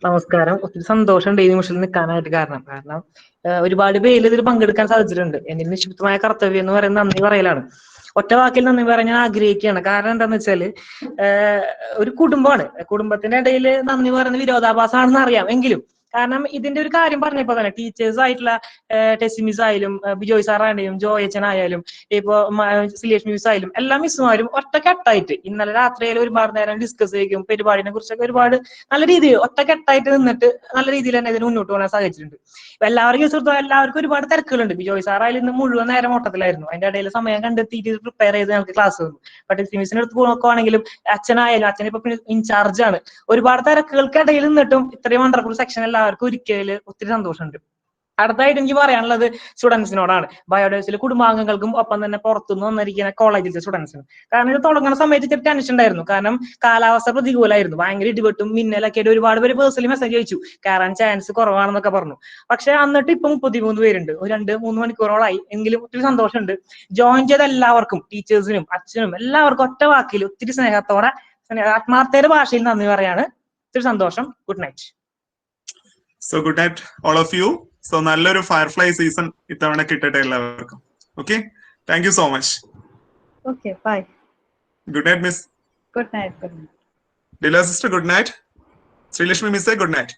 S6: നമസ്കാരം. ഒത്തിരി സന്തോഷമുണ്ട് ഈ നിമിഷത്തിൽ നിൽക്കാനായിട്ട്. കാരണം ഒരുപാട് പേര് ഇതിൽ പങ്കെടുക്കാൻ സാധിച്ചിട്ടുണ്ട്. എന്നിൽ നിക്ഷിപ്തമായ കർത്തവ്യം എന്ന് പറയുന്നത് നന്ദി പറയലാണ്. ഒറ്റ വാക്കിൽ നന്ദി പറയാൻ ഞാൻ ആഗ്രഹിക്കുകയാണ്. കാരണം എന്താന്ന് വെച്ചാല് ഒരു കുടുംബമാണ്. കുടുംബത്തിന്റെ ഇടയിൽ നന്ദി പറയുന്ന വിരോധാഭാസമാണെന്ന് അറിയാം. എങ്കിലും കാരണം ഇതിന്റെ ഒരു കാര്യം പറഞ്ഞപ്പോ തന്നെ ടീച്ചേഴ്സ് ആയിട്ടുള്ള ടെസിമിസ് ആയാലും ബിജോയ് സാർ ആയാലും ജോയച്ചൻ ആയാലും ഇപ്പൊ സിലേഷ് മിസ് ആയാലും എല്ലാ മിസ്സുമാരും ഒറ്റക്കെട്ടായിട്ട് ഇന്നലെ രാത്രിയിൽ ഒരുപാട് നേരം ഡിസ്കസ് ചെയ്യും. പരിപാടിനെ കുറിച്ചൊക്കെ ഒരുപാട് നല്ല രീതിയിൽ ഒറ്റക്കെട്ടായിട്ട് നിന്നിട്ട് നല്ല രീതിയിൽ തന്നെ ഇതിന് മുന്നോട്ട് പോകാൻ സാധിച്ചിട്ടുണ്ട്. ഇപ്പൊ എല്ലാവർക്കും ഒരുപാട് തിരക്കുകളുണ്ട്. ബിജോയ് സാർ ആയാലും ഇന്ന് മുഴുവൻ നേരം ഓട്ടത്തിലായിരുന്നു. അതിന്റെ ഇടയിൽ സമയം കണ്ടെത്തിയിട്ട് പ്രിപ്പയർ ചെയ്ത് ഞങ്ങൾക്ക് ക്ലാസ് തന്നു. ബട്ട് ടെസിമിസിന്റെ അടുത്ത് നോക്കുവാണെങ്കിലും അച്ഛനായാലും അച്ഛനിപ്പോ ഇൻചാർജ് ആണ്. ഒരുപാട് തിരക്കുകൾക്കിടയിൽ നിന്നിട്ടും ഇത്രയും വണ്ടർഫുൾ സെക്ഷൻ എല്ലാവർക്കും ഒരിക്കലും ഒത്തിരി സന്തോഷമുണ്ട്. അടുത്തായിട്ട് എനിക്ക് പറയാനുള്ളത് സ്റ്റുഡൻസിനോടാണ്. ബയോഡൈവേഴ്സിറ്റിയിലെ കുടുംബാംഗങ്ങൾക്കും ഒപ്പം തന്നെ പുറത്തുനിന്ന് വന്നിരിക്കുന്ന കോളേജിലെ സ്റ്റുഡൻസിനും. കാരണം ഇത് തുടങ്ങുന്ന സമയത്ത് ഇത്തിരി ടെൻഷൻ ഉണ്ടായിരുന്നു. കാരണം കാലാവസ്ഥ പ്രതികൂലമായിരുന്നു. ഭയങ്കര ഇടിവെട്ടും മിന്നലൊക്കെ ആയിട്ട് ഒരുപാട് പേര് പേഴ്സണലി മെസ്സേജ് അയച്ചു കയറാൻ ചാൻസ് കുറവാണെന്നൊക്കെ പറഞ്ഞു. പക്ഷെ എന്നിട്ട് ഇപ്പൊ 33 പേരുണ്ട്. ഒരു 2-3 മണിക്കൂറോളായി. എങ്കിലും ഒത്തിരി സന്തോഷമുണ്ട്. ജോയിൻ ചെയ്ത എല്ലാവർക്കും, ടീച്ചേഴ്സിനും അച്ഛനും എല്ലാവർക്കും ഒറ്റ വാക്കിൽ ഒത്തിരി സ്നേഹത്തോടെ ആത്മാർത്ഥയുടെ ഭാഷയിൽ നന്ദി പറയാണ്. ഒത്തിരി സന്തോഷം. Good night.
S5: So good night all of you. So നല്ലൊരു ഫയർഫ്ലൈ സീസൺ ഇത്തവണ കിട്ടട്ടെ എല്ലാവർക്കും. Okay, thank you so much.
S4: Okay, bye.
S5: Good night miss.
S4: Good night.
S5: Dila sister good night. Sreelakshmi മിസ്സേ good night.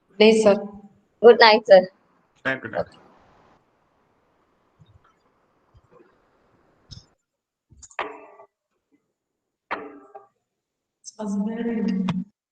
S14: Good night sir.
S5: Good night.
S15: was very